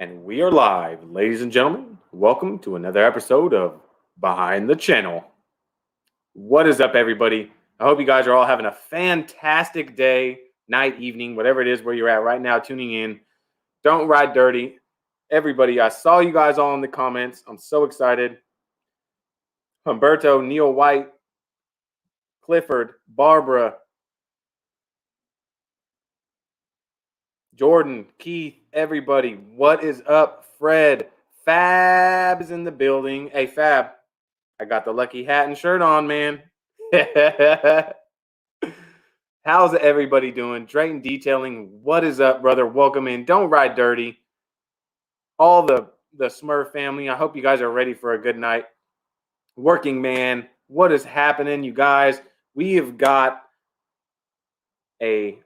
And we are live, ladies and gentlemen. Welcome to another episode of Behind the Channel. What is up, everybody? I hope you guys are all having a fantastic day, night, evening, whatever it is where you're at right now tuning in. Don't ride dirty. Everybody, I saw you guys all in the comments. I'm so excited. Humberto, Neil White, Clifford, Barbara, Jordan, Keith, everybody, what is up? Fred, Fab is in the building. Hey, Fab, I got the lucky hat and shirt on, man. How's everybody doing? Drayton Detailing, what is up, brother? Welcome in. Don't ride dirty. All the Smurf family, I hope you guys are ready for a good night. Working man, what is happening, you guys? We have got a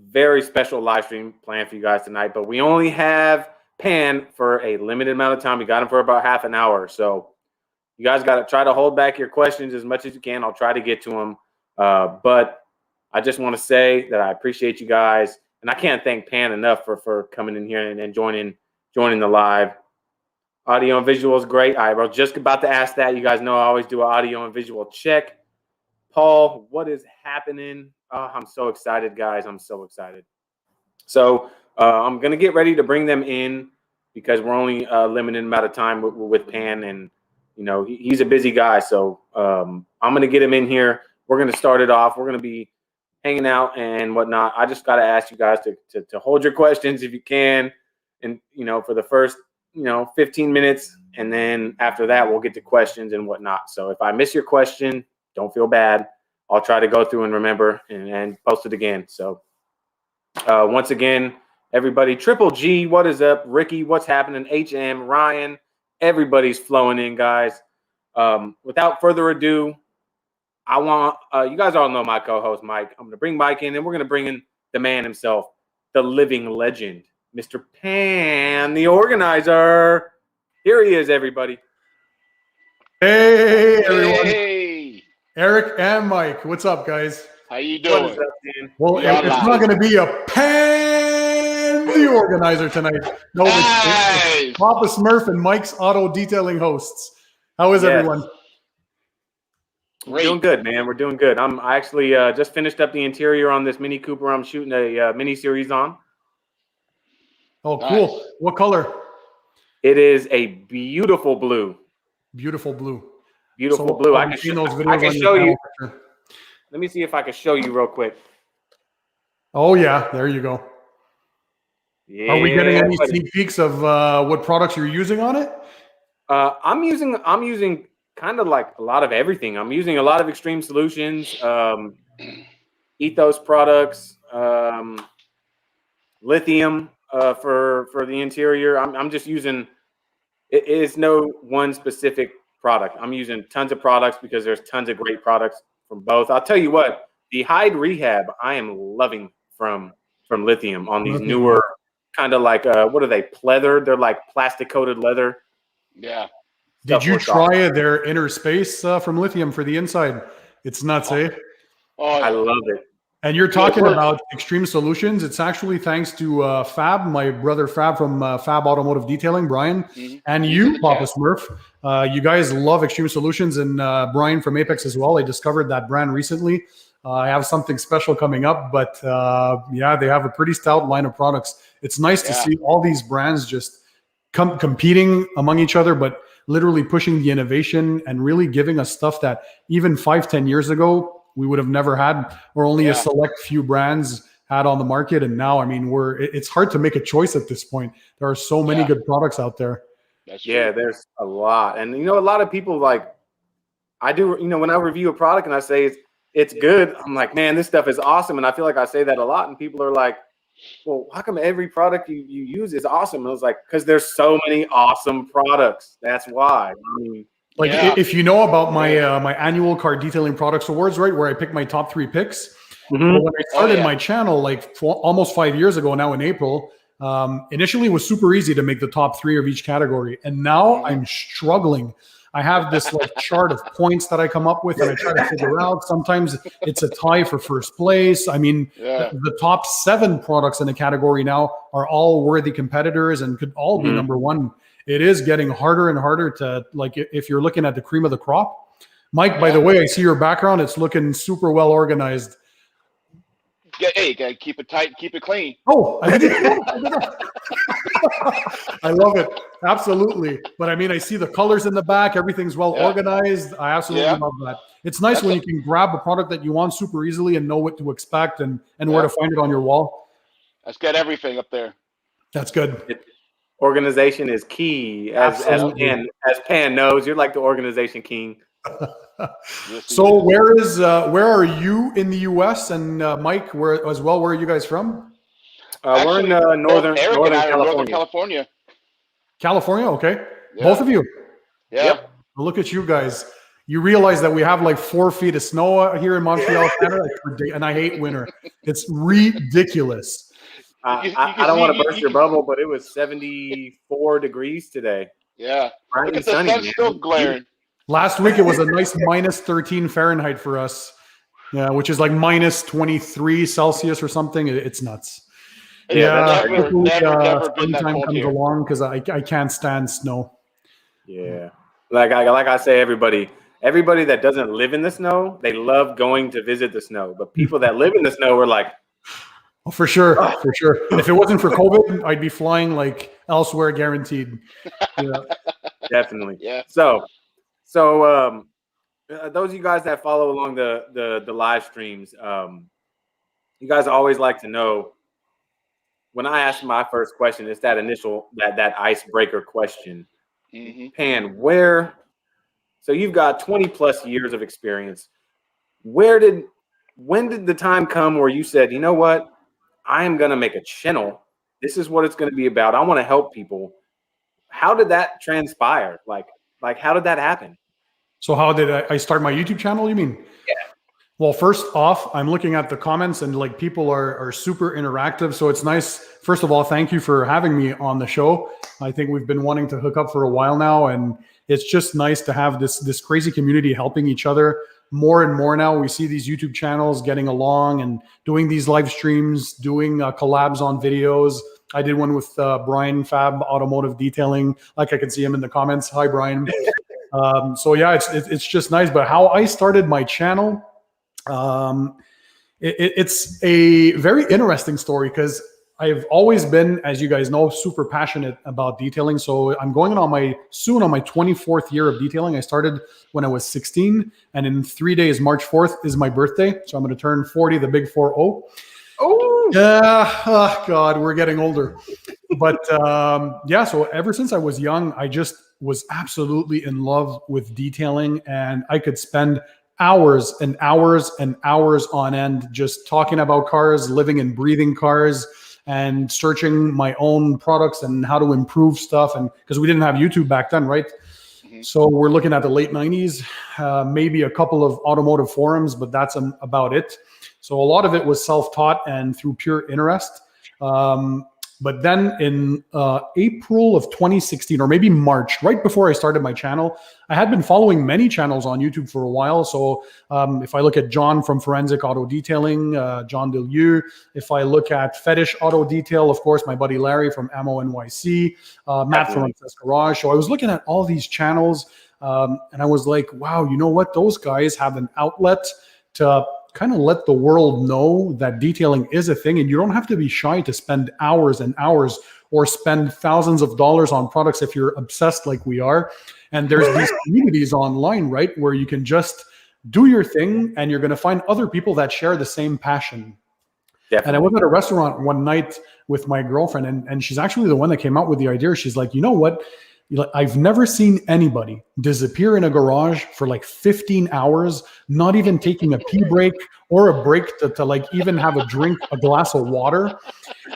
very special live stream planned for you guys tonight, but we only have Pan for a limited amount of time. We got him for about half an hour, so you guys got to try to hold back your questions as much as you can. I'll try to get to them, but I just want to say that I appreciate you guys, and I can't thank Pan enough for coming in here and joining the live. Audio and visual is great. I was just about to ask that. You guys know I always do an audio and visual check. Paul, what is happening? Oh, I'm so excited, guys. I'm so excited. So I'm going to get ready to bring them in because we're only limited amount of time with Pan. And, you know, he's a busy guy. So I'm going to get him in here. We're going to start it off. We're going to be hanging out and whatnot. I just got to ask you guys to hold your questions if you can. And, you know, for the first, 15 minutes. And then after that, we'll get to questions and whatnot. So if I miss your question, don't feel bad. I'll try to go through and remember and post it again. So once again, everybody, Triple G, what is up? Ricky, what's happening? HM, Ryan, everybody's flowing in, guys. Without further ado, I want you guys all know my co-host, Mike. I'm going to bring Mike in, and we're going to bring in the man himself, the living legend, Mr. Pan, the organizer. Here he is, everybody. Hey, everyone. Hey. Eric and Mike. What's up, guys? How you doing? What is up, Dan? Well, it's not going to be a Pan the organizer tonight. No, it's Papa Smurf and Mike's auto detailing hosts. How is everyone? We're doing good, man. We're doing good. I actually just finished up the interior on this Mini Cooper. I'm shooting a mini series on. Oh, cool. Nice. What color? It is a beautiful blue. Beautiful blue. Beautiful blue. I can show you. Let me see if I can show you real quick. Oh yeah, there you go. Yeah, are we getting any sneak peeks of what products you're using on it? I'm using kind of like a lot of everything. I'm using a lot of Xtreme solutions, Ethos products, lithium for the interior. I'm just using. It is no one specific product. I'm using tons of products because there's tons of great products from both. I'll tell you what, the hide rehab I am loving from lithium on these newer kind of like what are they, pleather? They're like plastic coated leather. Yeah. Did you try their inner space from lithium for the inside? It's nuts, eh? Oh, I love it. And you're talking about Xtreme Solutions. It's actually thanks to Fab, my brother Fab from Fab Automotive Detailing, Brian, and you, Papa Smurf. You guys love Xtreme Solutions, and Brian from Apex as well. I discovered that brand recently. I have something special coming up, but yeah, they have a pretty stout line of products. It's nice to see all these brands just competing among each other, but literally pushing the innovation and really giving us stuff that even 5-10 years ago, we would have never had, or only a select few brands had on the market. And now, I mean, it's hard to make a choice at this point. There are so many good products out there. Yeah, there's a lot. And, a lot of people like, I do, when I review a product and I say it's good, I'm like, man, this stuff is awesome. And I feel like I say that a lot. And people are like, well, how come every product you use is awesome? And I was like, because there's so many awesome products. That's why. I mean, if you know about my my annual car detailing products awards, right, where I pick my top 3 picks. But when I started my channel almost 5 years ago now in April, initially it was super easy to make the top 3 of each category, and now I'm struggling. I have this like chart of points that I come up with, and I try to figure out. Sometimes it's a tie for first place. I mean, the top 7 products in the category now are all worthy competitors and could all be number one. It is getting harder and harder to, like, if you're looking at the cream of the crop. Mike, by the way, I see your background. It's looking super well organized. Yeah, hey, you gotta keep it tight, keep it clean. Oh, I love it. Absolutely. But I mean, I see the colors in the back. Everything's well organized. I absolutely love that. It's nice when you can grab a product that you want super easily and know what to expect and where to find it on your wall. Let's get everything up there. That's good. Organization is key. As Pan knows, you're like the organization king. So where are you in the US, and Mike, where are you guys from? We're in northern California. California, okay. Both of you. Yep. Look at you guys. You realize that we have like 4 feet of snow here in Montreal, Canada, and I hate winter. It's ridiculous. I don't want to burst your bubble, but it was 74 degrees today. Yeah. Bright and the sunny, sun's still glaring. Last week it was a nice minus 13 Fahrenheit for us. Yeah, which is like minus 23 Celsius or something. It's nuts. Never been that springtime cold comes here. along because I can't stand snow. Yeah. Like I say, everybody that doesn't live in the snow, they love going to visit the snow. But people that live in the snow are like, oh, for sure. If it wasn't for COVID, I'd be flying like elsewhere, guaranteed. Yeah. Definitely. Yeah. So those of you guys that follow along the live streams, you guys always like to know, when I ask my first question, it's that initial that icebreaker question. Pan, so you've got 20 plus years of experience. When did the time come where you said, you know what, I am going to make a channel. This is what it's going to be about. I want to help people. How did that transpire? Like how did that happen? So how did I start my YouTube channel, you mean? Yeah. Well, first off, I'm looking at the comments and like people are super interactive. So it's nice. First of all, thank you for having me on the show. I think we've been wanting to hook up for a while now, and it's just nice to have this crazy community helping each other. More and more now, we see these YouTube channels getting along and doing these live streams, doing collabs on videos. I did one with Brian Fab Automotive Detailing. Like I can see him in the comments. Hi, Brian. So yeah, it's just nice. But how I started my channel, it's a very interesting story because I've always been, as you guys know, super passionate about detailing. So I'm going on my 24th year of detailing. I started when I was 16, and in 3 days, March 4th is my birthday. So I'm going to turn 40, the big 40. Oh, yeah. Oh, God, we're getting older. But yeah, so ever since I was young, I just was absolutely in love with detailing, and I could spend hours and hours and hours on end just talking about cars, living and breathing cars, and searching my own products and how to improve stuff. And because we didn't have YouTube back then, right? So we're looking at the late 90s, maybe a couple of automotive forums, but that's about it. So a lot of it was self-taught and through pure interest. But then in April of 2016, or maybe March, right before I started my channel, I had been following many channels on YouTube for a while. So if I look at John from Forensic Auto Detailing, John Delieu, if I look at Fetish Auto Detail, of course, my buddy Larry from Ammo NYC, Matt from Access Garage. So I was looking at all these channels and I was like, wow, you know what? Those guys have an outlet to kind of let the world know that detailing is a thing, and you don't have to be shy to spend hours and hours or spend thousands of dollars on products if you're obsessed like we are. And there's these communities online, right, where you can just do your thing and you're going to find other people that share the same passion. Definitely. And I was at a restaurant one night with my girlfriend, and she's actually the one that came out with the idea. She's like, you know what? I've never seen anybody disappear in a garage for like 15 hours, not even taking a pee break or a break to like even have a drink, a glass of water.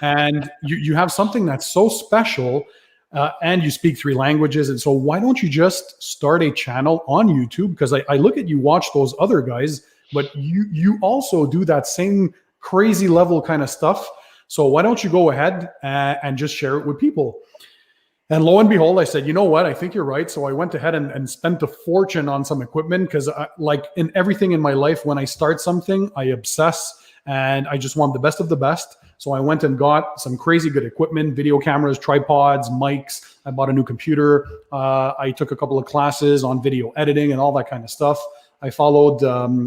And you have something that's so special, and you speak 3 languages. And so why don't you just start a channel on YouTube? Because I look at you watch those other guys, but you also do that same crazy level kind of stuff. So why don't you go ahead and just share it with people? And lo and behold, I said, you know what? I think you're right. So I went ahead and spent a fortune on some equipment because, like in everything in my life, when I start something, I obsess and I just want the best of the best. So I went and got some crazy good equipment, video cameras, tripods, mics. I bought a new computer. I took a couple of classes on video editing and all that kind of stuff. I followed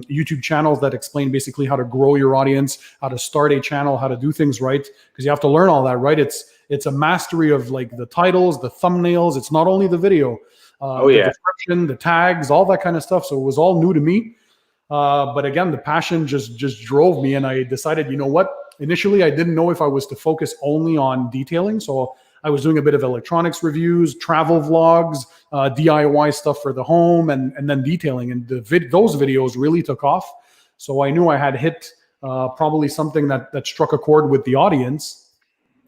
YouTube channels that explain basically how to grow your audience, how to start a channel, how to do things right, because you have to learn all that, right? It's a mastery of like the titles, the thumbnails. It's not only the video, the description, the tags, all that kind of stuff. So it was all new to me. But again, the passion just drove me, and I decided, you know what? Initially, I didn't know if I was to focus only on detailing. So I was doing a bit of electronics reviews, travel vlogs, DIY stuff for the home, and then detailing. And those videos really took off. So I knew I had hit probably something that struck a chord with the audience.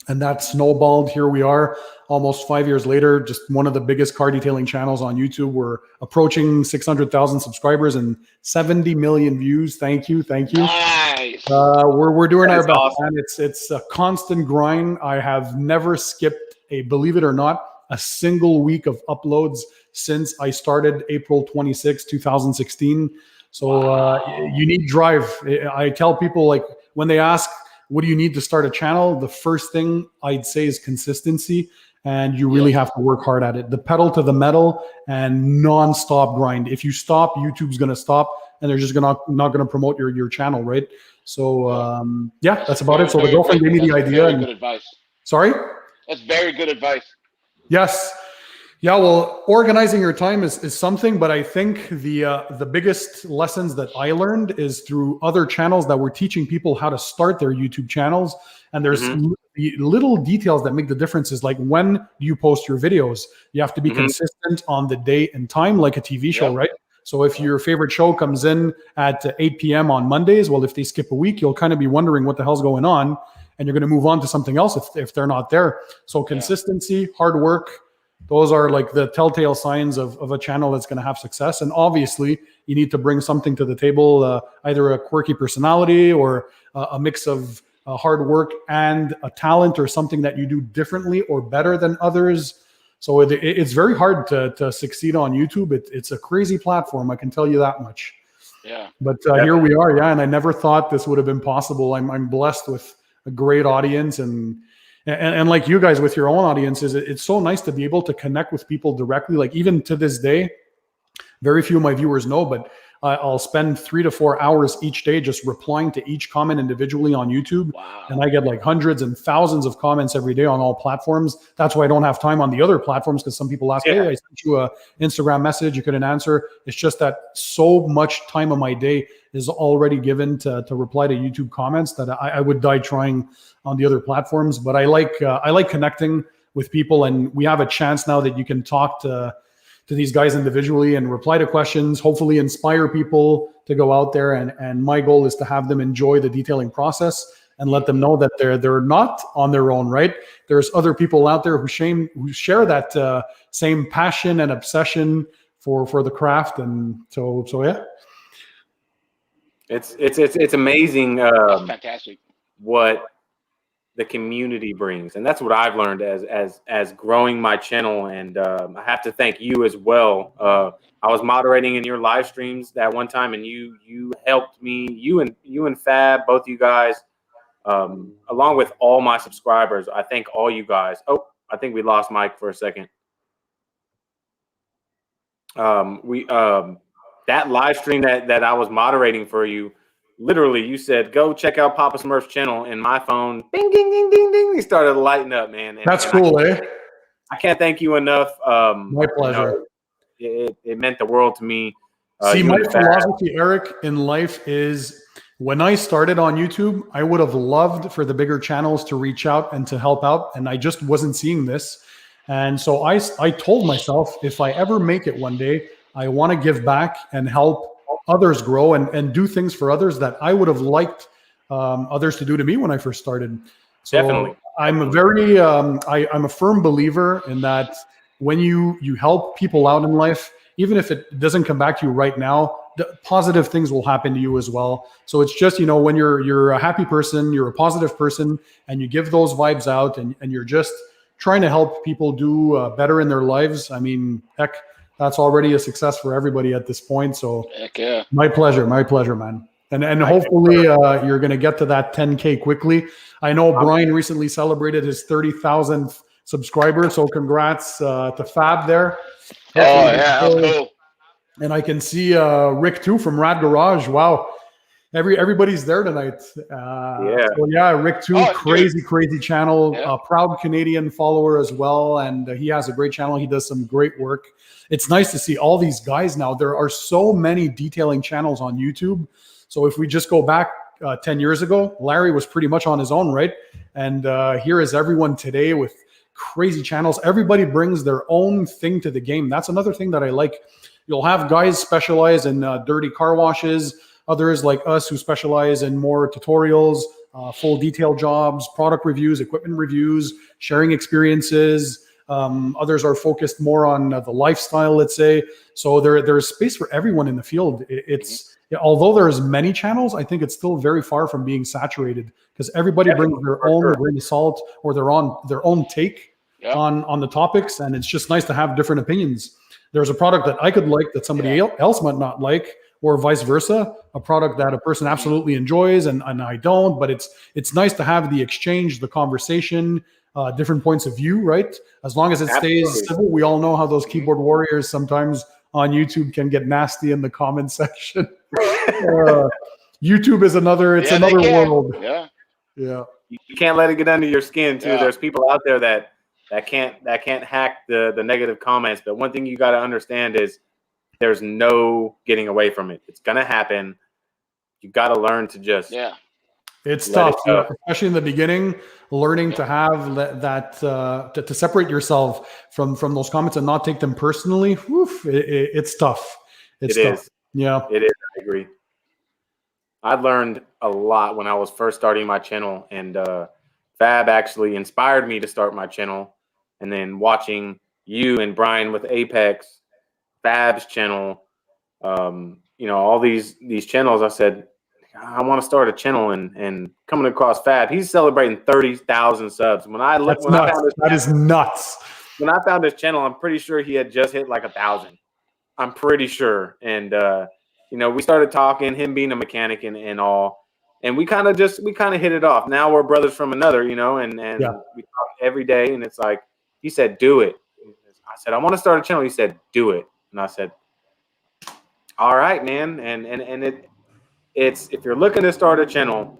And that snowballed. Here we are almost 5 years later, just one of the biggest car detailing channels on YouTube. We're approaching 600,000 subscribers and 70 million views. Thank you. Nice. We're doing our best, awesome. man. It's a constant grind. I have never skipped believe it or not, a single week of uploads since I started April 26, 2016. So you need drive. I tell people, like, when they ask, what do you need to start a channel? The first thing I'd say is consistency, and you really have to work hard at it. The pedal to the metal and non-stop grind. If you stop, YouTube's going to stop, and they're just not going to promote your channel, right? So yeah, that's about it. So the girlfriend gave me the idea. Very good advice. Sorry? That's very good advice. Yes. Yeah, well, organizing your time is something, but I think the biggest lessons that I learned is through other channels that were teaching people how to start their YouTube channels. And there's little details that make the differences. Like, when do you post your videos? You have to be consistent on the date and time, like a TV show, right? So if your favorite show comes in at 8 p.m. on Mondays, well, if they skip a week, you'll kind of be wondering what the hell's going on, and you're going to move on to something else if they're not there. So consistency, hard work, those are like the telltale signs of a channel that's going to have success. And obviously, you need to bring something to the table, either a quirky personality or a mix of hard work and a talent, or something that you do differently or better than others. So it's very hard to succeed on YouTube. It's a crazy platform, I can tell you that much. Yeah. But here we are, and I never thought this would have been possible. I'm blessed with a great audience, and like you guys with your own audiences, it's so nice to be able to connect with people directly. Like, even to this day, very few of my viewers know, but I'll spend 3 to 4 hours each day just replying to each comment individually on YouTube. Wow. And I get like hundreds and thousands of comments every day on all platforms. That's why I don't have time on the other platforms, because some people ask, hey, I sent you a Instagram message, you couldn't answer. It's just that so much time of my day is already given to reply to YouTube comments that I would die trying on the other platforms. But I like connecting with people, and we have a chance now that you can talk to these guys individually and reply to questions, hopefully inspire people to go out there. And my goal is to have them enjoy the detailing process and let them know that they're not on their own, right? There's other people out there who share that same passion and obsession for the craft. And so yeah. It's amazing That's fantastic. what the community brings, and that's what I've learned as growing my channel. And I have to thank you as well. I was moderating in your live streams that one time, and you helped me. You and Fab, both of you guys, along with all my subscribers. I thank all you guys. Oh, I think we lost Mike for a second. That live stream that I was moderating for you. Literally, you said, go check out Papa Smurf's channel, and my phone, ding, ding, ding, ding, ding, he started lighting up, man. That's cool, I can't thank you enough. My pleasure. It meant the world to me. See, my philosophy, Eric, in life is, when I started on YouTube, I would have loved for the bigger channels to reach out and to help out, and I just wasn't seeing this. And so I told myself, if I ever make it one day, I want to give back and help others grow and do things for others that I would have liked others to do to me when I first started. So definitely. I'm a very, I'm a firm believer in that when you help people out in life, even if it doesn't come back to you right now, the positive things will happen to you as well. So it's just, when you're a happy person, you're a positive person, and you give those vibes out, and you're just trying to help people do better in their lives. I mean, heck, that's already a success for everybody at this point. So Heck yeah. my pleasure, man. And hopefully you're going to get to that 10K quickly. I know Brian recently celebrated his 30,000th subscriber, so congrats to Fab there. Oh yeah, that was cool. And I can see Rick too from Rad Garage. Wow, everybody's there tonight. So yeah, Rick too, crazy channel, proud Canadian follower as well, and he has a great channel. He does some great work. It's nice to see all these guys now. There are so many detailing channels on YouTube. So if we just go back 10 years ago, Larry was pretty much on his own, right? And here is everyone today with crazy channels. Everybody brings their own thing to the game. That's another thing that I like. You'll have guys specialize in dirty car washes, others like us who specialize in more tutorials, full detail jobs, product reviews, equipment reviews, sharing experiences. Others are focused more on the lifestyle, let's say. So there's space for everyone in the field. Although there's many channels, I think it's still very far from being saturated because everybody brings their own grain of salt or their own take on the topics, and it's just nice to have different opinions. There's a product that I could like that somebody else might not like, or vice versa. A product that a person absolutely enjoys and I don't. But it's nice to have the exchange, the conversation, different points of view, right? As long as it stays civil. We all know how those keyboard warriors sometimes on YouTube can get nasty in the comment section. YouTube is another world. Yeah. You can't let it get under your skin too. There's people out there that can't hack the negative comments. But one thing you got to understand is there's no getting away from it. It's gonna happen. You got to learn to just It's tough, especially in the beginning. Learning to have that to separate yourself from those comments and not take them personally. It's tough. It's tough. Yeah, it is. I agree. I learned a lot when I was first starting my channel, and Fab actually inspired me to start my channel. And then watching you and Brian with Apex, Fab's channel, all these channels, I said, I want to start a channel, and coming across Fab, he's celebrating 30,000 subs. That is nuts. When I found his channel, I'm pretty sure he had just hit like 1,000. I'm pretty sure. And we started talking, him being a mechanic and all, and we kind of hit it off. Now we're brothers from another, and we talk every day. And it's like, he said, do it. I said, I want to start a channel. He said, do it. And I said, all right, man. And it's if you're looking to start a channel,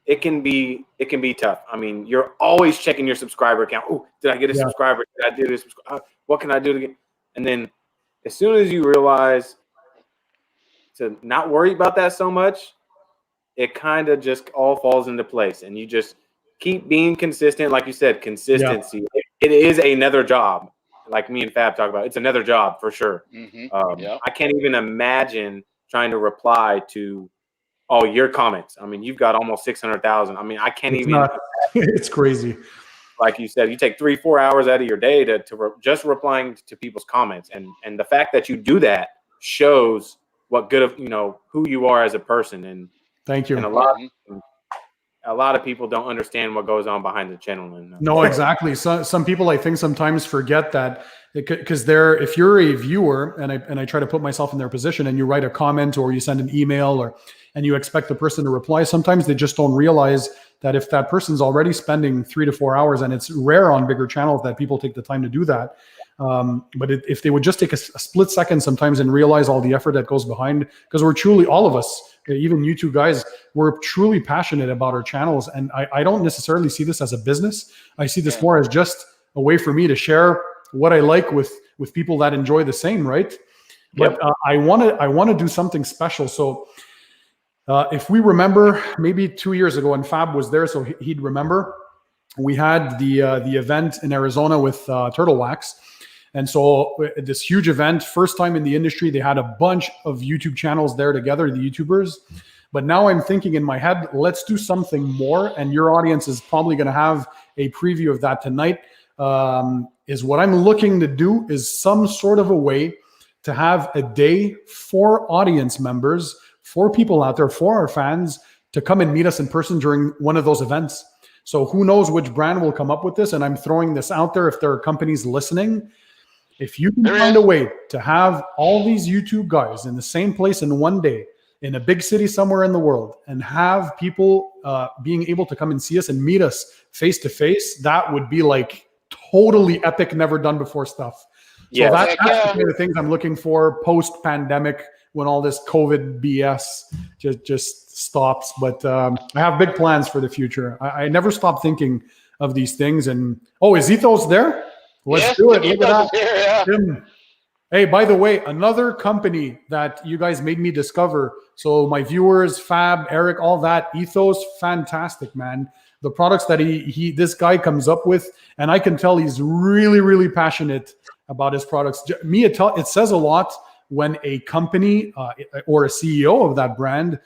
it can be tough. I mean, you're always checking your subscriber count. Oh, did I get a subscriber? Did I do this? What can I do to get? And then as soon as you realize to not worry about that so much, it kind of just all falls into place, and you just keep being consistent. Like you said, consistency. It is another job. Like me and Fab talk about, it's another job for sure. I can't even imagine trying to reply to all your comments. I mean, you've got almost 600,000. I mean, I can't it's crazy. Like you said, you take 3-4 hours out of your day to just replying to people's comments, and the fact that you do that shows what good of who you are as a person. And thank you. And a lot of people don't understand what goes on behind the channel. And no, exactly. Some people I think sometimes forget that, because if you're a viewer, and I try to put myself in their position, and you write a comment or you send an email and you expect the person to reply, sometimes they just don't realize that if that person's already spending 3 to 4 hours, and it's rare on bigger channels that people take the time to do that. But if they would just take a split second sometimes and realize all the effort that goes behind, because we're truly, all of us, even you two guys, we're truly passionate about our channels. And I don't necessarily see this as a business. I see this more as just a way for me to share what I like with people that enjoy the same, right? But I want to do something special. So if we remember, maybe 2 years ago, and Fab was there, so he'd remember, we had the event in Arizona with Turtle Wax. And so this huge event, first time in the industry, they had a bunch of YouTube channels there together, the YouTubers. But now I'm thinking in my head, let's do something more. And your audience is probably going to have a preview of that tonight. Is what I'm looking to do is some sort of a way to have a day for audience members, for people out there, for our fans, to come and meet us in person during one of those events. So who knows which brand will come up with this? And I'm throwing this out there if there are companies listening. If you can find a way to have all these YouTube guys in the same place in one day, in a big city somewhere in the world, and have people being able to come and see us and meet us face to face, that would be like totally epic, never done before stuff. So that's the kind of things I'm looking for post-pandemic, when all this COVID BS just stops. But I have big plans for the future. I never stop thinking of these things. And is Ethos there? Let's do it. Look at that. Here, hey, by the way, another company that you guys made me discover. So my viewers, Fab, Eric, all that, Ethos, fantastic, man. The products that this guy comes up with, and I can tell he's really, really passionate about his products. It says a lot when a company or a CEO of that brand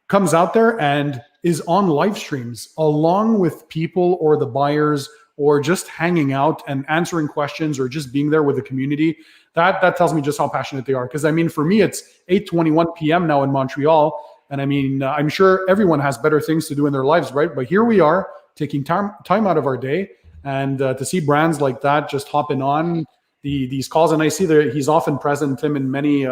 comes out there and is on live streams along with people or the buyers, or just hanging out and answering questions, or just being there with the community. That tells me just how passionate they are. Because I mean, for me, it's 8:21 p.m. now in Montreal. And I mean, I'm sure everyone has better things to do in their lives, right? But here we are taking time out of our day, and to see brands like that just hopping on these calls. And I see that he's often present, Tim, in many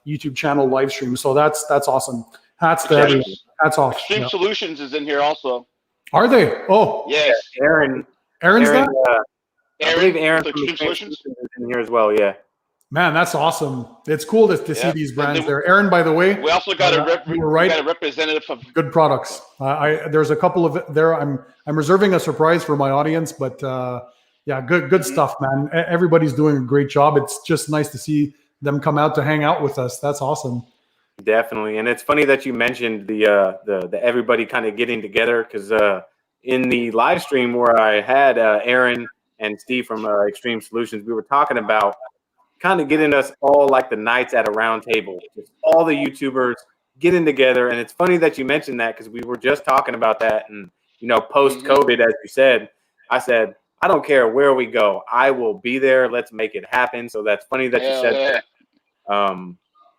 YouTube channel live streams. So that's awesome. Hats to everyone. Hats off. Xtreme Solutions is in here also. Are they? Oh, yes. Aaron's there? I believe Aaron from Xtreme Solutions is in here as well, yeah. Man, that's awesome. It's cool to see these brands there. Aaron, by the way. We also got a representative of good products. There's a couple of there. I'm reserving a surprise for my audience, but yeah, good stuff, man. Everybody's doing a great job. It's just nice to see them come out to hang out with us. That's awesome. Definitely. And it's funny that you mentioned the everybody kind of getting together, because in the live stream where I had Aaron and Steve from Xtreme Solutions, we were talking about kind of getting us all like the nights at a round table, just all the YouTubers getting together. And it's funny that you mentioned that, because we were just talking about that. And, post-COVID, as you said, I said, I don't care where we go, I will be there. Let's make it happen. So that's funny that you said that.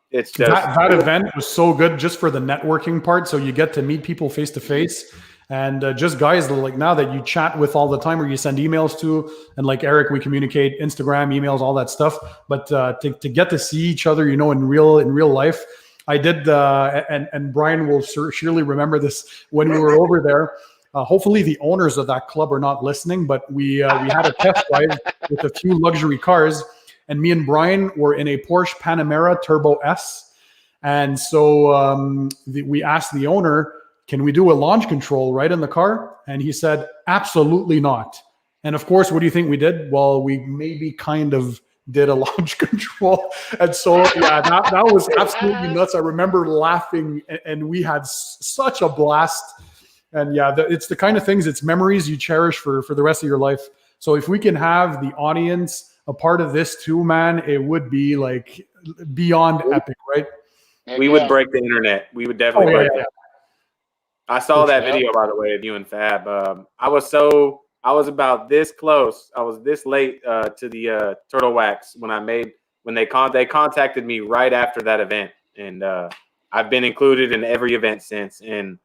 It's just that event was so good just for the networking part. So you get to meet people face to face. And just guys like now that you chat with all the time, or you send emails to, and like Eric, we communicate Instagram, emails, all that stuff. But to get to see each other, in real life, I did. And Brian will surely remember this when we were over there. Hopefully the owners of that club are not listening, but we had a test drive with a few luxury cars, and me and Brian were in a Porsche Panamera Turbo S. And so we asked the owner, can we do a launch control right in the car? And he said, absolutely not. And of course, what do you think we did? Well, we maybe kind of did a launch control. And so, yeah, that was absolutely nuts. I remember laughing, and we had such a blast. And yeah, it's the kind of things, it's memories you cherish for the rest of your life. So if we can have the audience a part of this too, man, it would be like beyond epic, right? We would break the internet. We would definitely break it. I saw that video, by the way, of you and Fab. I was about this close. I was this late to the Turtle Wax when they contacted me right after that event, and I've been included in every event since. And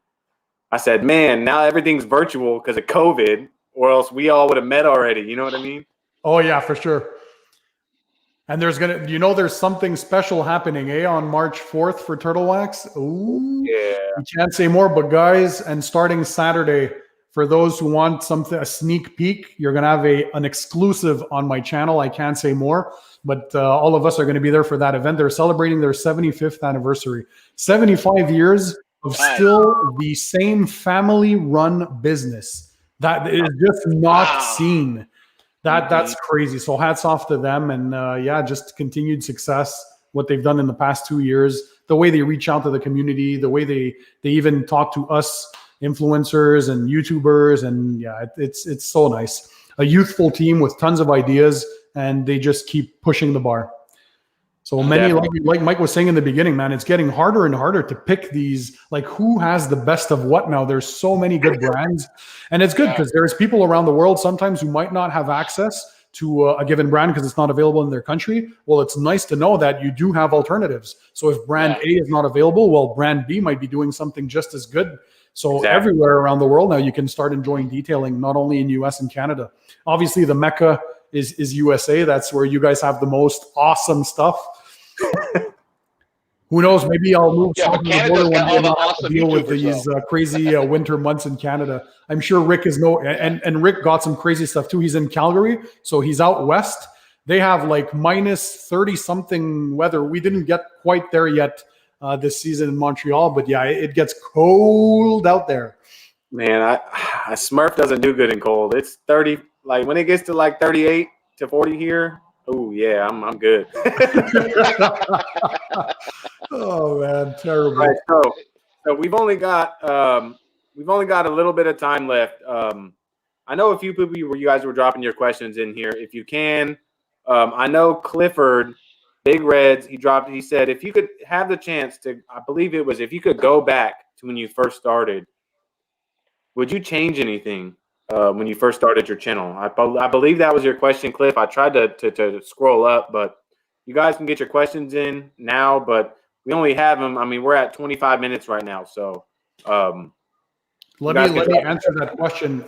I said, man, now everything's virtual because of COVID, or else we all would have met already. You know what I mean? Oh yeah, for sure. And there's something special happening, on March 4th for Turtle Wax. Ooh, yeah. We can't say more, but guys, and starting Saturday, for those who want a sneak peek, you're going to have an exclusive on my channel. I can't say more, but all of us are going to be there for that event. They're celebrating their 75th anniversary. 75 years of still the same family-run business. That is just not seen. That's crazy. So hats off to them, and just continued success. What they've done in the past 2 years, the way they reach out to the community, the way they even talk to us influencers and YouTubers, and it's so nice. A youthful team with tons of ideas, and they just keep pushing the bar. So many, like Mike was saying in the beginning, man, it's getting harder and harder to pick these, like who has the best of what now. There's so many good brands, and it's good because there's people around the world sometimes who might not have access to a given brand because it's not available in their country. Well, it's nice to know that you do have alternatives. So if brand A is not available, well, brand B might be doing something just as good. So Exactly. everywhere around the world now, you can start enjoying detailing, not only in US and Canada. Obviously, the Mecca is USA. That's where you guys have the most awesome stuff. Who knows? Maybe I'll move Yeah, south but of the Canada's border got one day all and the not have to awesome deal with YouTubers, these though. crazy winter months in Canada. I'm sure Rick is and Rick got some crazy stuff too. He's in Calgary, so he's out west. They have like minus 30 something weather. We didn't get quite there yet this season in Montreal, but yeah, it gets cold out there. Man, I Smurf doesn't do good in cold. It's 30. Like when it gets to like 38 to 40 here. Oh yeah, I'm good. Oh man, terrible. Right, so we've only got a little bit of time left. I know a few people you guys were dropping your questions in here. If you can, I know Clifford, Big Reds, he said if you could have the chance to, I believe it was if you could go back to when you first started, would you change anything when you first started your channel? I believe that was your question, Cliff. I tried to scroll up, but you guys can get your questions in now, but we only have them. I mean, we're at 25 minutes right now, so let me answer that question,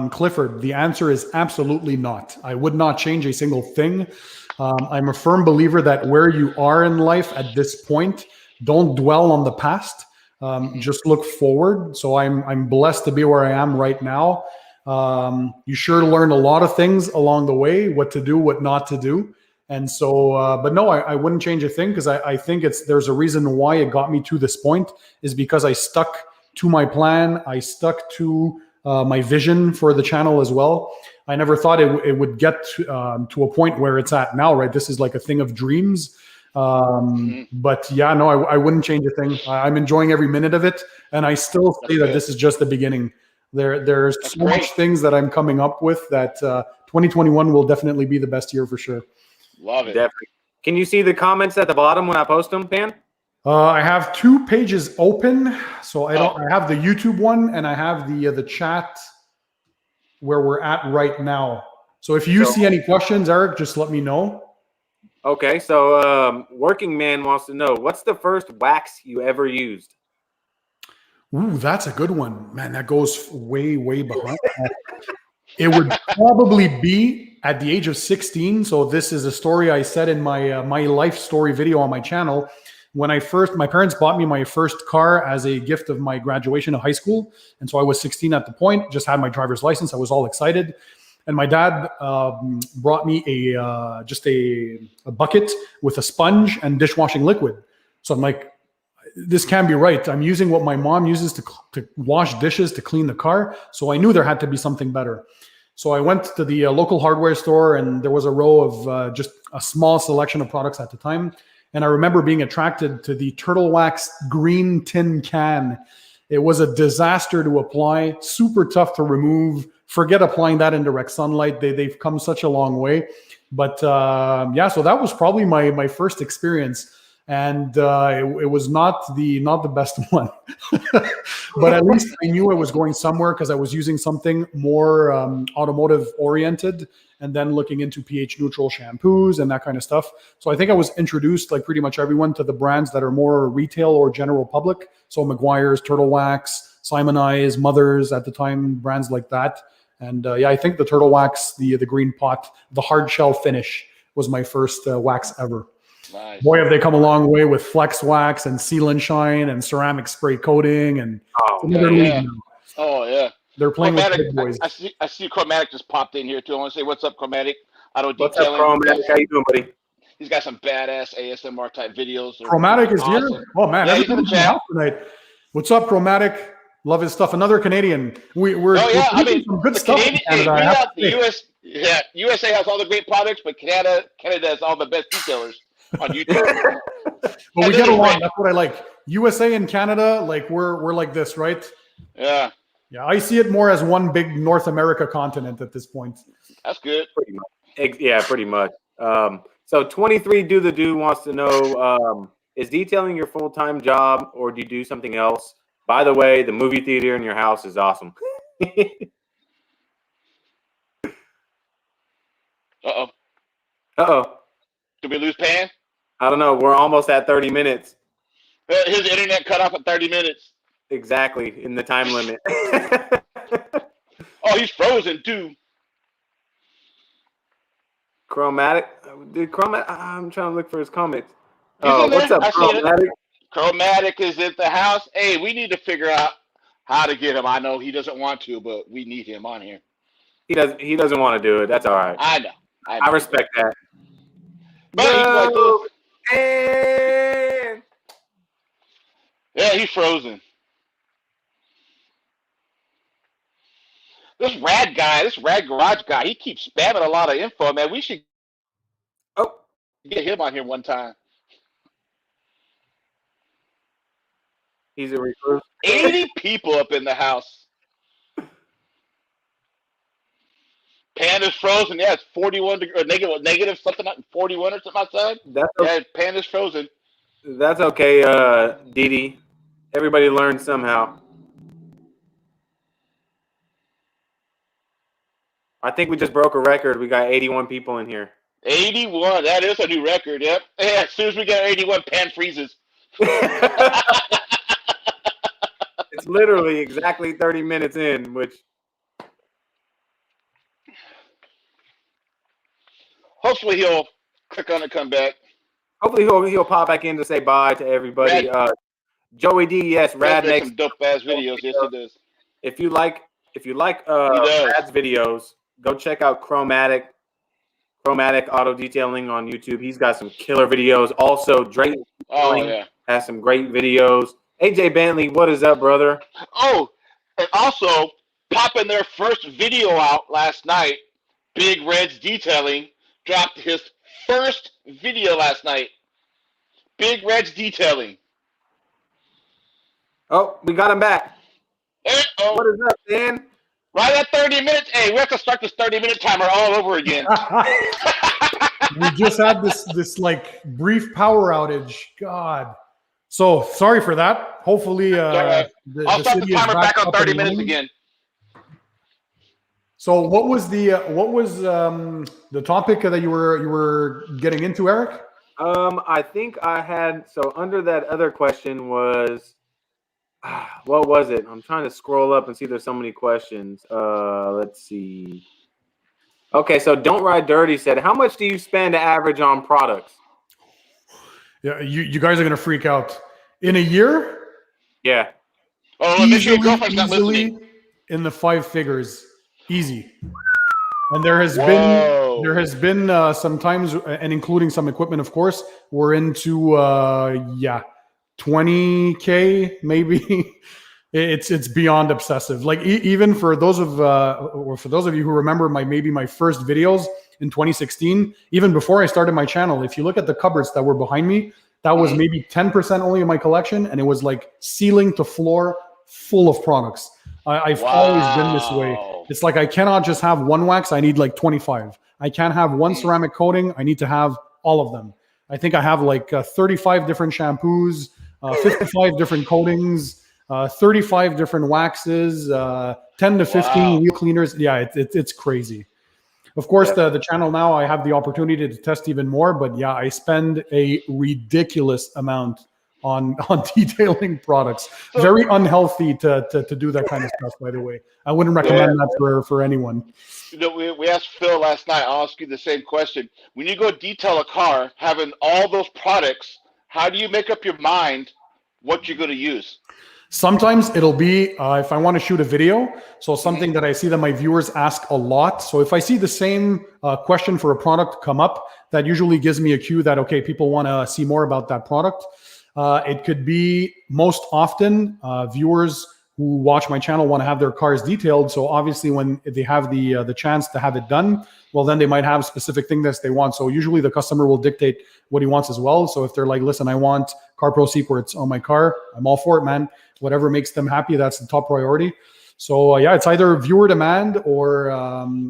Clifford. The answer is absolutely not. I would not change a single thing. I'm a firm believer that where you are in life at this point, don't dwell on the past. Just look forward. So I'm blessed to be where I am right now. You sure learn a lot of things along the way, what to do, what not to do. And so, but no, I wouldn't change a thing because I think there's a reason why it got me to this point is because I stuck to my plan. I stuck to my vision for the channel as well. I never thought it would get to a point where it's at now, right? This is like a thing of dreams. But yeah, no, I wouldn't change a thing. I'm enjoying every minute of it. And I still say that this is just the beginning. There's so much things that I'm coming up with that 2021 will definitely be the best year for sure. Love it. definitely. Can you see the comments at the bottom when I post them, Pan? I have 2 pages open. So I have the YouTube one and I have the chat where we're at right now. So if you see any questions, Eric, just let me know. Okay, so Working Man wants to know, what's the first wax you ever used? Ooh, that's a good one. Man, that goes way, way behind. It would probably be at the age of 16. So this is a story I said in my my life story video on my channel. When my parents bought me my first car as a gift of my graduation of high school. And so I was 16 at the point, just had my driver's license. I was all excited. And my dad brought me just a bucket with a sponge and dishwashing liquid. So I'm like, this can't be right. I'm using what my mom uses to wash dishes, to clean the car. So I knew there had to be something better. So I went to the local hardware store and there was a row of just a small selection of products at the time. And I remember being attracted to the Turtle Wax green tin can. It was a disaster to apply, super tough to remove. Forget applying that in direct sunlight. They've come such a long way. But yeah, so that was probably my first experience. And it was not the best one. But at least I knew I was going somewhere because I was using something more automotive oriented and then looking into pH neutral shampoos and that kind of stuff. So I think I was introduced, like pretty much everyone, to the brands that are more retail or general public. So McGuire's, Turtle Wax, Simon Eyes, Mother's at the time, brands like that. And yeah, I think the Turtle Wax, the green pot, the hard shell finish was my first wax ever. Nice. Boy, have they come a long way with Flex Wax and Seal and Shine and ceramic spray coating and they're playing Chromatic, with big boys. I see Chromatic just popped in here too. I want to say what's up, Chromatic. What's up, Chromatic? How you doing, buddy? He's got some badass ASMR type videos. Chromatic is here. Oh man, yeah, he's in the chat tonight. What's up, Chromatic? Love his stuff. Another Canadian. We're some good stuff in Canada. USA has all the great products, but Canada has all the best retailers on YouTube. But we get along. That's what I like. USA and Canada, like we're like this, right? Yeah. Yeah, I see it more as one big North America continent at this point. That's good. Pretty much. Yeah, pretty much. So 23 Do the Do wants to know, is detailing your full-time job or do you do something else? By the way, the movie theater in your house is awesome. Uh-oh. Uh-oh. Did we lose Pan? I don't know. We're almost at 30 minutes. His internet cut off at 30 minutes. exactly in the time limit. Oh, he's frozen too. Chromatic. Did Chromatic? I'm trying to look for his comments. He's Oh, in there. what's up, I see it. Chromatic? Chromatic is at the house. Hey, we need to figure out how to get him. I know he doesn't want to, but we need him on here. He doesn't want to do it. That's all right. I know. I respect that. But he's like this. And Yeah, he's frozen. This rad garage guy, he keeps spamming a lot of info, man. We should get him on here one time. He's a recruit. 80 people up in the house. Panda's frozen. Yeah, it's 41 or negative something like 41 or something outside. Yeah, Panda's frozen. That's okay, Didi. Everybody learns somehow. I think we just broke a record. We got 81 people in here. 81. That is a new record. Yep. Yeah, as soon as we get 81, Pan freezes. It's literally exactly 30 minutes in, which hopefully he'll click on and come back. Hopefully he'll pop back in to say bye to everybody. Joey D, yes, Rad makes some dope ass videos. Yes, he does. If you like Rad's videos, go check out Chromatic Auto Detailing on YouTube. He's got some killer videos. Also, Drake has some great videos. AJ Bentley, what is up, brother? Oh, and also popping their first video out last night. Big Red's Detailing dropped his first video last night. Big Red's Detailing. Oh, we got him back. Uh-oh. What is up, Dan? Right at 30 minutes. Hey, we have to start this 30-minute timer all over again. We just had this like brief power outage. God. So sorry for that. Hopefully, I'll start the timer back on 30 minutes again. So what was the topic that you were getting into, Eric? I think I had, so under that other question was, what was it? I'm trying to scroll up and see there's so many questions. Let's see. Okay, so Don't Ride Dirty said, how much do you spend average on products? Yeah, you guys are gonna freak out. In a year? Yeah. Oh, easily in the 5 figures. Easy. And there has been sometimes, and including some equipment, of course, we're into 20K maybe. It's beyond obsessive. Like even for those of you who remember my first videos in 2016, even before I started my channel, if you look at the cupboards that were behind me, that was maybe 10% only of my collection, and it was like ceiling to floor full of products. I've always been this way. It's like I cannot just have one wax. I need like 25. I can't have one ceramic coating. I need to have all of them. I think I have like 35 different shampoos, 55 different coatings, 35 different waxes, 10 to 15 wheel cleaners. Yeah, it's crazy. Of course, the channel now, I have the opportunity to test even more, but yeah, I spend a ridiculous amount on detailing products. Very unhealthy to do that kind of stuff, by the way. I wouldn't recommend that for anyone. You know, we asked Phil last night, I'll ask you the same question. When you go detail a car, having all those products, how do you make up your mind what you're going to use? Sometimes it'll be if I want to shoot a video, so something that I see that my viewers ask a lot. So if I see the same question for a product come up, that usually gives me a cue that, okay, people want to see more about that product. It could be most often viewers who watch my channel want to have their cars detailed. So obviously when they have the chance to have it done, well, then they might have specific things that they want. So usually the customer will dictate what he wants as well. So if they're like, listen, I want CarPro Secrets on my car, I'm all for it, man. Whatever makes them happy, that's the top priority. So yeah, it's either viewer demand or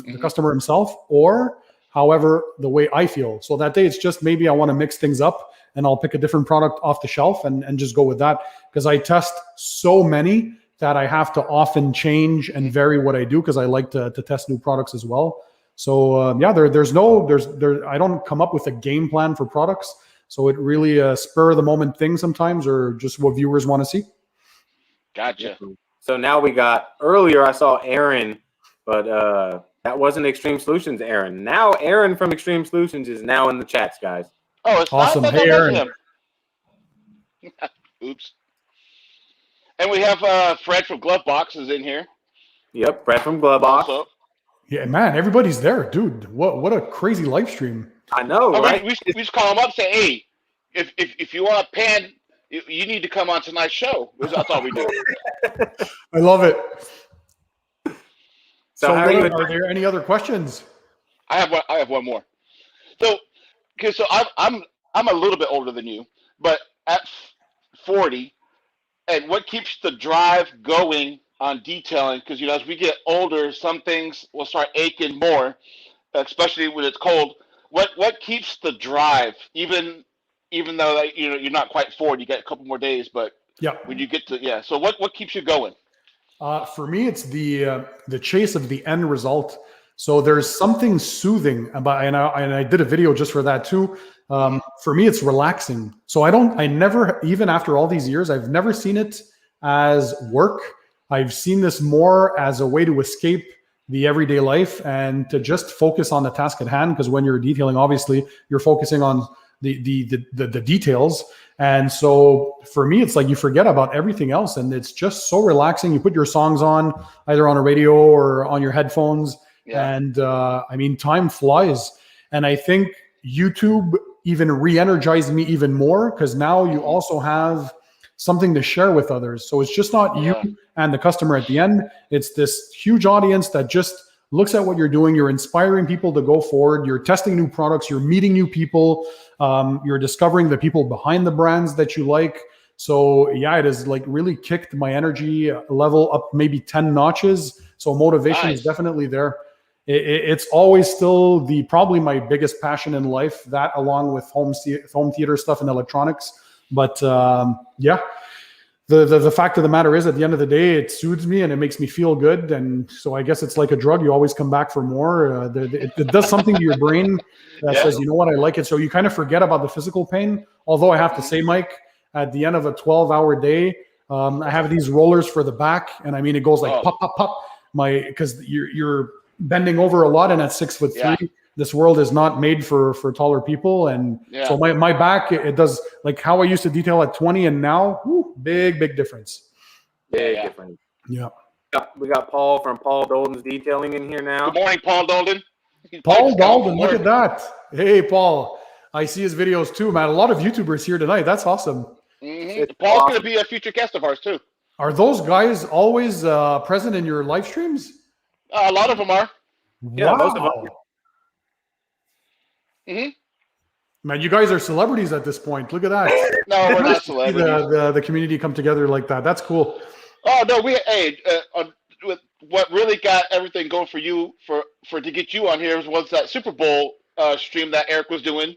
the customer himself, or however, the way I feel. So that day, it's just maybe I want to mix things up and I'll pick a different product off the shelf and just go with that. Because I test so many that I have to often change and vary what I do because I like to test new products as well. So yeah, I don't come up with a game plan for products. So it really spur of the moment thing sometimes, or just what viewers want to see. Gotcha. So now we got, earlier I saw Aaron, but that wasn't Xtreme Solutions Aaron. Now Aaron from Xtreme Solutions is now in the chats, guys. Oh, it's Awesome. not? Hey, Aaron. Him. Oops. And we have Fred from Glovebox is in here. Yep, Fred from Glovebox. Also. Yeah, man, everybody's there, dude. What a crazy live stream. I know, right? We just call him up and say, hey, if you want a pan, you need to come on tonight's show. That's all we do. I love it. So are there any other questions? I have one more. So I'm a little bit older than you, but at 40, and what keeps the drive going on detailing? Because as we get older, some things will start aching more, especially when it's cold. What keeps the drive, even though you're not quite 40, you got a couple more days, but yeah, when you get to so what keeps you going? For me, it's the chase of the end result. So there's something soothing about, and I did a video just for that too. For me, it's relaxing. So I never, even after all these years, I've never seen it as work. I've seen this more as a way to escape the everyday life and to just focus on the task at hand. Because when you're detailing, obviously you're focusing on the details. And so for me, it's like you forget about everything else, and it's just so relaxing. You put your songs on either on a radio or on your headphones. Yeah. And I mean, time flies. And I think YouTube even re-energized me even more, because now you also have something to share with others. So it's just not you and the customer at the end. It's this huge audience that just looks at what you're doing. You're inspiring people to go forward. You're testing new products. You're meeting new people. You're discovering the people behind the brands that you like. So yeah, it has like really kicked my energy level up maybe 10 notches. So motivation is definitely there. It's always still probably my biggest passion in life, that along with home theater stuff and electronics. But yeah, the fact of the matter is, at the end of the day, it soothes me and it makes me feel good. And so I guess it's like a drug. You always come back for more. It does something to your brain that says, you know what, I like it. So you kind of forget about the physical pain. Although I have to say, Mike, at the end of a 12-hour day, I have these rollers for the back. And I mean, it goes like pop, pop, pop. Because you're bending over a lot, and at 6'3", this world is not made for taller people. And so my back, it does, like how I used to detail at 20 and now, big difference. Big difference. Yeah. We got Paul from Paul Dolden's Detailing in here now. Good morning, Paul Dolden. Paul Dolden, look at that. Hey, Paul. I see his videos too, man. A lot of YouTubers here tonight. That's awesome. Mm-hmm. Paul's going to be a future guest of ours too. Are those guys always present in your live streams? A lot of them are. Yeah, most of them. Mm-hmm. Man, you guys are celebrities at this point. Look at that. No, we're not celebrities. The community come together like that. That's cool. Oh no, with what really got everything going for you to get you on here was that Super Bowl stream that Eric was doing,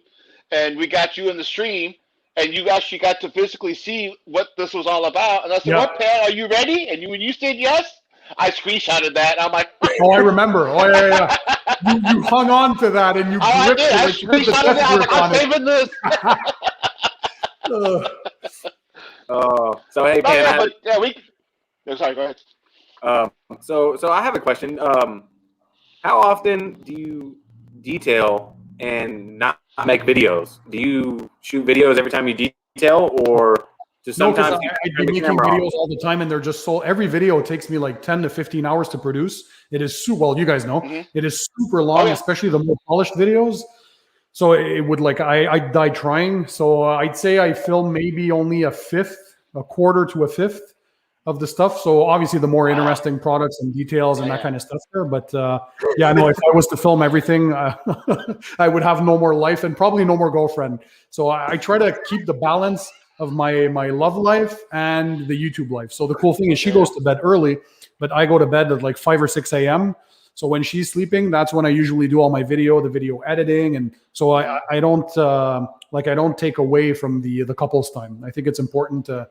and we got you in the stream, and you actually got to physically see what this was all about. And I said, "What, Pat? Are you ready?" And when you said yes, I screenshotted that. I'm like, "Oh, I remember. Oh yeah. You hung on to that and you gripped it. I screenshotted it. I was like, I'm saving this. So hey, Pat. Sorry, go ahead. So I have a question. How often do you detail and not make videos? Do you shoot videos every time you detail, or just sometimes? No, I'd be making videos all the time, and they're just so. Every video takes me like 10 to 15 hours to produce. It is well, you guys know, it is super long, especially the more polished videos. So it would I die trying. So I'd say I film maybe only a quarter to a fifth of the stuff. So obviously the more interesting products and details and that kind of stuff there. But yeah, no, if I was to film everything, I would have no more life and probably no more girlfriend. So I try to keep the balance of my love life and the YouTube life. So the cool thing is she goes to bed early, but I go to bed at like 5 or 6 a.m. So when she's sleeping, that's when I usually do all my the video editing. And so I don't take away from the couple's time. I think it's important to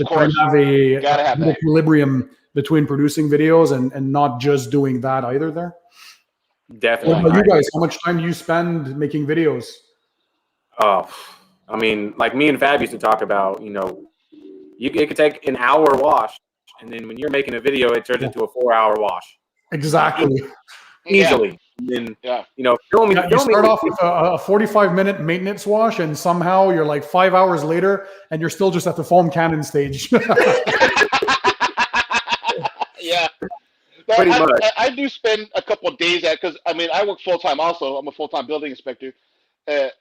try and have an equilibrium between producing videos and not just doing that either there. Definitely. What about you guys? How much time do you spend making videos? I mean, like me and Fab used to talk about, it could take an hour wash and then when you're making a video, it turns into a 4-hour wash. Exactly. Easily. And then, Yeah. you know, filming. You start off with a 45-minute maintenance wash, and somehow you're like 5 hours later, and you're still just at the foam cannon stage. Yeah. Pretty much. I do spend a couple of days at, because I mean, I work full time also. I'm a full time building inspector.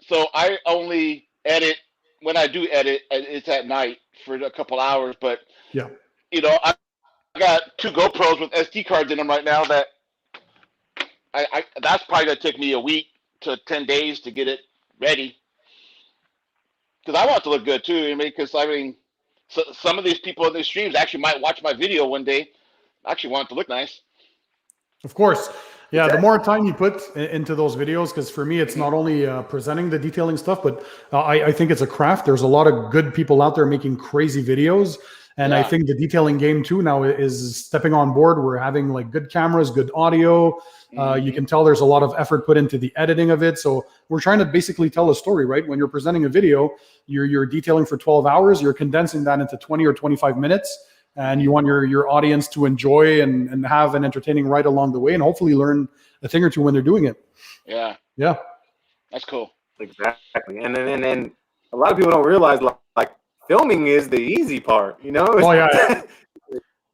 So I only edit when I do edit, it's at night for a couple hours. But, Yeah. you know, I got 2 GoPros with SD cards in them right now that that's probably going to take me a week to 10 days to get it ready. Because I want it to look good too. Because I mean, so some of these people in these streams actually might watch my video one day. I actually want it to look nice. Of course. Yeah, Exactly. the more time you put into those videos, because for me, it's not only presenting the detailing stuff, but I think it's a craft. There's a lot of good people out there making crazy videos. And I think the detailing game too now is stepping on board. We're having like good cameras, good audio. You can tell there's a lot of effort put into the editing of it. So we're trying to basically tell a story, right? When you're presenting a video, you're detailing for 12 hours, you're condensing that into 20 or 25 minutes. And you want your audience to enjoy and have an entertaining ride along the way, and hopefully learn a thing or two when they're doing it. Yeah. Yeah. That's cool. Exactly. And then a lot of people don't realize like filming is the easy part, you know? Oh, yeah.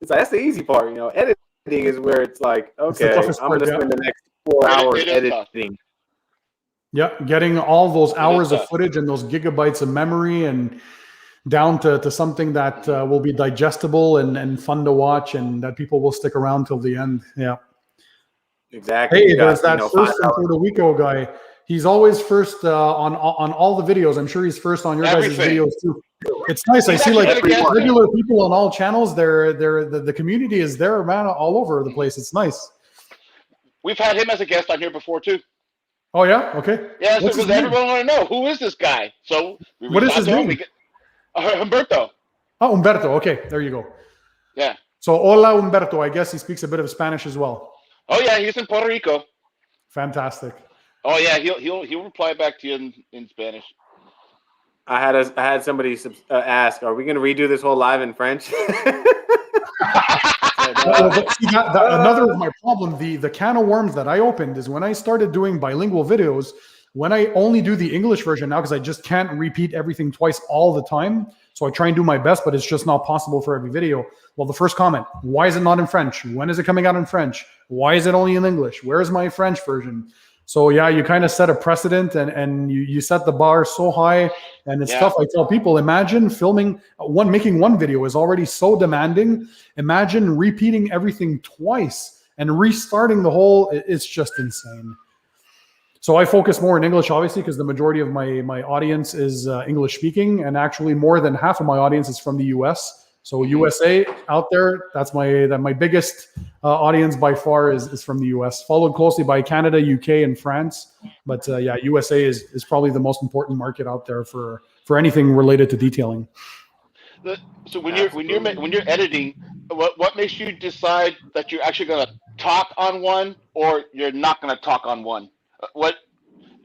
It's like, that's the easy part, you know? Editing is where it's like, okay, I'm going to spend the next 4 hours editing. Yeah, getting all those hours of footage and those gigabytes of memory and down to something that will be digestible and fun to watch, and that people will stick around till the end. Yeah. Exactly. Hey, there's that first from Puerto Rico guy. He's always first on all the videos. I'm sure he's first on your guys' videos too. It's nice. I see like regular people on all channels. The community is there, man, all over the place. It's nice. We've had him as a guest on here before too. Oh yeah, okay. Yeah, so because everyone want to know who is this guy. So what is his name? Humberto. Oh, Humberto. Okay, there you go. Yeah. So hola, Humberto. I guess he speaks a bit of Spanish as well. Oh yeah, he's in Puerto Rico. Fantastic. Oh yeah, he'll reply back to you in Spanish. I had somebody ask, "Are we going to redo this whole live in French?" Another of my problem, the can of worms that I opened is when I started doing bilingual videos. When I only do the English version now, because I just can't repeat everything twice all the time. So I try and do my best, but it's just not possible for every video. Well, the first comment, why is it not in French? When is it coming out in French? Why is it only in English? Where's my French version? So yeah, you kind of set a precedent and you set the bar so high, and it's tough. I tell people, imagine making one video is already so demanding. Imagine repeating everything twice and restarting the whole, it's just insane. So I focus more in English, obviously, because the majority of my audience is English speaking, and actually more than half of my audience is from the US. So USA out there, that's my biggest audience by far is from the US, followed closely by Canada, UK, and France. But yeah, USA is probably the most important market out there for anything related to detailing. So when you're editing, what makes you decide that you're actually going to talk on one or you're not going to talk on one? What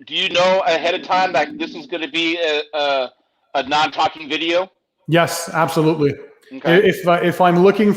do you know ahead of time that this is going to be a non-talking video? Yes, absolutely. Okay. If I'm looking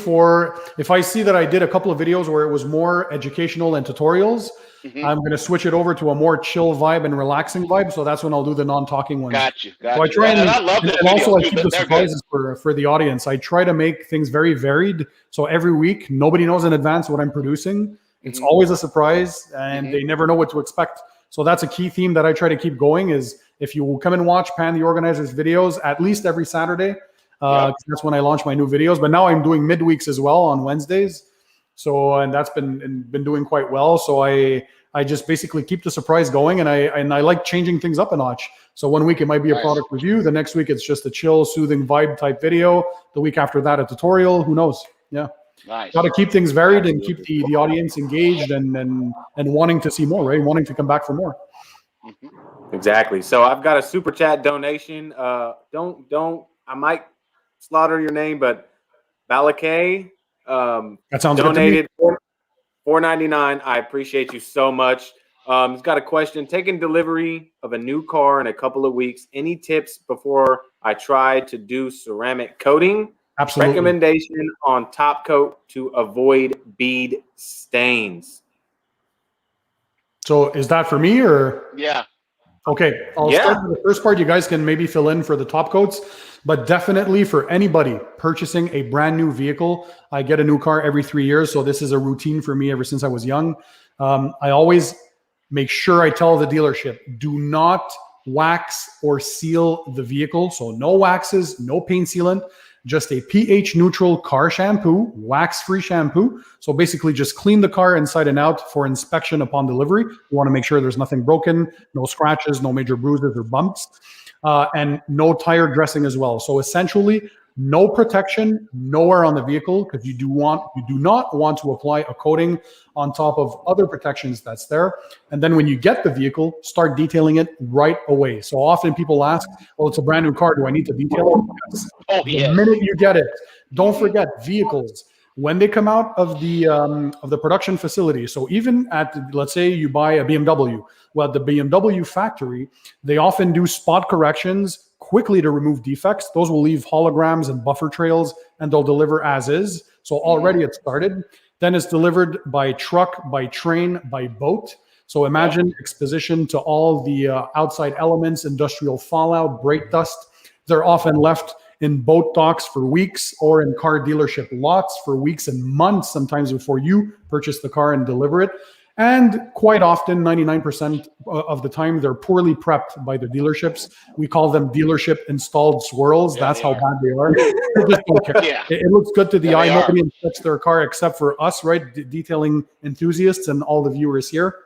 if I see that I did a couple of videos where it was more educational and tutorials, I'm going to switch it over to a more chill vibe and relaxing vibe. So that's when I'll do the non-talking ones. Got you. So I try and I love those videos. Also, I keep the surprises for the audience. I try to make things very varied. So every week, nobody knows in advance what I'm producing. It's always a surprise, and they never know what to expect. So that's a key theme that I try to keep going is if you will come and watch Pan the Organizer's videos at least every Saturday, that's when I launch my new videos. But now I'm doing midweeks as well on Wednesdays. So, and that's been doing quite well. So I just basically keep the surprise going, and I like changing things up a notch. So one week it might be a product review. The next week it's just a chill, soothing vibe type video. The week after that, a tutorial. Who knows? Yeah. Nice. Got to keep things varied and keep the audience engaged and wanting to see more, right? Wanting to come back for more. Exactly. So I've got a super chat donation. Don't I might slaughter your name, but Balakay that sounds donated $4.99. I appreciate you so much. He's got a question. Taking delivery of a new car in a couple of weeks. Any tips before I try to do ceramic coating? Absolutely. Recommendation on top coat to avoid bead stains. So is that for me or? Yeah. Okay, I'll start with the first part. You guys can maybe fill in for the top coats, but definitely for anybody purchasing a brand new vehicle, I get a new car every 3 years. So this is a routine for me ever since I was young. I always make sure I tell the dealership, do not wax or seal the vehicle. So no waxes, no paint sealant, just a pH neutral car shampoo, wax-free shampoo. So basically just clean the car inside and out for inspection upon delivery. You want to make sure there's nothing broken, no scratches, no major bruises or bumps, and no tire dressing as well. So essentially, no protection nowhere on the vehicle, because you do not want to apply a coating on top of other protections that's there. And then when you get the vehicle, start detailing it right away. So often people ask, well, it's a brand new car, do I need to detail it? Yes. Oh, The minute you get it, don't forget vehicles. When they come out of the production facility, so even at, let's say you buy a BMW, well, at the BMW factory, they often do spot corrections quickly to remove defects. Those will leave holograms and buffer trails, and they'll deliver as is. So already it started. Then it's delivered by truck, by train, by boat. So imagine exposition to all the outside elements, industrial fallout, brake dust. They're often left in boat docks for weeks or in car dealership lots for weeks and months, sometimes before you purchase the car and deliver it. And quite often, 99% of the time, they're poorly prepped by the dealerships. We call them dealership installed swirls. That's how bad they are. They just don't care. It looks good to the eye. Nobody inspects their car except for us, right? Detailing enthusiasts and all the viewers here.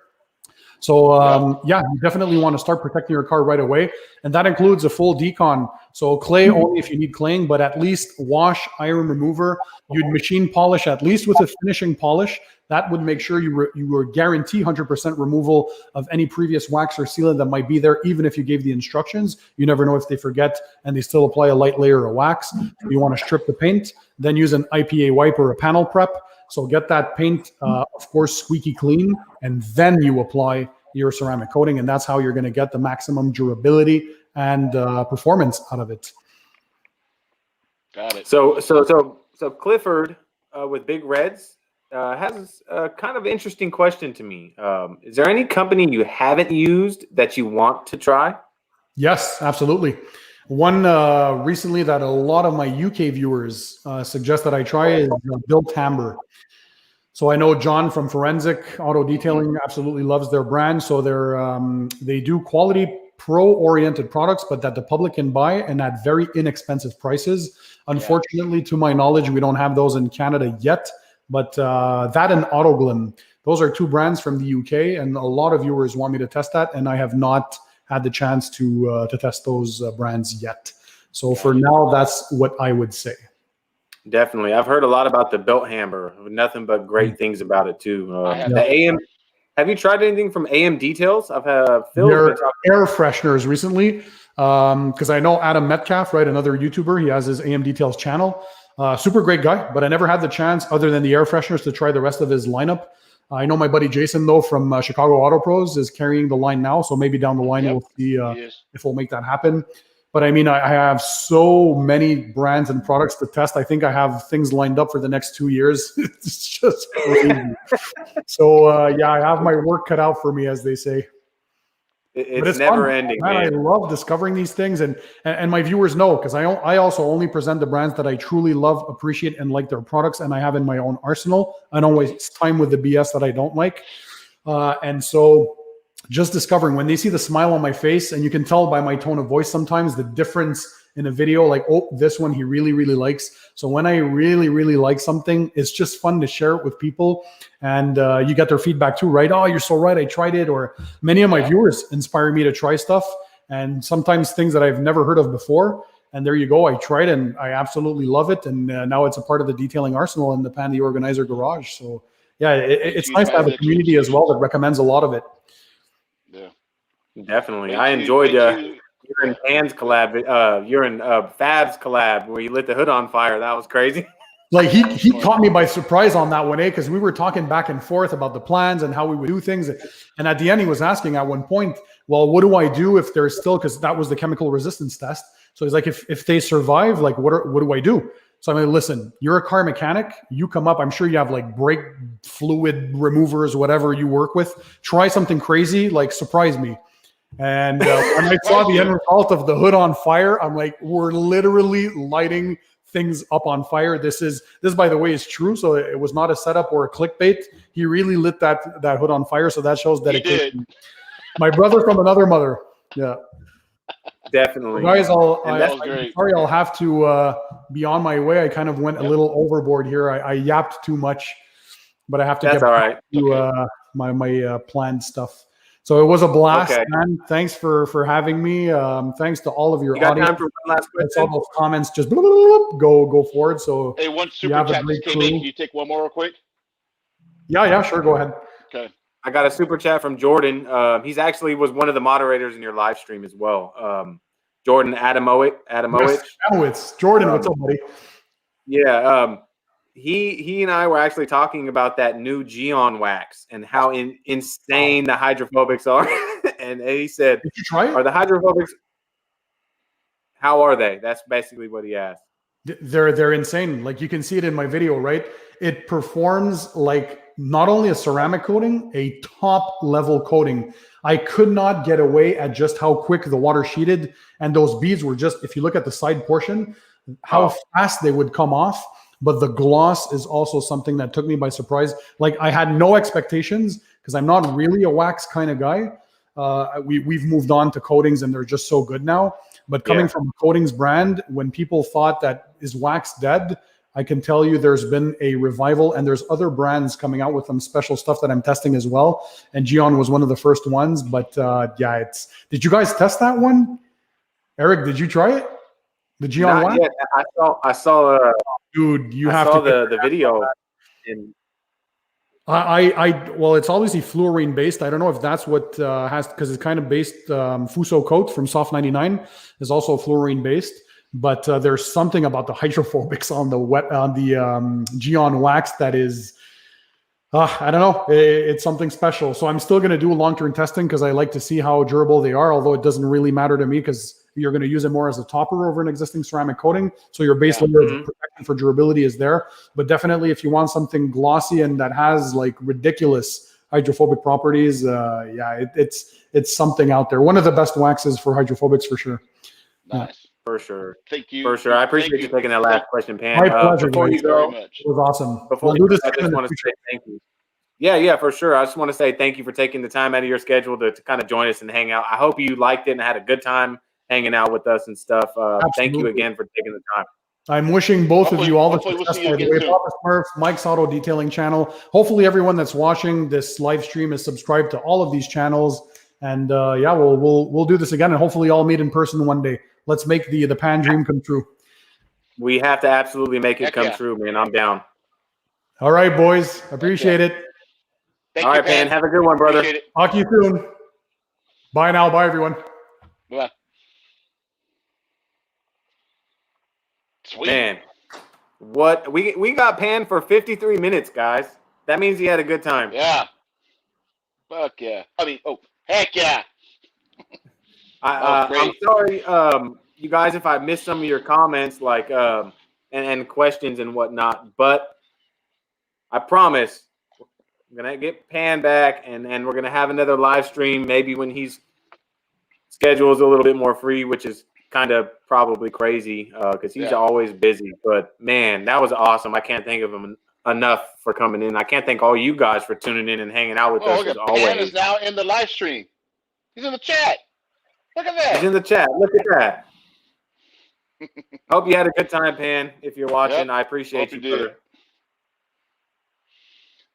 So you definitely want to start protecting your car right away. And that includes a full decon. So clay only if you need claying, but at least wash, iron remover. You'd machine polish at least with a finishing polish. That would make sure you were guarantee 100% removal of any previous wax or sealant that might be there, even if you gave the instructions. You never know if they forget and they still apply a light layer of wax. You want to strip the paint, then use an IPA wipe or a panel prep. So get that paint, of course, squeaky clean, and then you apply your ceramic coating, and that's how you're going to get the maximum durability and performance out of it. Got it. So Clifford with Big Reds has a kind of interesting question to me. Is there any company you haven't used that you want to try? Yes, absolutely. One recently that a lot of my UK viewers suggest that I try is Built Amber. So I know John from Forensic Auto Detailing absolutely loves their brand. So they do quality pro-oriented products, but that the public can buy and at very inexpensive prices. Unfortunately, to my knowledge, we don't have those in Canada yet. But that and Autoglim, those are two brands from the UK, and a lot of viewers want me to test that, and I have not had the chance to test those brands yet. So for now, that's what I would say. Definitely. I've heard a lot about the Built Amber. Nothing but great things about it too. The AM. Have you tried anything from AM Details? I've had their air fresheners recently, because I know Adam Metcalf, right? Another YouTuber. He has his AM Details channel. Super great guy, but I never had the chance, other than the air fresheners, to try the rest of his lineup. I know my buddy Jason, though, from Chicago Auto Pros, is carrying the line now. So maybe down the line we'll see if we'll make that happen. But I mean, I have so many brands and products to test. I think I have things lined up for the next 2 years. It's just crazy. So I have my work cut out for me, as they say. It's never fun. Ending, man. I love discovering these things, and my viewers know, because I also only present the brands that I truly love, appreciate, and like their products, and I have in my own arsenal. I don't waste time with the BS that I don't like, and so just discovering when they see the smile on my face, and you can tell by my tone of voice sometimes the difference in a video, like, oh, this one he really, really likes. So when I really, really like something, it's just fun to share it with people. And you get their feedback too, right? Oh, you're so right, I tried it. Or many of my viewers inspire me to try stuff, and sometimes things that I've never heard of before. And there you go, I tried and I absolutely love it. And now it's a part of the detailing arsenal in the Pandy Organizer Garage. So yeah, it's nice to have a community as well that recommends a lot of it. Yeah, definitely. I enjoyed you're in Pan's collab, you're in Fab's collab where you lit the hood on fire. That was crazy. Like he caught me by surprise on that one, because we were talking back and forth about the plans and how we would do things. And at the end, he was asking at one point, well, what do I do if there's still, because that was the chemical resistance test. So he's like, if they survive, like, what do I do? So I'm like, listen, you're a car mechanic. You come up. I'm sure you have like brake fluid removers, whatever you work with. Try something crazy, like surprise me. And when I saw the end result of the hood on fire, I'm like, we're literally lighting things up on fire. This, by the way, is true. So it was not a setup or a clickbait. He really lit that hood on fire. So that shows dedication. My brother from another mother. Yeah. Definitely. Guys, I'm sorry, I'll have to be on my way. I kind of went a little overboard here. I yapped too much, but I have to get back to my planned stuff. So it was a blast, man. Thanks for having me. Thanks to all of your audience. Got time for one last question? All those comments just go forward. So hey, one super chat just came in. Can you take one more real quick? Yeah, sure. Go ahead. Okay. I got a super chat from Jordan. He's actually was one of the moderators in your live stream as well. Jordan Adamowicz. Yes, Jordan, what's up, buddy? Yeah. He and I were actually talking about that new Geon wax and how insane the hydrophobics are. And he said, "Did you try it? Are the hydrophobics? How are they?" That's basically what he asked. They're insane. Like you can see it in my video, right? It performs like not only a ceramic coating, a top level coating. I could not get away at just how quick the water sheeted, and those beads were just, if you look at the side portion, how fast they would come off. But the gloss is also something that took me by surprise. Like I had no expectations because I'm not really a wax kind of guy. We've moved on to coatings and they're just so good now. But coming from a coatings brand, when people thought that is wax dead, I can tell you there's been a revival, and there's other brands coming out with some special stuff that I'm testing as well. And Geon was one of the first ones. But yeah, did you guys test that one? Eric, did you try it? The Geon wax? Yeah, I saw. Dude, you have to the video. Well, it's obviously fluorine based. I don't know if that's what has, because it's kind of based. Fuso coat from Soft 99 is also fluorine based, but there's something about the hydrophobics on the Geon wax that is, I don't know. It's something special. So I'm still going to do long-term testing because I like to see how durable they are. Although it doesn't really matter to me because you're going to use it more as a topper over an existing ceramic coating. So your base layer of protection for durability is there. But definitely if you want something glossy and that has like ridiculous hydrophobic properties, it's something out there. One of the best waxes for hydrophobics for sure. Nice. For sure. Thank you. For sure. I appreciate you taking that last question, Pan. My pleasure. Before you go, it was awesome. Before you go, I just want to say thank you. Yeah, for sure. I just want to say thank you for taking the time out of your schedule to kind of join us and hang out. I hope you liked it and had a good time hanging out with us and stuff. Thank you again for taking the time. I'm wishing both of you all the success. By the way, Papa Smurf, Mike's Auto Detailing channel. Hopefully everyone that's watching this live stream is subscribed to all of these channels. And we'll do this again and hopefully all meet in person one day. Let's make the Pan dream come true. We have to absolutely make it come true, man. I'm down. All right, boys. Appreciate it. All right, Pan. Have a good one, brother. Talk to you soon. Bye now. Bye, everyone. Bye. Sweet. Man, what we got Pan for 53 minutes, guys. That means he had a good time. Yeah. Fuck yeah. Heck yeah. I'm sorry, you guys, if I missed some of your comments, like and questions and whatnot, but I promise I'm gonna get Pan back and we're gonna have another live stream maybe when he's schedule is a little bit more free, which is kind of probably crazy because he's always busy. But man, that was awesome. I can't thank him enough for coming in. I can't thank all you guys for tuning in and hanging out with us as always. Pan is now in the live stream. He's in the chat. Look at that. He's in the chat. Look at that. Hope you had a good time, Pan. If you're watching, I appreciate you. Did.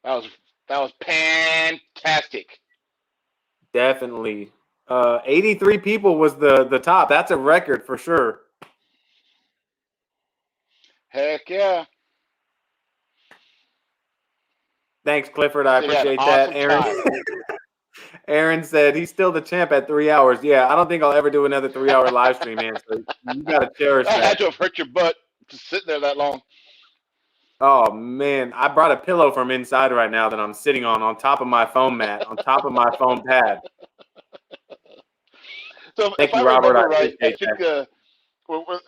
That was fantastic. Definitely. 83 people was the top. That's a record for sure. Heck yeah. Thanks, Clifford. I appreciate that. Aaron. Aaron said he's still the champ at 3 hours. Yeah, I don't think I'll ever do another 3-hour live stream, man. So you got to cherish that. I had to have hurt your butt to sit there that long. Oh, man. I brought a pillow from inside right now that I'm sitting on top of my foam mat, on top of my foam pad. So Thank if you, I Robert. remember right, I think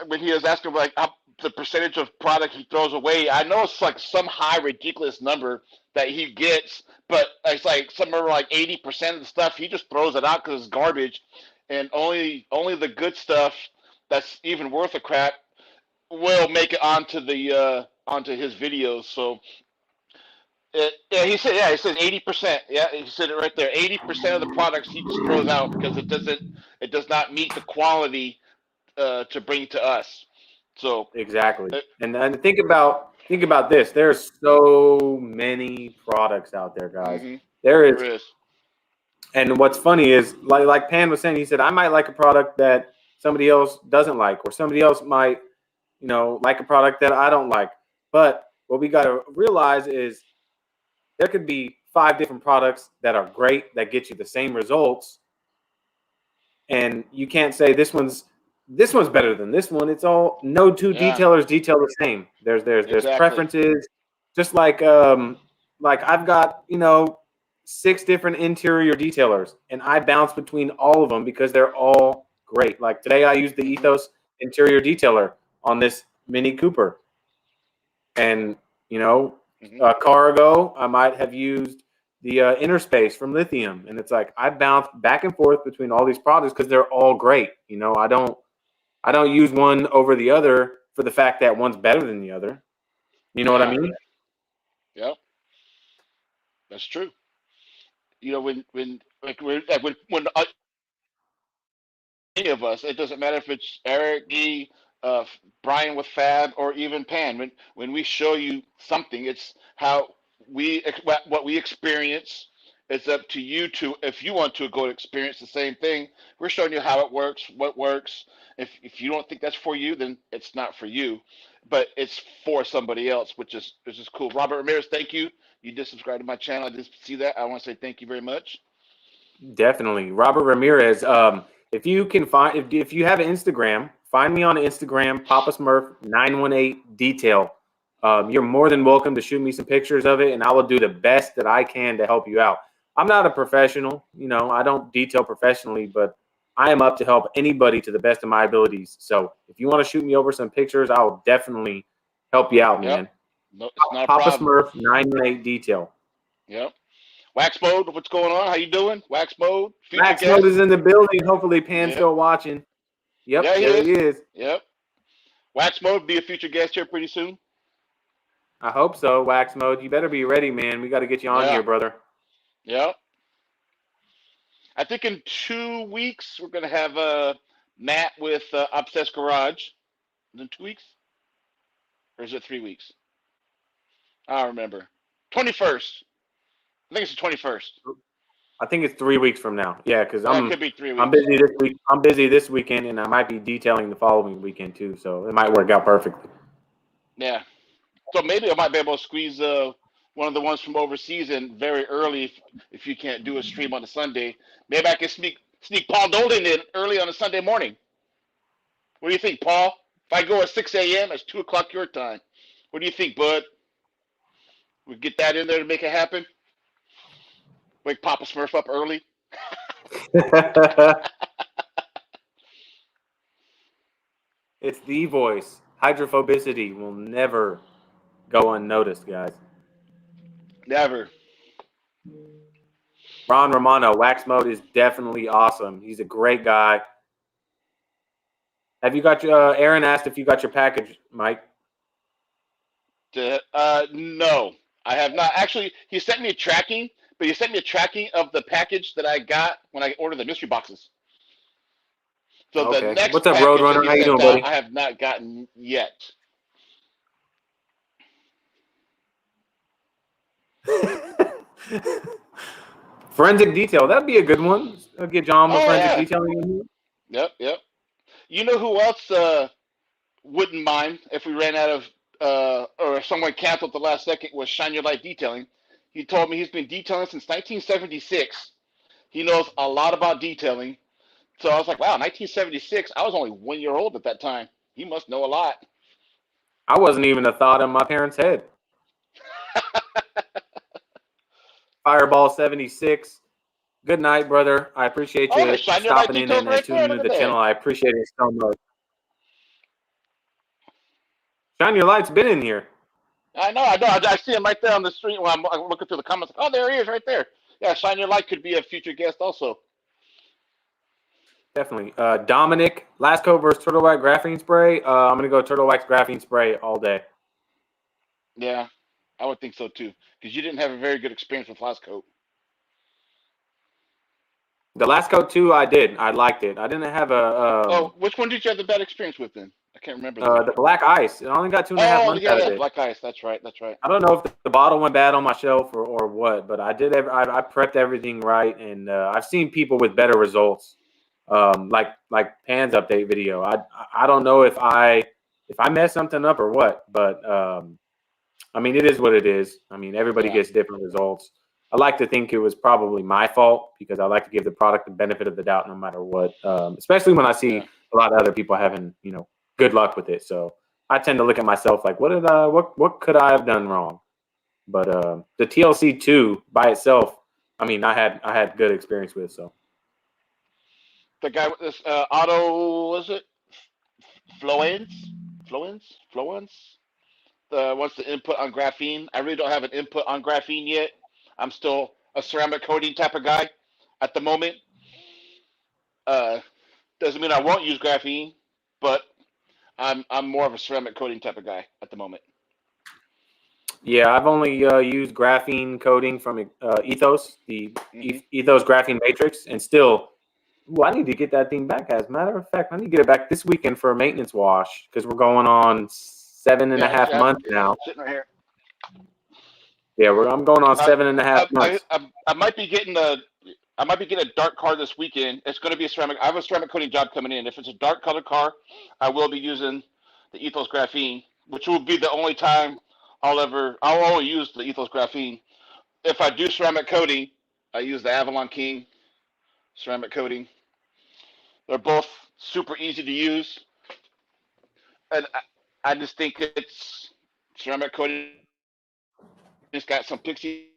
when he was asking, like, the percentage of product he throws away. I know it's like some high ridiculous number that he gets, but it's like somewhere like 80% of the stuff he just throws it out because it's garbage, and only the good stuff that's even worth a crap will make it onto the onto his videos. So he said 80%. Yeah, he said it right there. 80% of the products he just throws out because it does not meet the quality to bring to us. So exactly. And think about this. There's so many products out there, guys. Mm-hmm. There There is. And what's funny is, like Pan was saying, he said, I might like a product that somebody else doesn't like, or somebody else might, like a product that I don't like. But what we got to realize is there could be 5 different products that are great, that get you the same results. And you can't say this one's better than this one. It's all no two detailers detail the same. There's Exactly. preferences. Just like I've got, 6 different interior detailers, and I bounce between all of them because they're all great. Like today I used the Ethos interior detailer on this Mini Cooper. And, a car ago, I might have used the inner space from Lithium. And it's like I bounce back and forth between all these products because they're all great. I don't use one over the other for the fact that one's better than the other. You know what I mean? Yep. That's true. When any of us, it doesn't matter if it's Eric, Gee, Brian with Fab, or even Pan. When we show you something, it's how what we experience. It's up to you if you want to go experience the same thing. We're showing you how it works, what works. If you don't think that's for you, then it's not for you. But it's for somebody else, which is cool. Robert Ramirez, thank you. You did subscribe to my channel. I did see that. I want to say thank you very much. Definitely. Robert Ramirez. If you can find, if you have an Instagram, find me on Instagram, Papa Smurf 918 Detail. You're more than welcome to shoot me some pictures of it, and I will do the best that I can to help you out. I'm not a professional, I don't detail professionally, but I am up to help anybody to the best of my abilities. So if you want to shoot me over some pictures, I'll definitely help you out, man. No, it's not a Papa problem. Smurf 918 Detail. Yep. Wax Mode, what's going on? How you doing? Wax Mode. Wax Mode is in the building. Hopefully Pan's still watching. Yep, yeah, there he is. Yep. Wax Mode be a future guest here pretty soon. I hope so, Wax Mode. You better be ready, man. We got to get you on here, brother. Yep. I think in 2 weeks we're gonna have Matt with Obsessed Garage. Is it 2 weeks? Or is it 3 weeks? I don't remember. 21st. I think it's the 21st. I think it's 3 weeks from now. Yeah, because it could be 3 weeks. I'm busy this week. I'm busy this weekend, and I might be detailing the following weekend too. So it might work out perfectly. Yeah. So maybe I might be able to squeeze one of the ones from overseas in very early if you can't do a stream on a Sunday. Maybe I can sneak Paul Dolan in early on a Sunday morning. What do you think, Paul? If I go at 6 a.m., it's 2 o'clock your time. What do you think, bud? We get that in there to make it happen? Wake Papa Smurf up early? It's the voice. Hydrophobicity will never go unnoticed, guys. Never. Ron Romano, Wax Mode is definitely awesome. He's a great guy. Have you got your Aaron asked if you got your package, Mike? No, I have not. Actually, he sent me a tracking, but he sent me a tracking of the package that I got when I ordered the mystery boxes. So the next What's up, Roadrunner? How you doing, buddy? I have not gotten yet. Forensic detail. That'd be a good one. I'll get John with forensic detailing in here. Yep. You know who else wouldn't mind if we ran out of or if someone canceled the last second was Shine Your Light Detailing. He told me he's been detailing since 1976. He knows a lot about detailing. So I was like, wow, 1976. I was only 1 year old at that time. He must know a lot. I wasn't even a thought in my parents' head. Fireball 76. Good night, brother. I appreciate you stopping in and tuning into the channel. I appreciate it so much. Shine Your Light's been in here. I know. I see him right there on the street when I'm looking through the comments. Oh, there he is, right there. Yeah, Shine Your Light could be a future guest also. Definitely. Dominic, last coat versus Turtle Wax graphene spray. I'm gonna go Turtle Wax graphene spray all day. Yeah, I would think so too, because you didn't have a very good experience with last coat. The last coat too, I did. I liked it. I didn't have a. Which one did you have the bad experience with then? I can't remember. The black ice. I only got 2.5 months out of it. Black ice. That's right. I don't know if the bottle went bad on my shelf or what, but I did. I prepped everything right, and I've seen people with better results. Like Pan's update video. I don't know if I messed something up or what, but I mean, it is what it is. I mean, everybody gets different results. I like to think it was probably my fault because I like to give the product the benefit of the doubt no matter what, especially when I see a lot of other people having, good luck with it. So I tend to look at myself like, what could I have done wrong? But the TLC 2 by itself, I mean, I had good experience with. So the guy with this auto, was it Flowens? Wants the input on graphene. I really don't have an input on graphene yet. I'm still a ceramic coating type of guy at the moment. Doesn't mean I won't use graphene, but I'm more of a ceramic coating type of guy at the moment. Yeah, I've only used graphene coating from Ethos, the Ethos graphene matrix, and still, I need to get that thing back. As a matter of fact, I need to get it back this weekend for a maintenance wash because we're going on 7.5 months now. Sitting right here. Yeah, I'm going on 7.5 months. I might be getting a dark car this weekend. It's going to be a ceramic. I have a ceramic coating job coming in. If it's a dark colored car, I will be using the Ethos graphene, which will be the only time I'll only use the Ethos graphene. If I do ceramic coating, I use the AvalonKing ceramic coating. They're both super easy to use, and I just think it's ceramic coating. It's got some pixie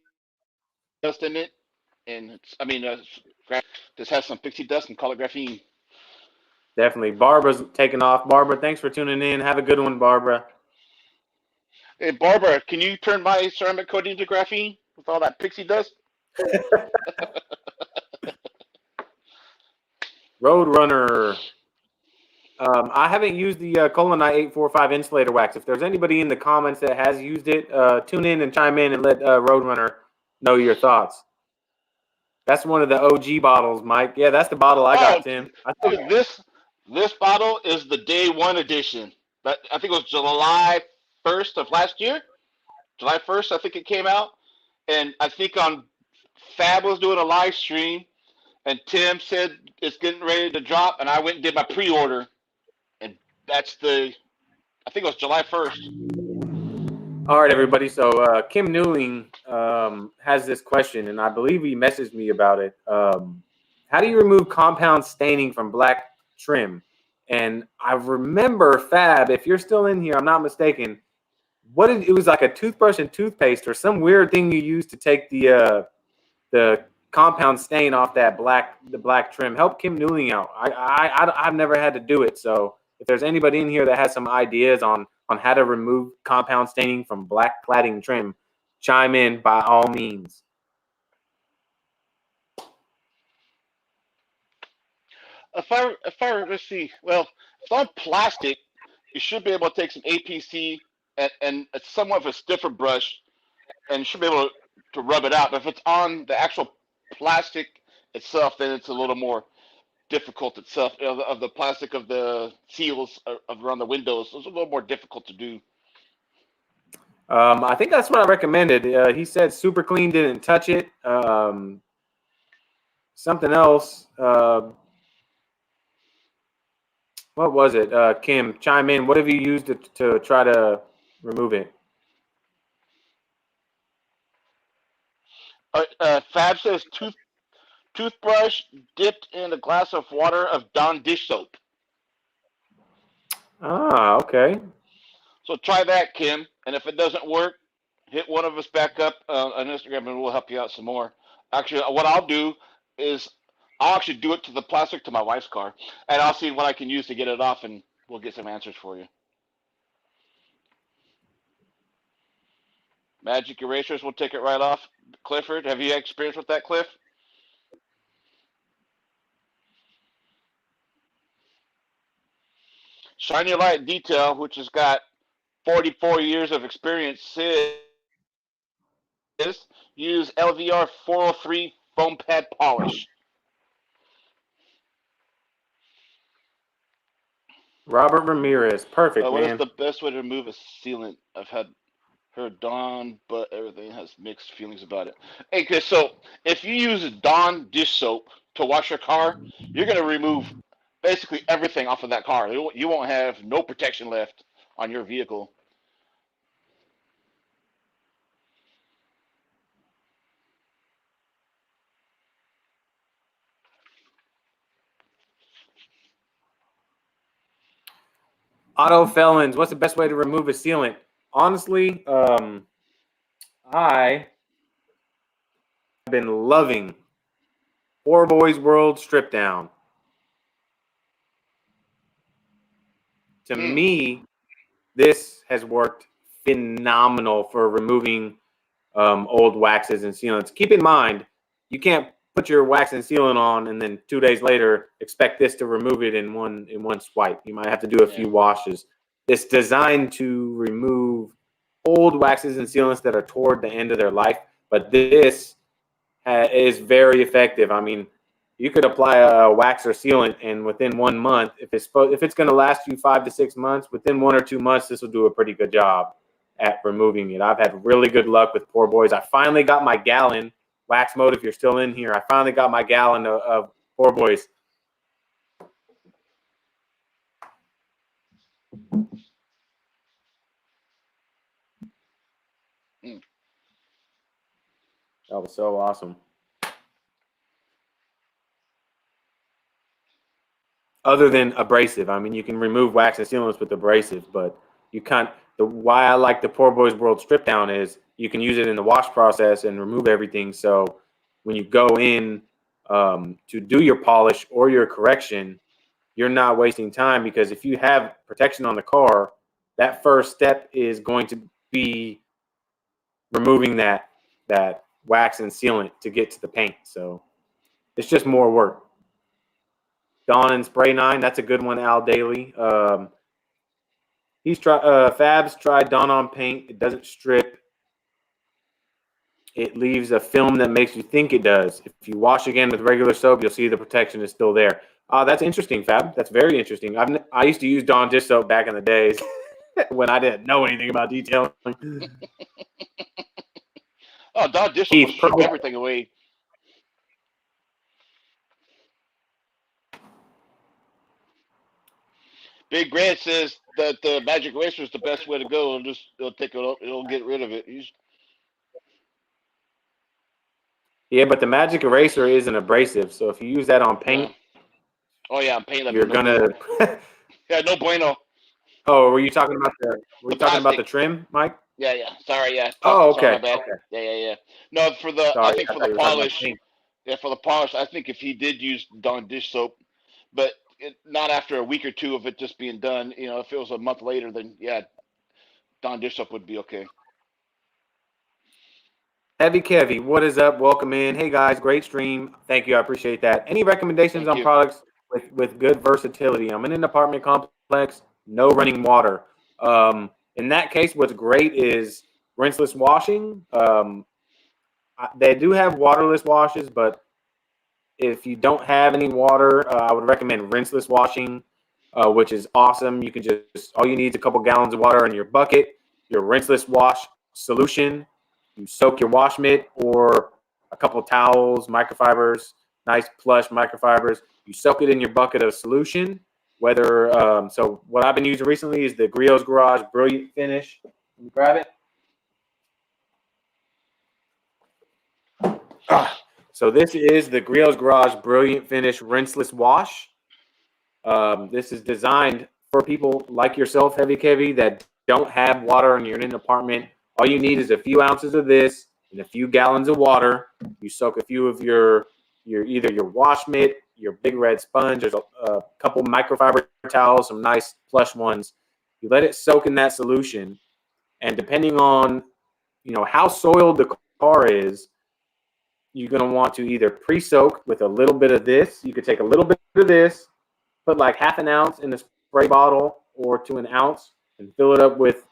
dust in it, and this has some pixie dust and color graphene. Definitely. Barbara's taking off. Barbara, thanks for tuning in. Have a good one, Barbara. Hey, Barbara, can you turn my ceramic coating to graphene with all that pixie dust? Roadrunner. I haven't used the Colonite 845 insulator wax. If there's anybody in the comments that has used it, tune in and chime in and let Roadrunner know your thoughts. That's one of the OG bottles, Mike. Yeah, that's the bottle I got, Tim. This bottle is the day one edition. But I think it was July 1st of last year. July 1st, I think it came out. And I think Fab was doing a live stream, and Tim said it's getting ready to drop, and I went and did my pre-order. And I think it was July 1st. All right, everybody. So Kim Newling has this question, and I believe he messaged me about it. How do you remove compound staining from black trim? And I remember, Fab, if you're still in here, I'm not mistaken, it was like a toothbrush and toothpaste or some weird thing you used to take the compound stain off the black trim. Help Kim Newling out. I've never had to do it, so if there's anybody in here that has some ideas on how to remove compound staining from black cladding trim, chime in by all means. Let's see. Well, if it's on plastic, you should be able to take some APC and it's somewhat of a stiffer brush, and you should be able to rub it out. But if it's on the actual plastic itself, then it's a little more difficult itself. Of the plastic of the seals around the windows, it's a little more difficult to do. I think that's what I recommended. He said Super Clean didn't touch it. Something else. What was it? Kim, chime in. What have you used to try to remove it? Fab says toothbrush dipped in a glass of water of Dawn dish soap. Ah, okay. So try that, Kim. And if it doesn't work, hit one of us back up on Instagram and we'll help you out some more. Actually, what I'll do is I'll actually do it to the plastic to my wife's car, and I'll see what I can use to get it off, and we'll get some answers for you. Magic erasers will take it right off. Clifford, have you had experience with that, Cliff? Shiny Light Detail, which has got 44 years of experience, says use LVR 403 foam pad polish. Robert Ramirez, perfect, What is man. the best way to remove a sealant? I've had heard Dawn, but everything has mixed feelings about it. Okay, so if you use Dawn dish soap to wash your car, you're gonna remove basically everything off of that car. You won't have no protection left on your vehicle. Auto Felons, what's the best way to remove a sealant? Honestly, I have been loving Poor Boys World Strip Down. To me, this has worked phenomenal for removing old waxes and sealants. Keep in mind, you can't put your wax and sealant on and then 2 days later expect this to remove it in one swipe. You might have to do a few washes. It's designed to remove old waxes and sealants that are toward the end of their life, but this is very effective. I mean, you could apply a wax or sealant, and within 1 month, if it's going to last you 5 to 6 months, within 1 or 2 months, this will do a pretty good job at removing it. I've had really good luck with Poor Boys. I finally got my gallon. Wax Mode, if you're still in here, I finally got my gallon of Poor Boys. That was so awesome. Other than abrasive, I mean, you can remove wax and sealants with abrasive, but you can't. Why I like the Poor Boys World Strip Down is you can use it in the wash process and remove everything. So when you go in to do your polish or your correction, you're not wasting time, because if you have protection on the car, that first step is going to be removing that wax and sealant to get to the paint. So it's just more work. Dawn and Spray 9, that's a good one, Al Daly. Fab's tried Dawn on paint. It doesn't strip. It leaves a film that makes you think it does. If you wash again with regular soap, you'll see the protection is still there. That's interesting, Fab. That's very interesting. I used to use Dawn dish soap back in the days when I didn't know anything about detailing. Oh, Dawn dish soap will strip everything away. Big Red says that the magic eraser is the best way to go. It'll take it up. It'll get rid of it. Yeah, but the magic eraser isn't abrasive, so if you use that on paint, oh yeah, on paint, you're gonna. Yeah, no bueno. Oh, were you talking about the trim, Mike? Yeah. Sorry, yeah. Oh, okay. Sorry, my bad. Okay. Yeah. No, I think for the polish. Yeah, for the polish, I think if he did use Dawn dish soap, but not after a week or two of it just being done. You know, if it was a month later, then yeah, Dawn dish soap would be okay. Heavy Kevy, what is up? Welcome in. Hey guys, great stream. Thank you. I appreciate that. Any recommendations on products with good versatility? I'm in an apartment complex, no running water. In that case, what's great is rinseless washing. They do have waterless washes, but if you don't have any water, I would recommend rinseless washing, which is awesome. You can all you need is a couple gallons of water in your bucket, your rinseless wash solution. You soak your wash mitt or a couple towels, microfibers, nice plush microfibers. You soak it in your bucket of solution. So what I've been using recently is the Griot's Garage Brilliant Finish. Can you grab it? So this is the Griot's Garage Brilliant Finish Rinseless Wash. This is designed for people like yourself, Heavy Kevy, that don't have water and you're in an apartment. All you need is a few ounces of this and a few gallons of water. You soak a few of either your wash mitt, your big red sponge. There's a couple microfiber towels, some nice plush ones. You let it soak in that solution, and depending on you know, how soiled the car is, you're going to want to either pre-soak with a little bit of this. You could take a little bit of this, put like half an ounce in a spray bottle or to an ounce and fill it up with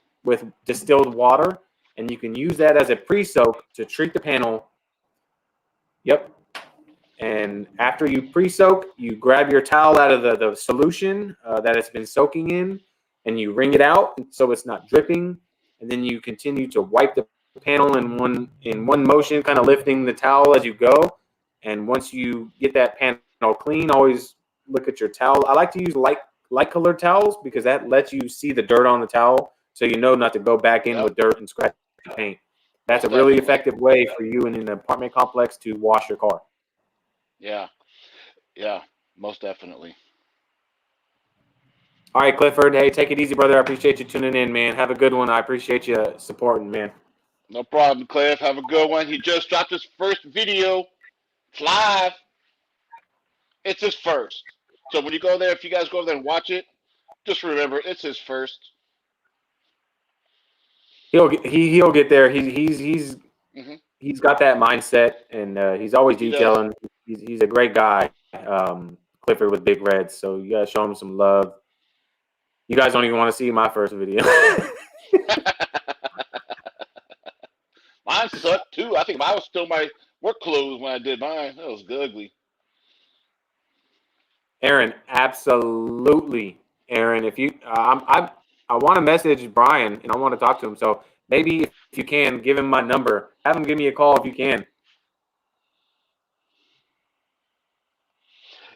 distilled water. And you can use that as a pre-soak to treat the panel. Yep. And after you pre-soak, you grab your towel out of the solution that it's been soaking in, and you wring it out so it's not dripping. And then you continue to wipe the panel in one motion, kind of lifting the towel as you go. And once you get that panel clean, always look at your towel. I like to use light colored towels because that lets you see the dirt on the towel, so you know not to go back in with dirt and scratch the paint. That's a really effective way for you in an apartment complex to wash your car. Yeah. Yeah, most definitely. All right, Clifford. Hey, take it easy, brother. I appreciate you tuning in, man. Have a good one. I appreciate you supporting, man. No problem, Cliff. Have a good one. He just dropped his first video. It's live. It's his first. So when you go there, if you guys go there and watch it, just remember it's his first. He'll get there. He's got that mindset, and he's always detailing. He's a great guy, Clifford with Big Reds. So you gotta show him some love. You guys don't even want to see my first video. Mine sucked too. I think mine was still my work clothes when I did mine. That was ugly. Aaron, absolutely, Aaron. If you, I want to message Brian and I want to talk to him. So maybe if you can, give him my number. Have him give me a call if you can.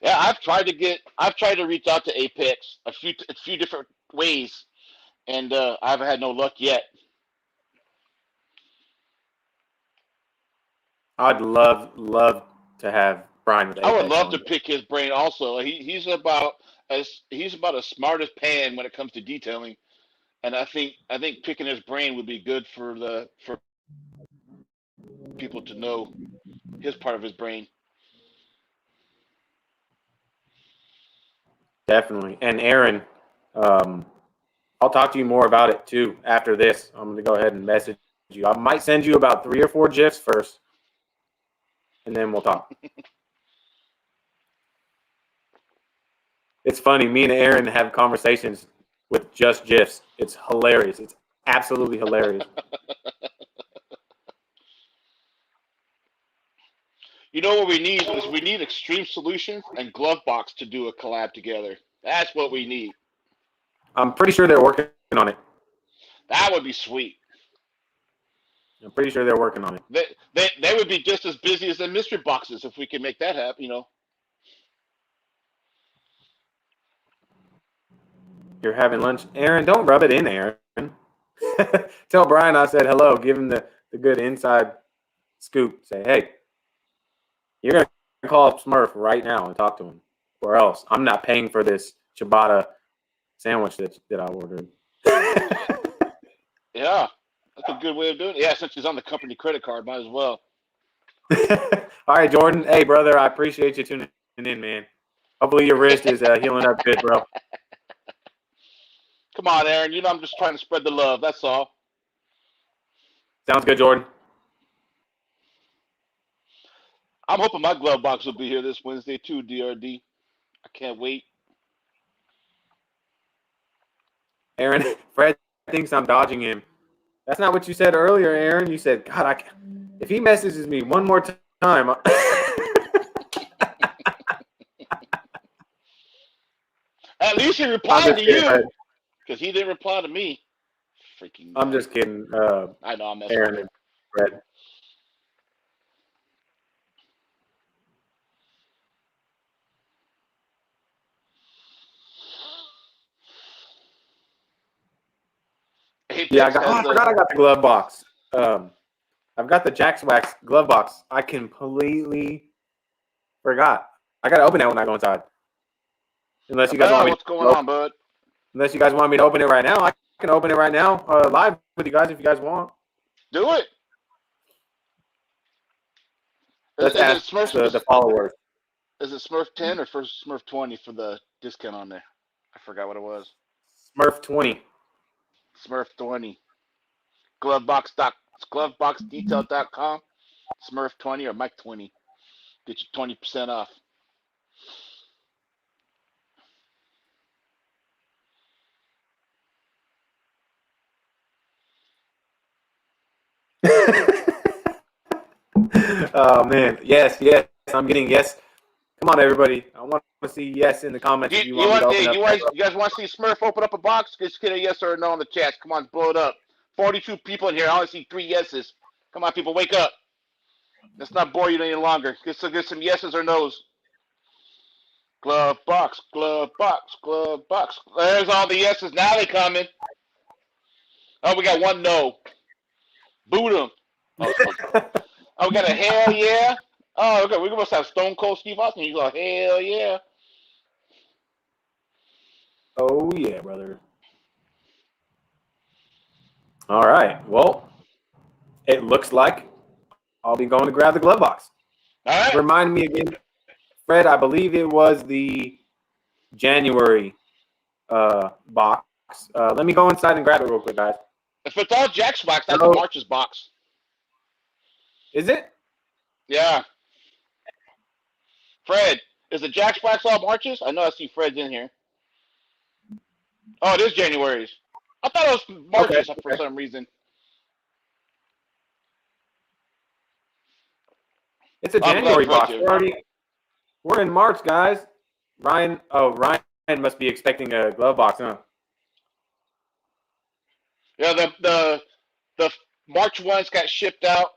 Yeah, I've tried to reach out to Apex a few different ways, and I haven't had no luck yet. I'd love to have Brian with Apex. I would love to pick his brain also. He's about as smart as Pan when it comes to detailing, and I think picking his brain would be good for people to know his part of his brain. Definitely. And Aaron, I'll talk to you more about it too after this. I'm going to go ahead and message you. I might send you about 3 or 4 GIFs first, and then we'll talk. It's funny. Me and Aaron have conversations with just GIFs. It's hilarious. It's absolutely hilarious. You know what we need is Xtreme Solutions and Glovebox to do a collab together. That's what we need. I'm pretty sure they're working on it. That would be sweet. I'm pretty sure they're working on it. They would be just as busy as the mystery boxes if we can make that happen, you know. You're having lunch. Aaron, don't rub it in, Aaron. Tell Brian I said hello. Give him the good inside scoop. Say, hey, you're going to call up Smurf right now and talk to him. Or else I'm not paying for this ciabatta sandwich that I ordered. Yeah, that's a good way of doing it. Yeah, since he's on the company credit card, might as well. All right, Jordan. Hey, brother, I appreciate you tuning in, man. Hopefully your wrist is healing up good, bro. Come on, Aaron. You know I'm just trying to spread the love. That's all. Sounds good, Jordan. I'm hoping my glove box will be here this Wednesday too, DRD. I can't wait. Aaron, Fred thinks I'm dodging him. That's not what you said earlier, Aaron. You said, God, if he messages me one more time. At least he replied to you. Because he didn't reply to me. Freaking. I'm just kidding. I know I'm messing Aaron with and Fred. Yeah, I forgot I got the glove box. I've got the Jack's Wax glove box. I completely forgot. I gotta open that when I go inside. Unless you guys want me. What's going on, bud? Unless you guys want me to open it right now, I can open it right now, live with you guys if you guys want. Do it. Let's ask the followers. Is it Smurf 10 or first Smurf 20 for the discount on there? I forgot what it was. Smurf 20. Smurf 20. Glovebox. It's gloveboxdetail.com. Smurf 20 or Mike 20. Get you 20% off. Oh man, yes, I'm getting yes. Come on, everybody. I want to see yes in the comments. If you want me to open up. You guys want to see Smurf open up a box? Just get a yes or a no in the chat. Come on, blow it up. 42 people in here. I only see 3 yeses. Come on, people, wake up. Let's not bore you any longer. Get some yeses or nos. Glove box, glove box, glove box. There's all the yeses. Now they coming. Oh, we got 1 no. Boot him. Oh, we got a hell yeah. Oh, okay. We must have Stone Cold Steve Austin. He's like, hell yeah. Oh yeah, brother. All right. Well, it looks like I'll be going to grab the glove box. All right. Remind me again, Fred. I believe it was the January box. Let me go inside and grab it real quick, guys. If it's all Jack's box, that's the March's box. Is it? Yeah. Fred, is the Jack's box all March's? I know I see Fred's in here. Oh, it is January's. I thought it was March's for some reason. It's a January box. We're in March, guys. Ryan must be expecting a glove box, huh? Yeah, the March ones got shipped out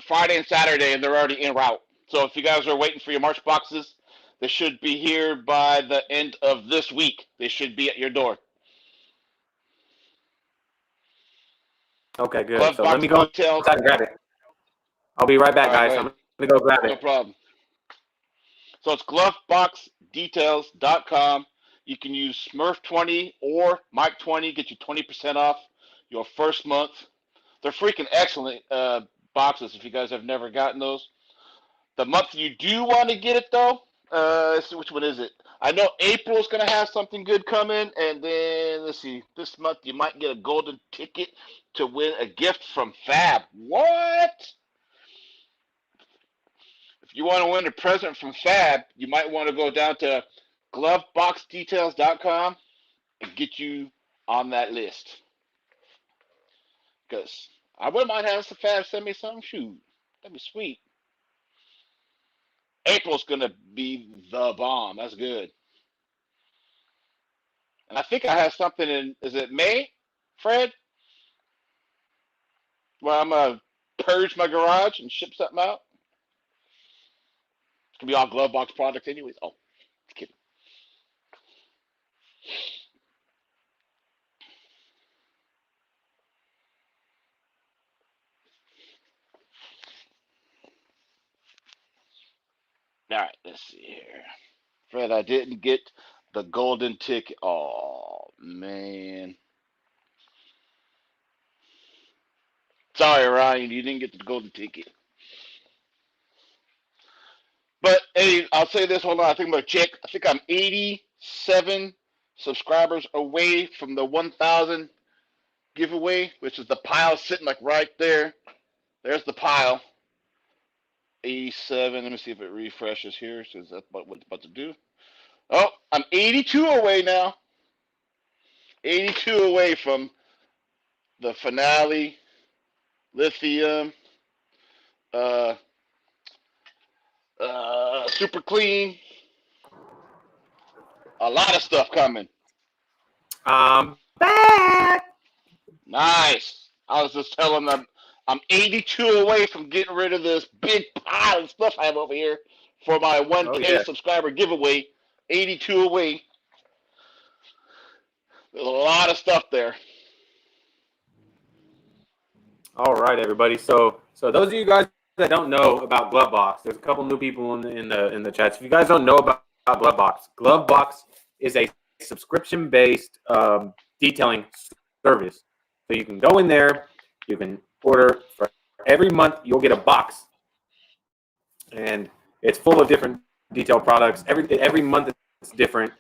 Friday and Saturday, and they're already en route. So if you guys are waiting for your March boxes, they should be here by the end of this week. They should be at your door. Okay, good. Glove so box let me go inside and grab it. I'll be right back, guys. I'm going to go grab it. No problem. So it's gloveboxdetails.com. You can use Smurf20 or Mike20. Get you 20% off your first month. They're freaking excellent boxes if you guys have never gotten those. The month you do want to get it, though, let's see, which one is it? I know April's going to have something good coming. And then, let's see, this month you might get a golden ticket to win a gift from Fab. What? If you want to win a present from Fab, you might want to go down to gloveboxdetails.com and get you on that list. Because I wouldn't mind having some Fab send me some. Shoot, that'd be sweet. April's going to be the bomb. That's good. And I think I have something in, is it May, Fred? Where I'm going to purge my garage and ship something out. It's going to be all glove box products anyways. Oh, just kidding. All right, let's see here. Fred, I didn't get the golden ticket. Oh, man. Sorry, Ryan, you didn't get the golden ticket. But, hey, I'll say this. Hold on. I think I'm going to check. I think I'm 87 subscribers away from the 1,000 giveaway, which is the pile sitting like right there. There's the pile. 87. Let me see if it refreshes here. So is that what it's about to do? Oh, I'm 82 away now. 82 away from the finale, lithium, super clean. A lot of stuff coming. Back. Nice. I was just telling them I'm 82 away from getting rid of this big pile of stuff I have over here for my 1K subscriber giveaway. 82 away. There's a lot of stuff there. All right, everybody. So those of you guys that don't know about Glovebox, there's a couple new people in the chat. If you guys don't know about Glovebox is a subscription-based detailing service. So you can go in there, you can order for every month. You'll get a box, and it's full of different detail products. Every month it's different.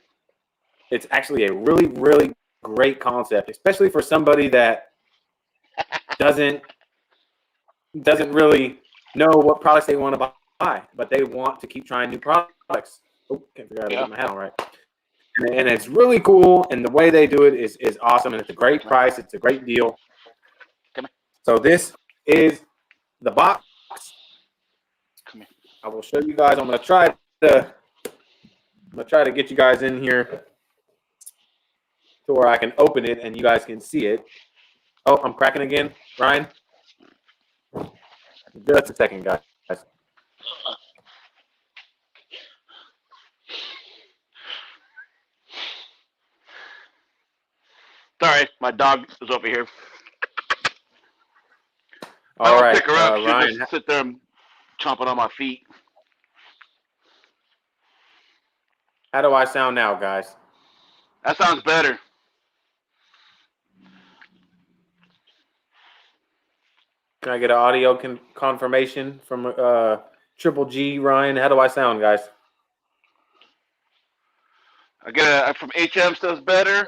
It's actually a really, really great concept, especially for somebody that doesn't doesn't really know what products they want to buy, but they want to keep trying new products. Oh, can't figure out how to get my hat on right. And it's really cool, and the way they do it is awesome, and it's a great price. It's a great deal. So this is the box. Come here. I will show you guys. I'm gonna try to get you guys in here to where I can open it and you guys can see it. Oh, I'm cracking again, Ryan. Just a second, guys. Sorry, my dog is over here. All right, pick her up. Ryan. Just sit there and chomping on my feet. How do I sound now, guys? That sounds better. Can I get an audio confirmation from Triple G, Ryan? How do I sound, guys? I get from HM says better.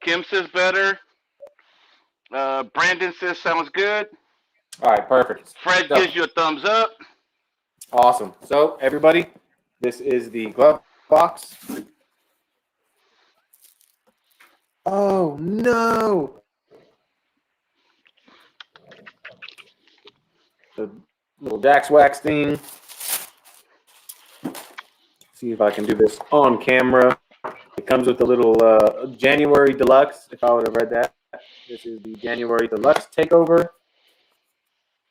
Kim says better. Brandon says sounds good. All right, perfect. Fred gives you a thumbs up. Awesome. So, everybody, this is the glove box. Oh, no. The little Dax Wax thing. See if I can do this on camera. It comes with a little January Deluxe, if I would have read that. This is the January Deluxe Takeover.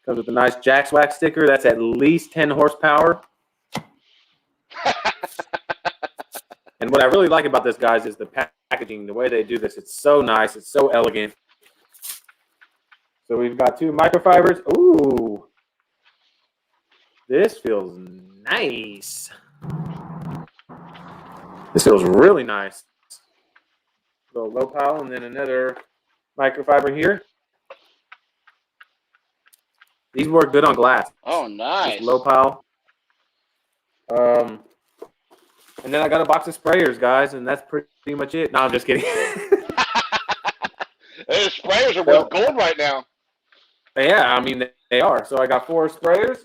Comes with a nice Jax Wax sticker. That's at least 10 horsepower. And what I really like about this, guys, is the packaging, the way they do this. It's so nice. It's so elegant. So we've got 2 microfibers. Ooh. This feels nice. This feels really nice. A little low pile and then another microfiber here. These work good on glass. Oh, nice. Just low pile. And then I got a box of sprayers, guys, and that's pretty much it. No, I'm just kidding. Those sprayers are worth gold right now. Yeah, I mean, they are. So I got 4 sprayers.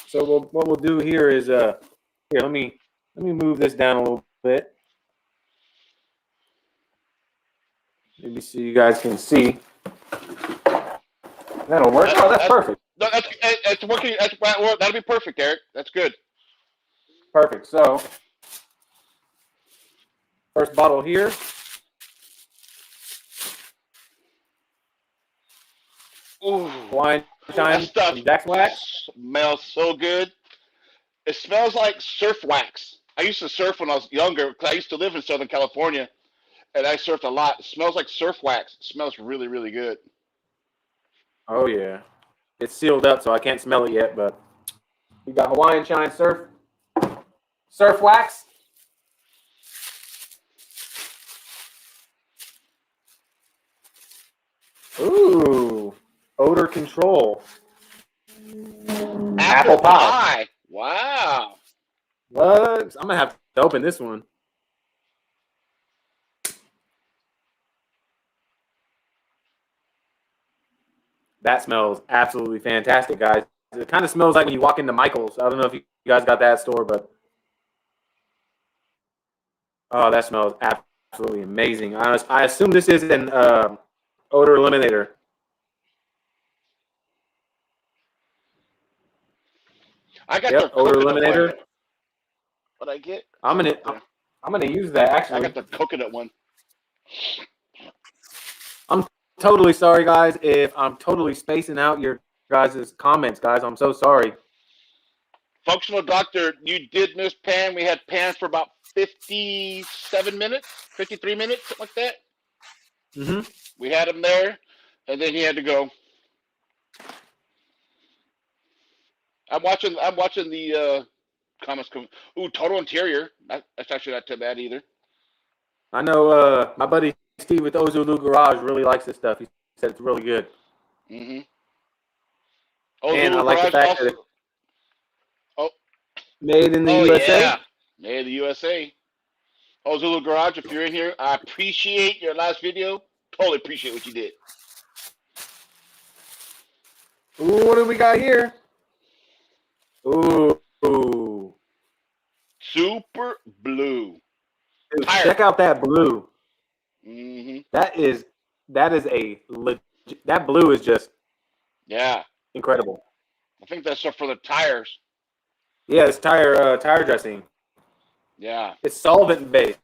So what we'll do here is, here, let me move this down a little bit. Maybe so you guys can see. That'll work. Oh, that's perfect. No, that's working. That'll be perfect, Eric. That's good. Perfect. So, first bottle here. Ooh, wine shine. that stuff Dax Wax. smells so good. It smells like surf wax. I used to surf when I was younger because I used to live in Southern California, and I surfed a lot. It smells like surf wax. It smells really, really good. Oh yeah, it's sealed up, so I can't smell it yet. But we got Hawaiian Shine surf wax. Ooh, odor control. Apple pie. Wow. What? I'm gonna have to open this one. That smells absolutely fantastic, guys. It kind of smells like when you walk into Michael's. I don't know if you guys got that store, but oh, that smells absolutely amazing. I assume this is an odor eliminator. I got the odor eliminator. One. What I get? I'm gonna use that actually. I got the coconut one. I'm totally sorry, guys, if I'm totally spacing out your guys' comments, guys. I'm so sorry. Functional Doctor, you did miss Pan. We had Pan for about 57 minutes, 53 minutes, something like that. Mm-hmm. We had him there, and then he had to go. I'm watching the comments come. Ooh, Total Interior. That's actually not too bad either. I know my buddy Steve with Ozulu Garage really likes this stuff. He said it's really good. Mm-hmm. And I like the fact that it's made in the USA. Yeah. Made in the USA. Ozulu Garage, if you're in here, I appreciate your last video. Totally appreciate what you did. Ooh, what do we got here? Ooh. Super blue. Dude, check out that blue. Mm-hmm. That blue is just incredible. I think that's stuff for the tires. Yeah, it's tire dressing. Yeah. It's solvent based.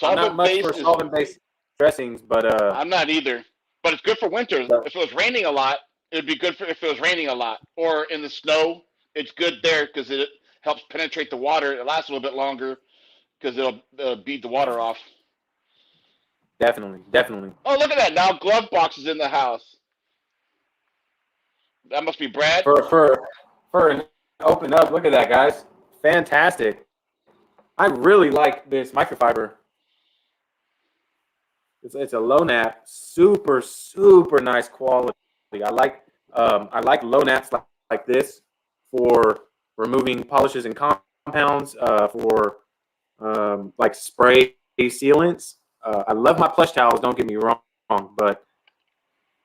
I'm not much for solvent based dressings, but I'm not either. But it's good for winter. If it was raining a lot, it'd be good for if it was raining a lot. Or in the snow, it's good there because it helps penetrate the water. It lasts a little bit longer because it'll beat the water off. Definitely. Oh, look at that. Now Glovebox is in the house. That must be Brad. For open up. Look at that, guys. Fantastic. I really like this microfiber. It's a low nap, super nice quality. I like low naps like this for removing polishes and compounds, for like spray sealants. I love my plush towels. Don't get me wrong, but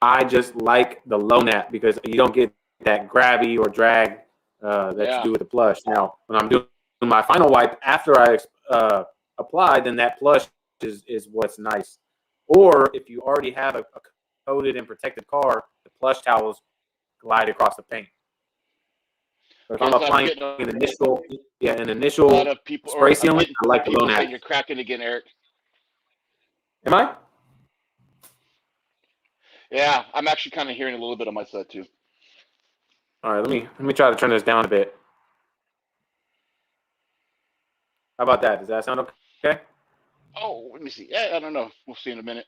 I just like the low nap because you don't get that grabby or drag that you do with the plush. Now, when I'm doing my final wipe after I apply, then that plush is what's nice. Or if you already have a coated and protected car, the plush towels glide across the paint. But if I'm applying an initial spray sealant, I like the low nap. You're cracking again, Eric. Am I? Yeah, I'm actually kind of hearing a little bit on my side too. All right, let me try to turn this down a bit. How about that? Does that sound okay? Oh, let me see. Yeah, I don't know. We'll see in a minute.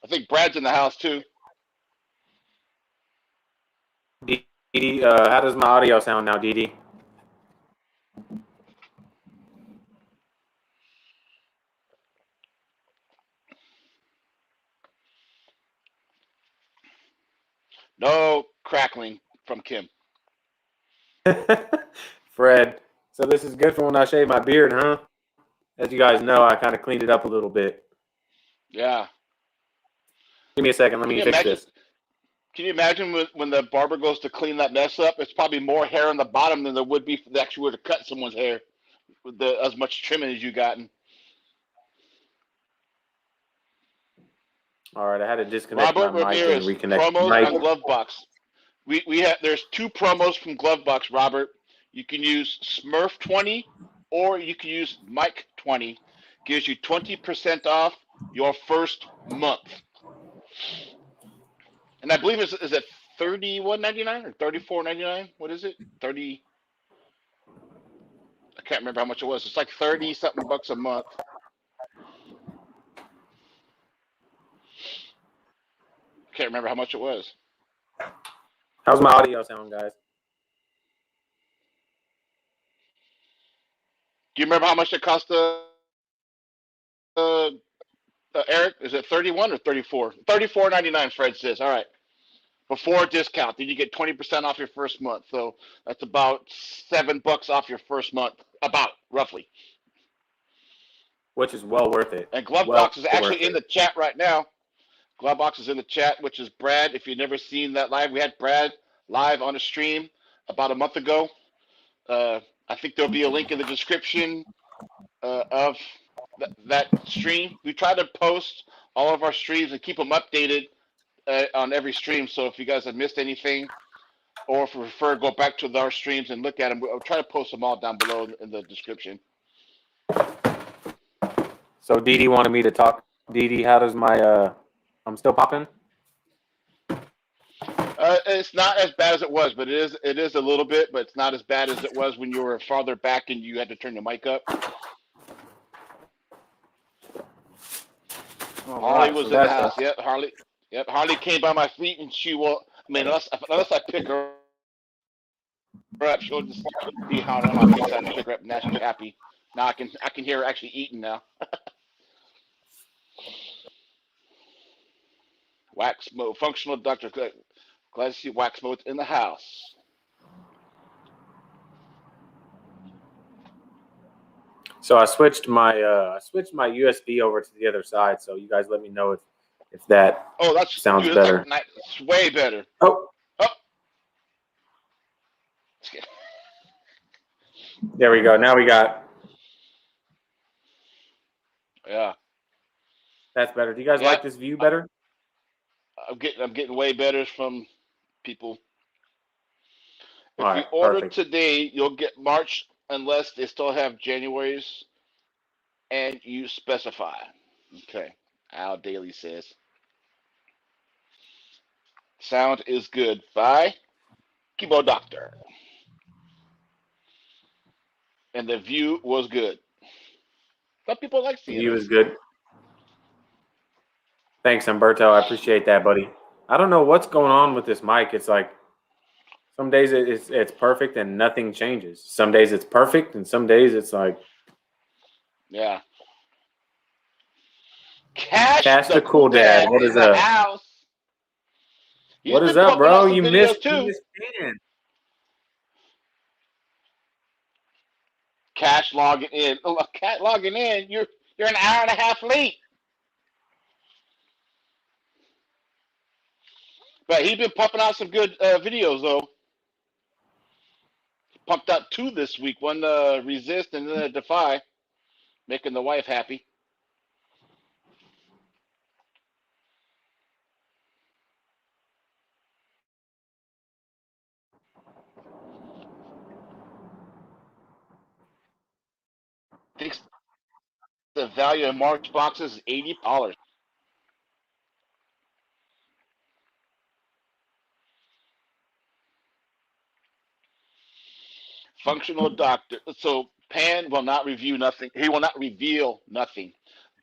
I think Brad's in the house too. Dee, how does my audio sound now, Dee? No crackling from Kim. Fred, so this is good for when I shave my beard, huh? As you guys know, I kind of cleaned it up a little bit. Yeah. Give me a second. Let me fix this. Can you imagine when the barber goes to clean that mess up? It's probably more hair on the bottom than there would be if they actually were to cut someone's hair with as much trimming as you gotten. All right, I had to disconnect Robert my mic and reconnect. Promos on Glovebox. We have there's 2 promos from Glovebox, Robert. You can use Smurf 20 or you can use Mike 20. Gives you 20% off your first month. And I believe is it $31.99 or $34.99? What is it? 30. I can't remember how much it was. It's like 30 something bucks a month. Can't remember how much it was. How's my audio sound, guys? Do you remember how much it cost Eric? Is it 31 or 34? $34.99, Fred says. All right. Before discount, then you get 20% off your first month. So that's about $7 off your first month, about roughly. Which is well worth it. And Glovebox is actually in the chat right now. Glovebox is in the chat, which is Brad. If you've never seen that live, we had Brad live on a stream about a month ago. I think there'll be a link in the description of that stream. We try to post all of our streams and keep them updated on every stream. So if you guys have missed anything, or if you prefer, go back to our streams and look at them. I'll try to post them all down below in the description. So Dee wanted me to talk. Dee, how does my I'm still popping? It's not as bad as it was, but it is a little bit, but it's not as bad as it was when you were farther back and you had to turn the mic up. Harley was in the house. Yep, Harley. Yep, Harley came by my feet, and she will. I mean, unless I pick her up, she'll just be howling on my face. I pick her up, and now she's happy. Now I can hear her actually eating now. Wax mode, functional doctor. Glad to see wax mode in the house. So I switched my USB over to the other side. So you guys let me know if if that that's sounds dude, better. it's way better. Oh, Oh, there we go. Now we got. yeah, That's better. Do you guys like this view better? I'm getting way better from people. If All you right, order perfect. today, you'll get March unless they still have January's and you specify. Okay. Al Daly says. Sound is good. Bye. Chemo Doctor. And the view was good. Some people like The seeing view us. is good. Thanks, Humberto. I appreciate that, buddy. I don't know what's going on with this mic. It's like some days it's perfect and nothing changes. Some days it's perfect and some days it's like. Yeah. Cash The the cool dad What in is the up? house. He's What is been up, pumping bro? out some You videos missed too. Pan. Cash logging in. Oh, Cat logging in. You're an hour and a half late. But he's been pumping out some good videos though. Pumped out 2 this week. One resist and then defy, making the wife happy. Thinks the value of March boxes is $80. Functional doctor. So Pan will not review nothing. He will not reveal nothing,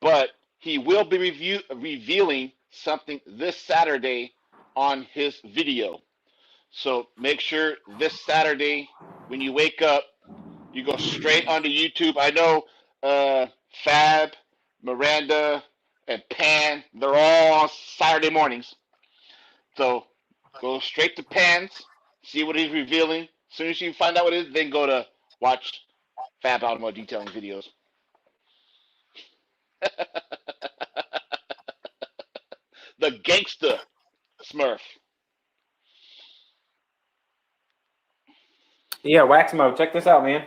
but he will be revealing something this Saturday on his video. So make sure this Saturday when you wake up, you go straight onto YouTube. I know Fab, Miranda, and Pan, they're all on Saturday mornings. So go straight to Pan's, see what he's revealing. As soon as you find out what it is, then go to watch Fab Automotive detailing videos. The gangster Smurf. Yeah, Waxmo, check this out, man.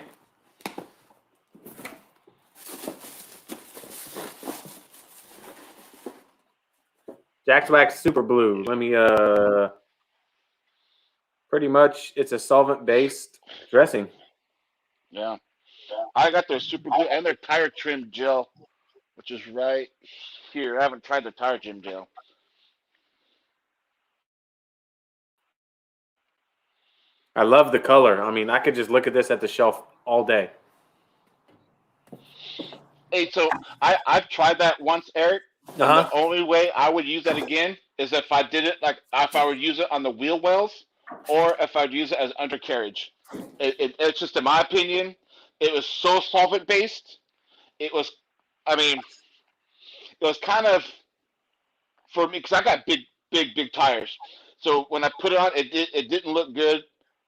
Jack's Wax Super Blue. Let me pretty much it's a solvent based dressing. Yeah. I got their super glue and their tire trim gel, which is right here. I haven't tried the tire trim gel. I love the color. I mean, I could just look at this at the shelf all day. Hey, so I've tried that once, Eric, and the only way I would use that again is if I did it like if I would use it on the wheel wells or if I'd use it as undercarriage. It's just in my opinion, it was so solvent based. It was, I mean, it was kind of for me because I got big tires. So when I put it on, it didn't look good.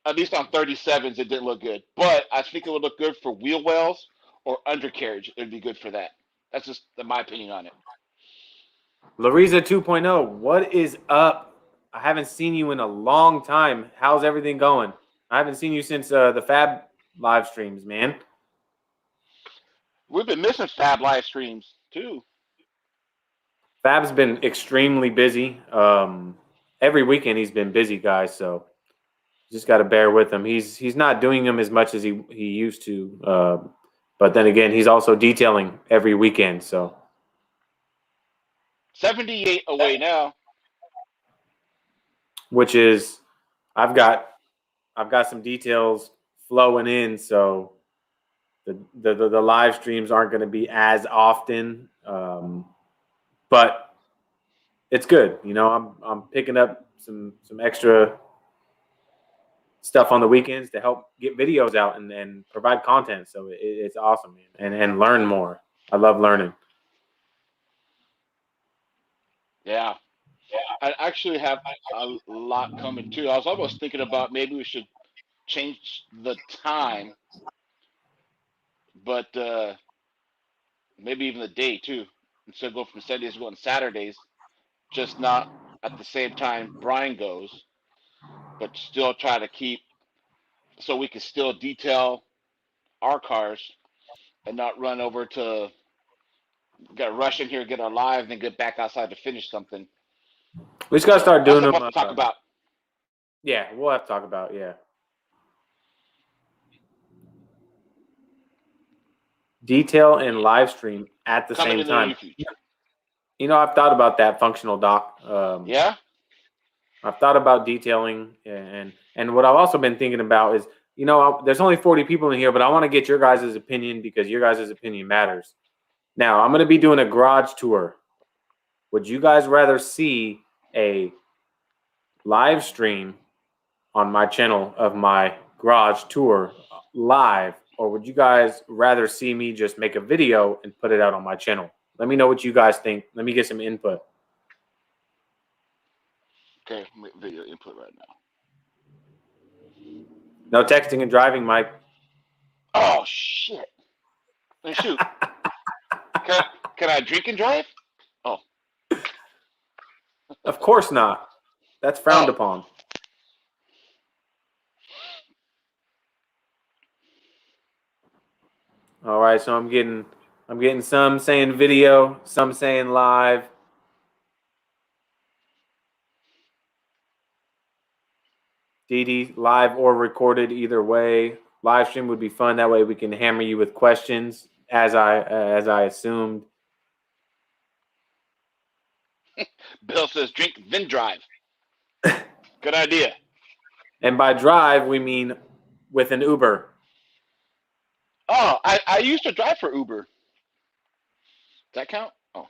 At least on 37s, it didn't look good. But I think it would look good for wheel wells or undercarriage. It would be good for that. That's just my opinion on it. Larisa 2.0, what is up? I haven't seen you in a long time. How's everything going? I haven't seen you since the Fab live streams, man. We've been missing Fab live streams too. Fab's been extremely busy. Every weekend he's been busy, guys. So just got to bear with him. He's not doing them as much as he used to. But then again, he's also detailing every weekend. So 78 away now. Which is, I've got some details flowing in. So the live streams aren't going to be as often, but it's good. You know, I'm picking up some extra stuff on the weekends to help get videos out and provide content. So it's awesome, man. And learn more. I love learning. Yeah. I actually have a lot coming too. I was almost thinking about maybe we should change the time, but maybe even the day too. Instead of going from Sundays to going Saturdays, just not at the same time Brian goes, but still try to keep so we can still detail our cars and not run over to get rush in here, get our live, and then get back outside to finish something. We just gotta start doing that's them. What to talk about. Yeah, we'll have to talk about detail and live stream at the Coming same in the time. near future. You know, I've thought about that functional doc. Yeah. I've thought about detailing, and what I've also been thinking about is, you know, there's only 40 people in here, but I want to get your guys' opinion because your guys' opinion matters. Now, I'm going to be doing a garage tour. Would you guys rather see a live stream on my channel of my garage tour live, or would you guys rather see me just make a video and put it out on my channel? Let me know what you guys think. Let me get some input. Okay, video input right now. No texting and driving, Mike. Oh shit! Then shoot. Can I drink and drive? Oh. Of course not. That's frowned upon. All right, so I'm getting some saying video, some saying live. DD, live or recorded, either way. Live stream would be fun. That way we can hammer you with questions, as I assumed. Bill says drink then drive. Good idea. And by drive we mean with an Uber. Oh, I used to drive for Uber. Does that count? Oh.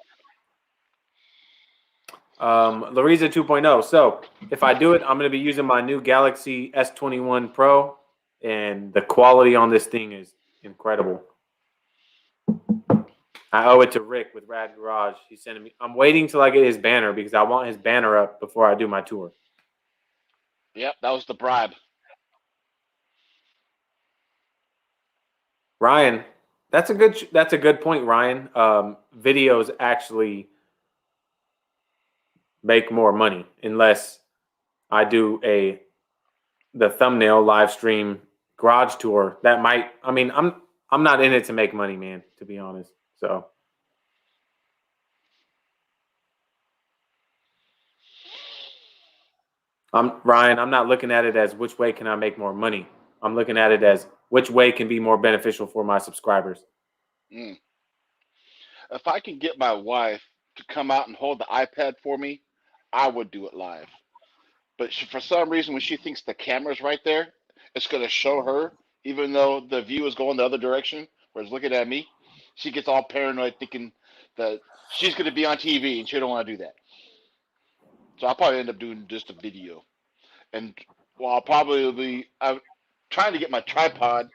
Larisa 2.0. So if I do it, I'm going to be using my new Galaxy S21 Pro, and the quality on this thing is incredible. I owe it to Rick with Rad Garage. He's sending me. I'm waiting till I get his banner because I want his banner up before I do my tour. Yep, that was the bribe. Ryan, that's a good point, Ryan. Videos actually make more money unless I do the thumbnail live stream garage tour. That might. I mean, I'm not in it to make money, man. To be honest, so. Ryan, I'm not looking at it as which way can I make more money. I'm looking at it as which way can be more beneficial for my subscribers. If I can get my wife to come out and hold the iPad for me, I would do it live. But for some reason, when she thinks the camera's right there, it's going to show her, even though the view is going the other direction, where it's looking at me. She gets all paranoid thinking that she's going to be on TV, and she don't want to do that. So I'll probably end up doing just a video. And I'll probably be I'm trying to get my tripod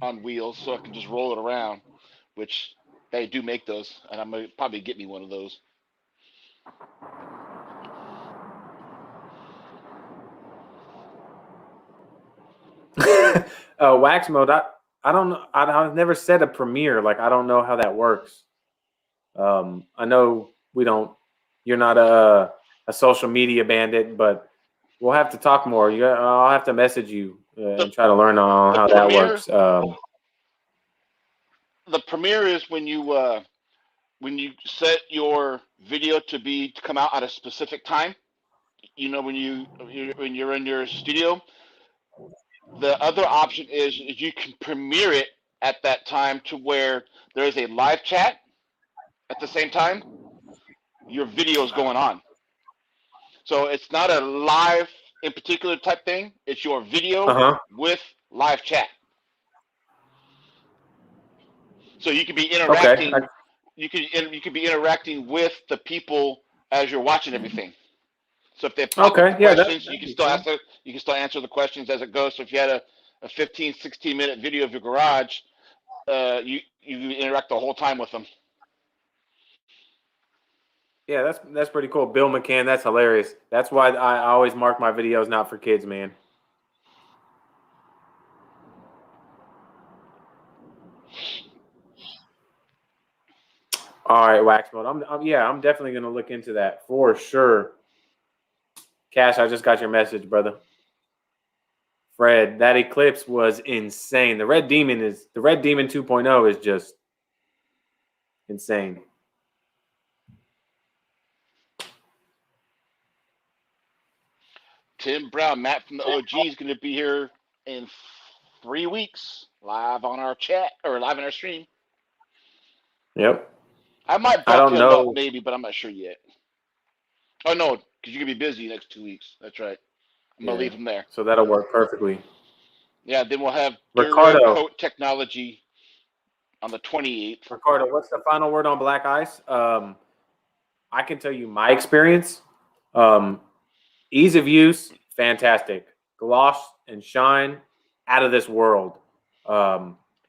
on wheels so I can just roll it around, which they do make those, and I'm going to probably get me one of those. Wax mode. I don't know. I've never said a premiere. Like, I don't know how that works. I know we don't. You're not a social media bandit, but we'll have to talk more. I'll have to message you and try to learn on how that works. The premiere is when you set your video to come out at a specific time. You know, when you're in your studio. The other option is you can premiere it at that time to where there is a live chat at the same time. Your video is going on. So it's not a live in particular type thing. It's your video with live chat. So you can be interacting. Okay. You can be interacting with the people as you're watching everything. So if they pop up questions, you can still answer the questions as it goes. So if you had a 15, 16-minute video of your garage, you interact the whole time with them. Yeah, that's pretty cool. Bill McCann, that's hilarious. That's why I always mark my videos not for kids, man. All right, wax mode. I'm definitely gonna look into that for sure. Cash, I just got your message, brother. Fred, that eclipse was insane. The Red Demon 2.0 is just insane. Tim Brown, Matt from the OG is going to be here in 3 weeks, live on our chat or live in our stream. Yep. I might bump him up maybe, but I'm not sure yet. Oh no, because you're gonna be busy next 2 weeks. That's right. I'm gonna leave him there. So that'll work perfectly. Yeah, then we'll have Ricardo Coat Technology on the 28th. Ricardo, what's the final word on black ice? I can tell you my experience. Ease of use, fantastic. Gloss and shine, out of this world.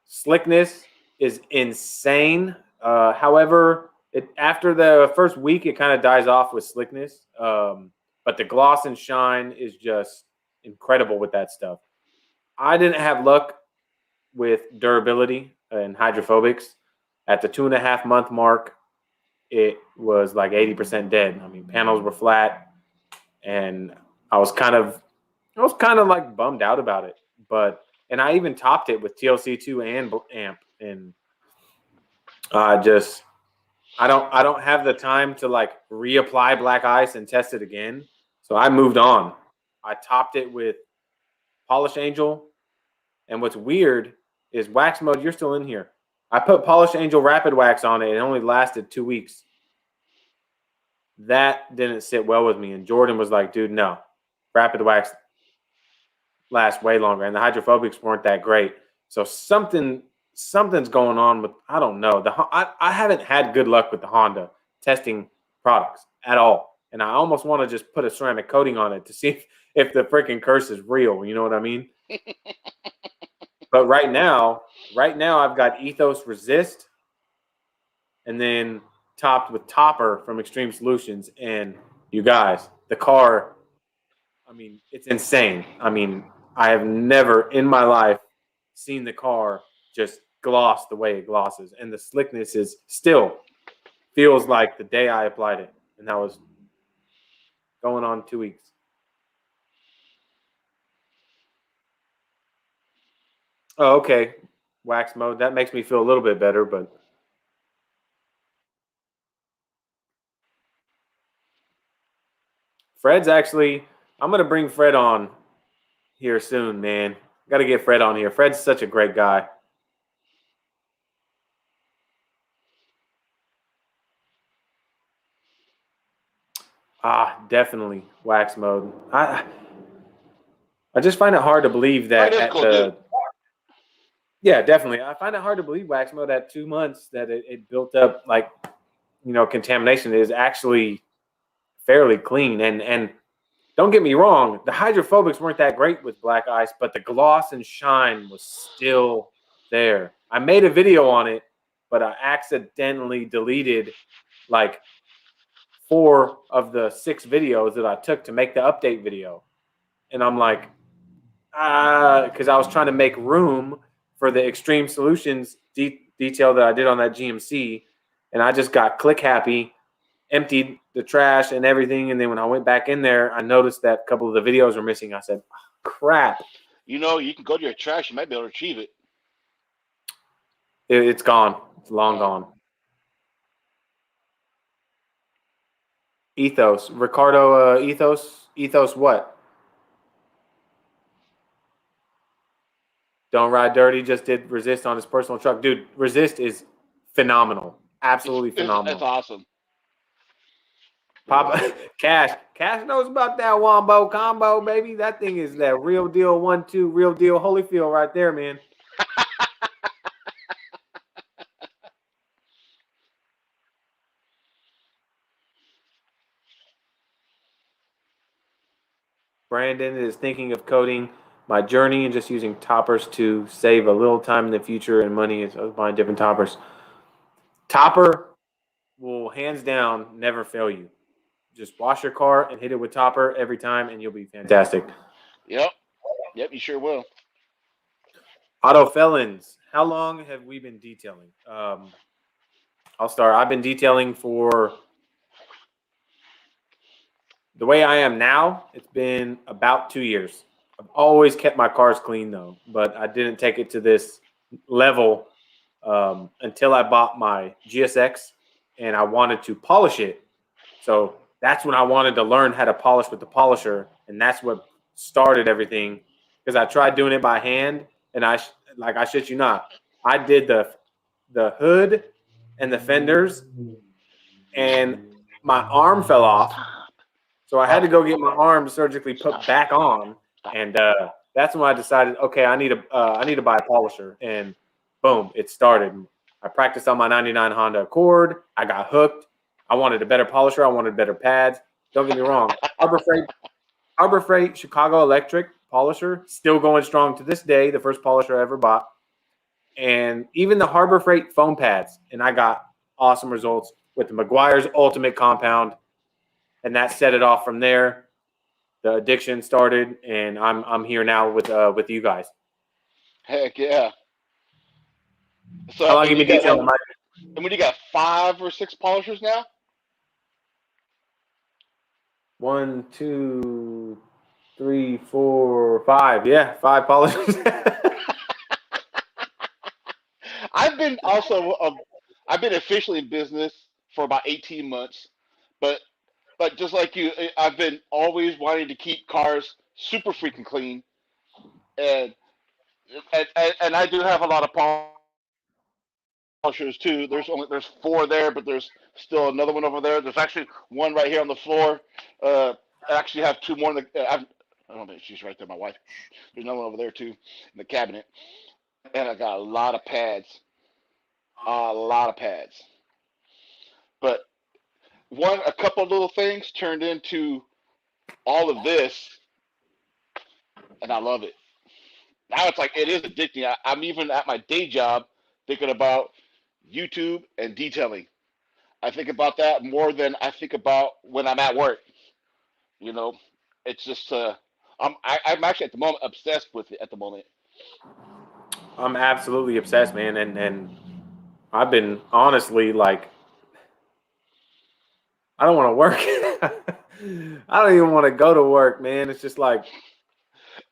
Slickness is insane. However, after the first week, it kind of dies off with slickness. But the gloss and shine is just incredible with that stuff. I didn't have luck with durability and hydrophobics. At the 2.5 month mark, it was like 80% dead. I mean, panels were flat, and I was kind of like bummed out about it. And I even topped it with TLC2 and AMP, and I don't have the time to like reapply black ice and test it again. So I moved on. I topped it with Polish Angel. And what's weird is wax mode, you're still in here. I put Polish Angel Rapid Wax on it. And it only lasted 2 weeks. That didn't sit well with me. And Jordan was like, dude, no. Rapid Wax lasts way longer. And the hydrophobics weren't that great. So something's going on with, I don't know. I haven't had good luck with the Honda testing products at all. And I almost want to just put a ceramic coating on it to see if the freaking curse is real. You know what I mean? But right now I've got Ethos Resist and then topped with Topper from Xtreme Solutions. And you guys, the car, I mean, it's insane. I mean, I have never in my life seen the car just gloss the way it glosses. And the slickness is still feels like the day I applied it. And that was going on 2 weeks. Oh, okay. Wax mode. That makes me feel a little bit better, but Fred's actually, I'm going to bring Fred on here soon, man. Got to get Fred on here. Fred's such a great guy. Definitely wax mode. I just find it hard to believe that yeah, definitely. I find it hard to believe wax mode at 2 months that it built up like, contamination is actually fairly clean. And don't get me wrong, the hydrophobics weren't that great with black ice, but the gloss and shine was still there. I made a video on it, but I accidentally deleted like 4 of the 6 videos that I took to make the update video. And I'm like, because I was trying to make room for the Xtreme Solutions detail that I did on that GMC. And I just got click happy, emptied the trash and everything. And then when I went back in there, I noticed that a couple of the videos were missing. I said, oh, crap. You can go to your trash. You might be able to retrieve it. It's gone. It's long gone. Ethos. Ricardo, Ethos what? Don't Ride Dirty just did Resist on his personal truck. Dude, Resist is phenomenal. Absolutely phenomenal. That's awesome. Papa Cash knows about that Wombo combo, baby. That thing is that real deal 1-2, real deal Holyfield right there, man. Brandon is thinking of coding my journey and just using toppers to save a little time in the future and money as buying different toppers. Topper will hands down never fail you. Just wash your car and hit it with topper every time, and you'll be fantastic. Yep, you sure will. Auto Felons, how long have we been detailing? I'll start. I've been detailing for the way I am now. It's been about 2 years. I've always kept my cars clean though, but I didn't take it to this level until I bought my GSX and I wanted to polish it. So that's when I wanted to learn how to polish with the polisher, and that's what started everything. Because I tried doing it by hand, and I shit you not, I did the hood and the fenders, and my arm fell off, so I had to go get my arm surgically put back on, and that's when I decided, okay, I need to buy a polisher, and boom, it started. I practiced on my '99 Honda Accord. I got hooked. I wanted a better polisher. I wanted better pads. Don't get me wrong. Harbor Freight Chicago Electric polisher, still going strong to this day. The first polisher I ever bought. And even the Harbor Freight foam pads. And I got awesome results with the McGuire's Ultimate Compound. And that set it off from there. The addiction started, and I'm here now with you guys. Heck yeah. So How long have you been detailing? And when you got 5 or 6 polishers now? 1, 2, 3, 4, 5. Yeah, 5 polishers. I've been officially in business for about 18 months, but just like you, I've been always wanting to keep cars super freaking clean, and I do have a lot of polishers too. There's 4 there, but there's still another one over there. There's actually one right here on the floor. I actually have 2 more in the. I don't know, she's right there, my wife. There's another one over there too in the cabinet, and I got a lot of pads, But a couple of little things turned into all of this, and I love it. Now it's like it is addicting. I'm even at my day job thinking about YouTube and detailing. I think about that more than I think about when I'm at work. You know, it's just I'm actually at the moment obsessed with it at the moment. I'm absolutely obsessed, man, and I've been honestly like, I don't want to work. I don't even want to go to work, man. It's just like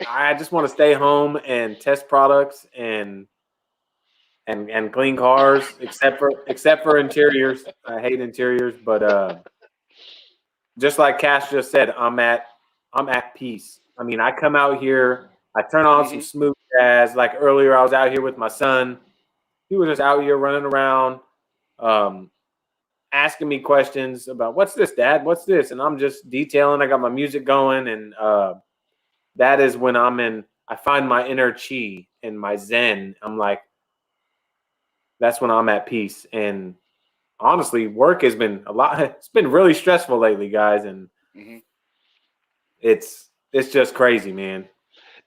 I just want to stay home and test products and clean cars, except for interiors. I hate interiors, but just like Cash just said, I'm at peace. I mean, I come out here, I turn on some smooth jazz. Like earlier, I was out here with my son. He was just out here running around, asking me questions about, what's this, Dad? What's this? And I'm just detailing. I got my music going, and that is when I find my inner chi and my zen. I'm like, that's when I'm at peace. And honestly, work has been a lot. It's been really stressful lately, guys, and it's just crazy, man.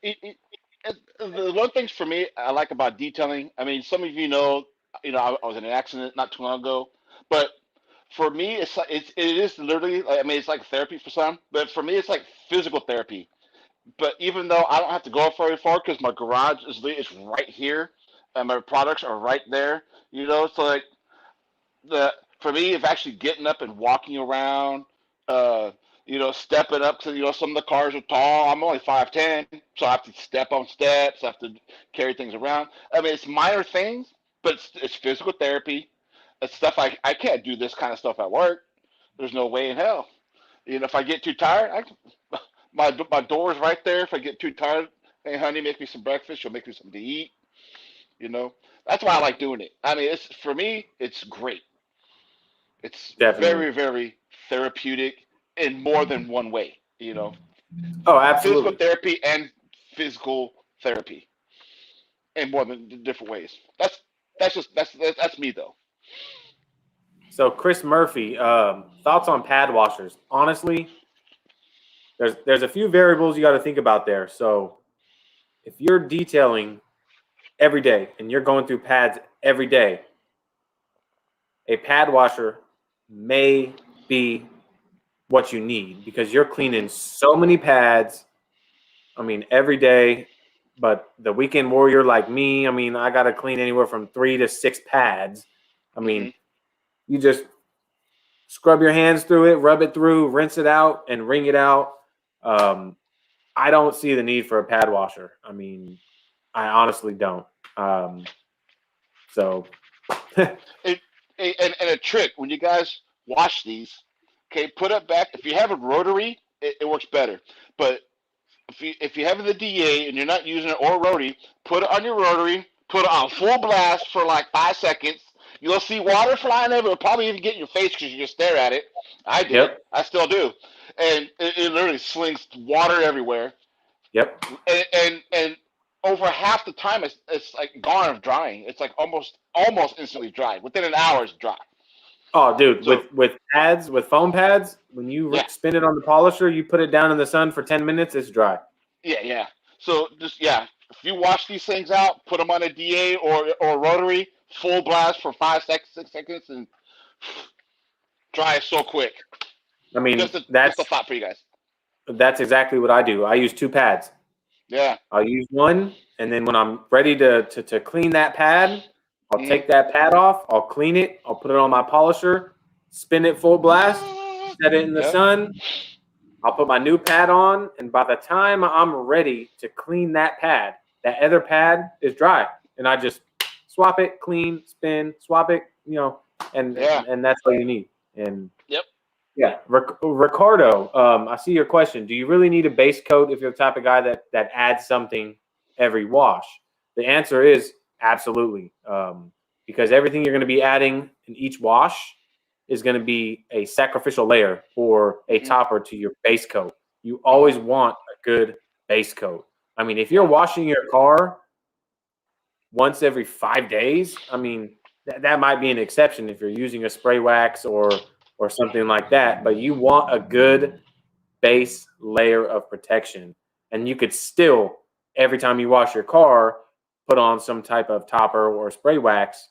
The one thing for me I like about detailing, I mean, some of you know, I was in an accident not too long ago, but for me, it is literally, I mean, it's like therapy for some, but for me, it's like physical therapy. But even though I don't have to go very far because my garage is right here, and my products are right there, so like for me, it's actually getting up and walking around, uh, stepping up to, some of the cars are tall. I'm only 5'10", so I have to step on steps. I have to carry things around. I mean, it's minor things, but it's physical therapy. It's stuff I can't do this kind of stuff at work. There's no way in hell. If I get too tired, my door's right there. If I get too tired, hey, honey, make me some breakfast. She'll make me something to eat. That's why I like doing it. I mean, for me, it's great. It's Definitely. very, very therapeutic in more than one way. Oh, absolutely. Physical therapy and physical therapy in more than different ways. That's me though. So Chris Murphy, thoughts on pad washers? Honestly, there's a few variables you got to think about there. So if you're detailing every day and you're going through pads every day, a pad washer may be what you need because you're cleaning so many pads. I mean, every day. But the weekend warrior like me, I mean, I got to clean anywhere from 3 to 6 pads. I mean, You just scrub your hands through it, rub it through, rinse it out, and wring it out. I don't see the need for a pad washer. I mean, I honestly don't. So, and a trick when you guys wash these, okay, put it back. If you have a rotary, it works better. But if you have the DA and you're not using it or rotary, put it on your rotary, put it on full blast for like 5 seconds. You'll see water flying over. It'll probably even get in your face because you just stare at it. I did. Yep. I still do. And it literally slings water everywhere. Yep. And over half the time it's like gone of drying. It's like almost instantly dry. Within an hour, it's dry. Oh, dude, so, with pads, with foam pads, when you spin it on the polisher, you put it down in the sun for 10 minutes, it's dry. Yeah. So just if you wash these things out, put them on a DA or rotary, full blast for 5 seconds, 6 seconds, and dry so quick. I mean, that's a thought for you guys. That's exactly what I do. I use 2 pads. Yeah. I'll use one, and then when I'm ready to clean that pad, I'll take that pad off, I'll clean it, I'll put it on my polisher, spin it full blast, set it in the sun, I'll put my new pad on, and by the time I'm ready to clean that pad, that other pad is dry. And I just swap it, clean, spin, swap it, and that's all you need. And yeah, Ricardo, I see your question. Do you really need a base coat if you're the type of guy that adds something every wash? The answer is absolutely, because everything you're going to be adding in each wash is going to be a sacrificial layer or a topper to your base coat. You always want a good base coat. I mean, if you're washing your car once every 5 days, I mean, that might be an exception if you're using a spray wax or something like that, but you want a good base layer of protection. And you could still, every time you wash your car, put on some type of topper or spray wax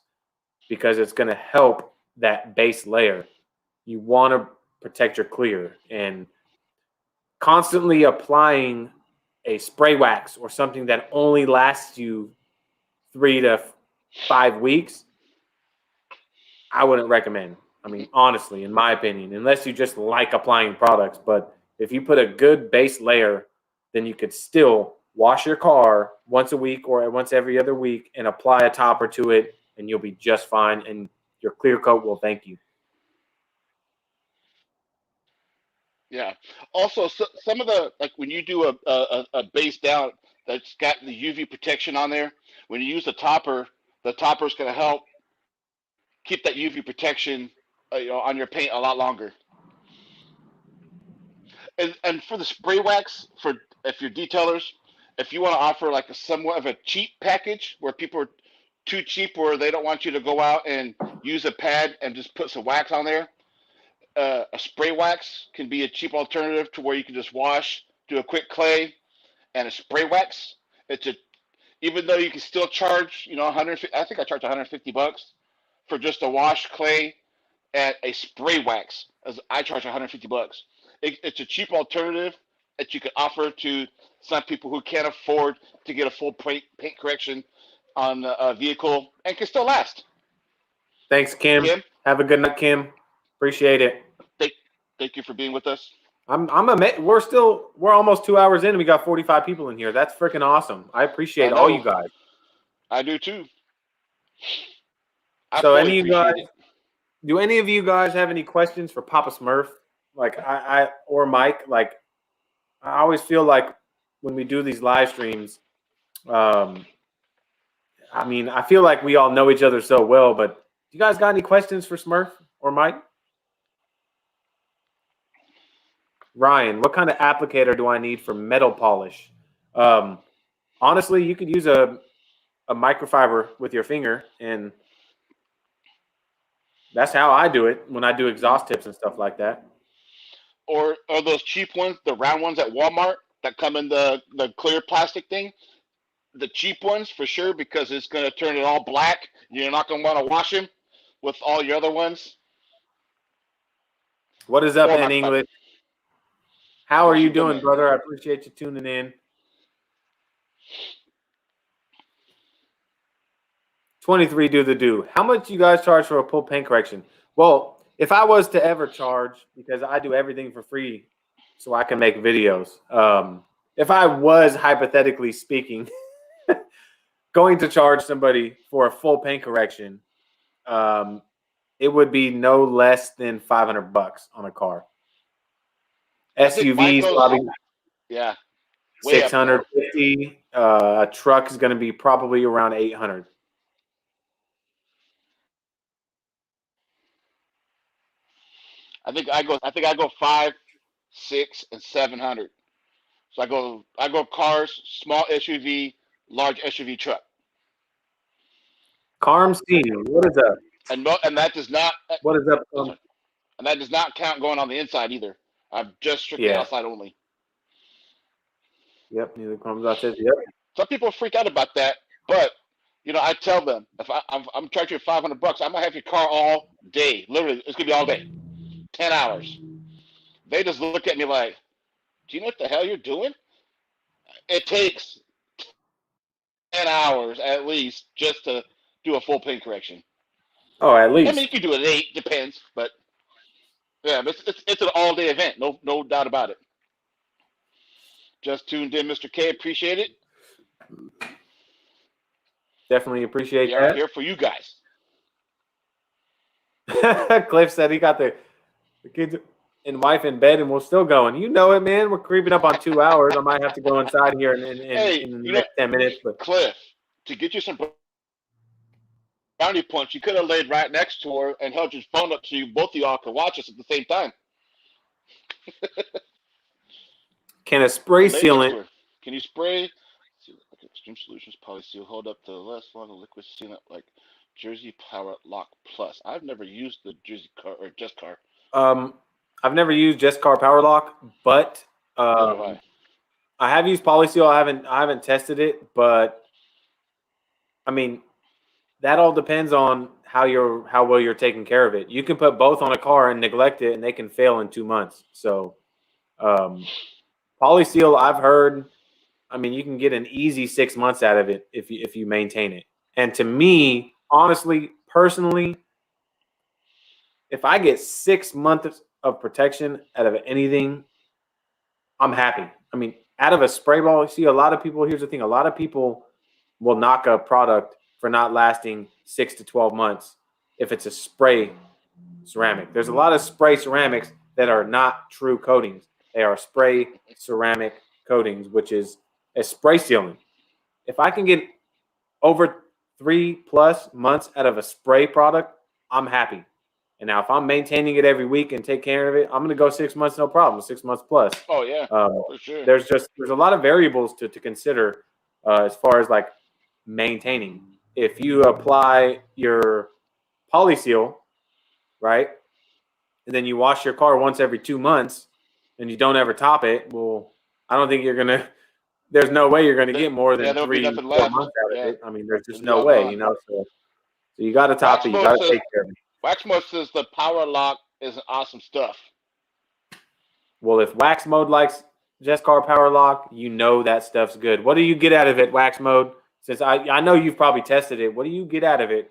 because it's going to help that base layer. You want to protect your clear, and constantly applying a spray wax or something that only lasts you 3 to 5 weeks, I wouldn't recommend. I mean, honestly, in my opinion, unless you just like applying products. But if you put a good base layer, then you could still wash your car once a week or once every other week and apply a topper to it, and you'll be just fine. And your clear coat will thank you. Yeah. Also, some of the, like when you do a base down that's got the UV protection on there, when you use the topper is going to help keep that UV protection on your paint a lot longer. And for the spray wax, if you're detailers, if you want to offer like a somewhat of a cheap package where people are too cheap where they don't want you to go out and use a pad and just put some wax on there, a spray wax can be a cheap alternative to where you can just wash, do a quick clay, and a spray wax. Even though you can still charge, 150. I think I charge $150 for just a wash, clay, and a spray wax. As I charge $150. It's a cheap alternative that you can offer to some people who can't afford to get a full paint correction on a vehicle and can still last. Thanks, Kim. Have a good night, Kim. Appreciate it. Thank you for being with us. We're almost 2 hours in and we got 45 people in here. That's freaking awesome. I appreciate all you guys. I do too. So do any of you guys have any questions for Papa Smurf? Like I or Mike? Like I always feel like when we do these live streams, I mean, I feel like we all know each other so well, but you guys got any questions for Smurf or Mike? Ryan, what kind of applicator do I need for metal polish? Honestly, you could use a microfiber with your finger, and that's how I do it when I do exhaust tips and stuff like that. Or those cheap ones, the round ones at Walmart that come in the clear plastic thing. The cheap ones for sure, because it's going to turn it all black. You're not going to want to wash them with all your other ones. What is up in English? How are you doing, brother? I appreciate you tuning in. 23 do the do. How much you guys charge for a full paint correction? Well, if I was to ever charge, because I do everything for free so I can make videos. If I was, hypothetically speaking, going to charge somebody for a full paint correction, it would be no less than $500 on a car. SUVs probably yeah, 650. A truck is going to be probably around 800. I think I go 5, 6, and 700. So I go cars, small SUV, large SUV truck. Carm C, what is up? And that does not. What is up? And that does not count going on the inside either. I'm just strictly outside only. Yep, neither comes out says yep. Some people freak out about that, but I tell them if I'm charging you $500, I might have your car all day. Literally, it's gonna be all day, 10 hours. They just look at me like, "Do you know what the hell you're doing?" It takes 10 hours at least just to do a full paint correction. Oh, at least. I mean, you can do it at 8, depends, but yeah, it's an all day event. No doubt about it. Just tuned in, Mr. K. Appreciate it. Definitely appreciate that. We are here for you guys. Cliff said he got the kids and wife in bed, and we're still going. You know it, man. We're creeping up on 2 hours. I might have to go inside here in the next 10 minutes. But Cliff, to get you some brownie points, you could have laid right next to her and held your phone up so both of y'all could watch us at the same time. Can a spray sealant? Can you spray? Xtreme Solutions Polyseal hold up the less long liquid sealant like Jersey Power Lock Plus. I've never used the Jersey Car or Just Car. I've never used Just Car Power Lock, but I have used Polyseal. I haven't tested it, but I mean that all depends on how well you're taking care of it. You can put both on a car and neglect it, and they can fail in 2 months. So. Polyseal, I've heard, I mean, you can get an easy 6 months out of it if you maintain it. And to me, honestly, personally, if I get 6 months of protection out of anything, I'm happy. I mean, out of a spray ball, you see a lot of people, here's the thing, a lot of people will knock a product for not lasting 6 to 12 months if it's a spray ceramic. There's a lot of spray ceramics that are not true coatings. They are spray ceramic coatings, which is a spray sealant. If I can get over 3+ months out of a spray product, I'm happy. And now if I'm maintaining it every week and take care of it, I'm going to go 6 months, no problem, 6 months plus. Oh, yeah, for sure. There's a lot of variables to consider as far as like maintaining. If you apply your Polyseal, right, and then you wash your car once every 2 months, and you don't ever top it, well, I don't think you're going to – there's no way you're going to get more than 3 or 4 months out of it. I mean, there's just no way, So you got to top it. You got to take care of it. Wax Mode says the Power Lock is awesome stuff. Well, if Wax Mode likes Just Car Power Lock, you know that stuff's good. What do you get out of it, Wax Mode? Since I know you've probably tested it, what do you get out of it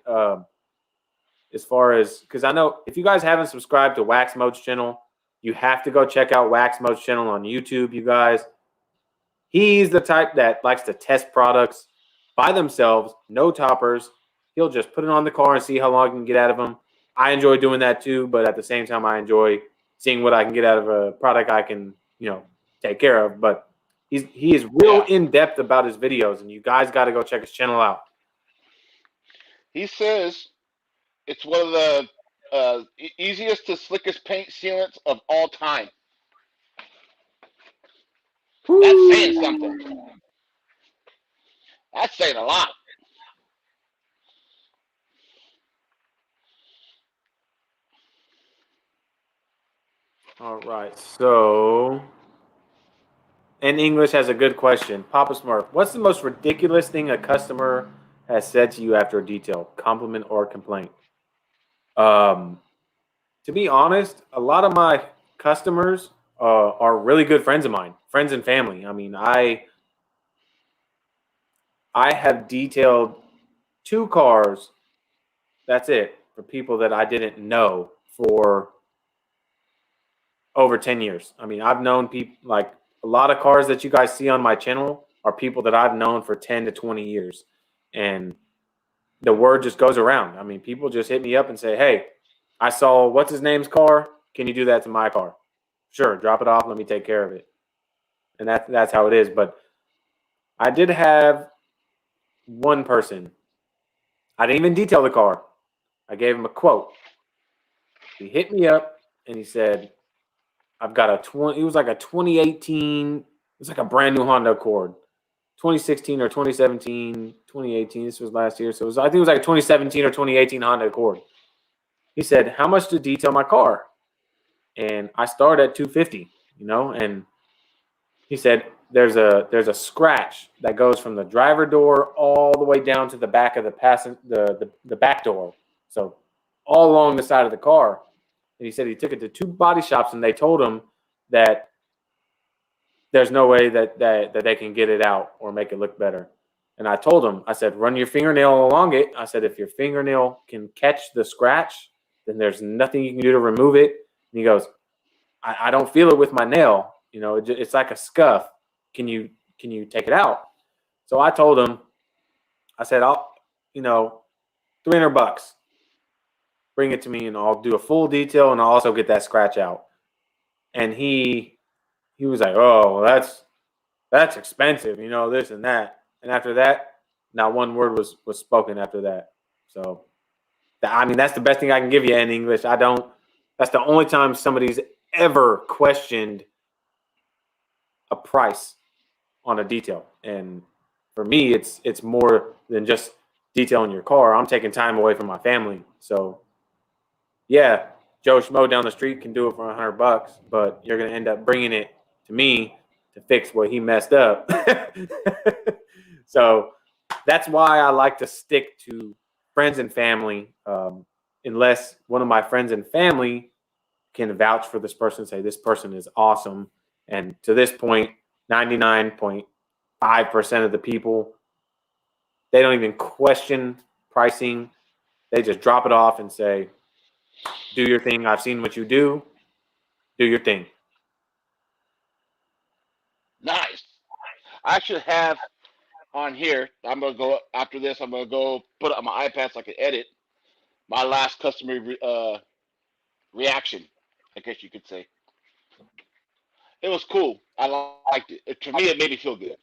as far as – because I know if you guys haven't subscribed to Wax Mode's channel – you have to go check out Wax Mode's channel on YouTube, you guys. He's the type that likes to test products by themselves, no toppers. He'll just put it on the car and see how long he can get out of them. I enjoy doing that too, but at the same time, I enjoy seeing what I can get out of a product I can, take care of. But he is real in-depth about his videos, and you guys got to go check his channel out. He says it's one of the easiest to slickest paint sealants of all time. That's saying something. That's saying a lot. All right. So, in English has a good question. Papa Smurf, what's the most ridiculous thing a customer has said to you after a detail, compliment or complaint? To be honest, a lot of my customers are really good friends of mine, friends and family. I mean, I have detailed 2 cars. That's it for people that I didn't know for over 10 years. I mean, I've known people, like a lot of cars that you guys see on my channel are people that I've known for 10 to 20 years. And the word just goes around. I mean, people just hit me up and say, hey, I saw what's his name's car. Can you do that to my car? Sure, drop it off. Let me take care of it. And that's how it is. But I did have one person. I didn't even detail the car. I gave him a quote. He hit me up and he said, I've got it was like a 2018, it was like a brand new Honda Accord. 2016 or 2017, 2018. This was last year. So I think it was like a 2017 or 2018 Honda Accord. He said, how much to detail my car? And I started at $250, and he said, there's a scratch that goes from the driver door all the way down to the back of the back door. So all along the side of the car. And he said he took it to 2 body shops and they told him that there's no way that they can get it out or make it look better. And I told him, I said, run your fingernail along it. I said, if your fingernail can catch the scratch, then there's nothing you can do to remove it. And he goes, I don't feel it with my nail. It's like a scuff. Can you take it out? So I told him, I said, I'll, $300. Bring it to me and I'll do a full detail and I'll also get that scratch out. And he was like, oh, that's expensive, this and that. And after that, not one word was spoken after that. So, that's the best thing I can give you in English. That's the only time somebody's ever questioned a price on a detail. And for me, it's more than just detailing your car. I'm taking time away from my family. So, yeah, Joe Schmo down the street can do it for $100, but you're going to end up bringing it to me to fix what he messed up. So that's why I like to stick to friends and family, unless one of my friends and family can vouch for this person and say this person is awesome. And to this point, 99.5% of the people, they don't even question pricing. They just drop it off and say, do your thing. I've seen what you do. Do your thing. Nice. I should have on here. I'm gonna go after this. I'm gonna go put it on my iPad so I can edit my last customer reaction. I guess you could say it was cool. I liked it. To me, it made me feel good.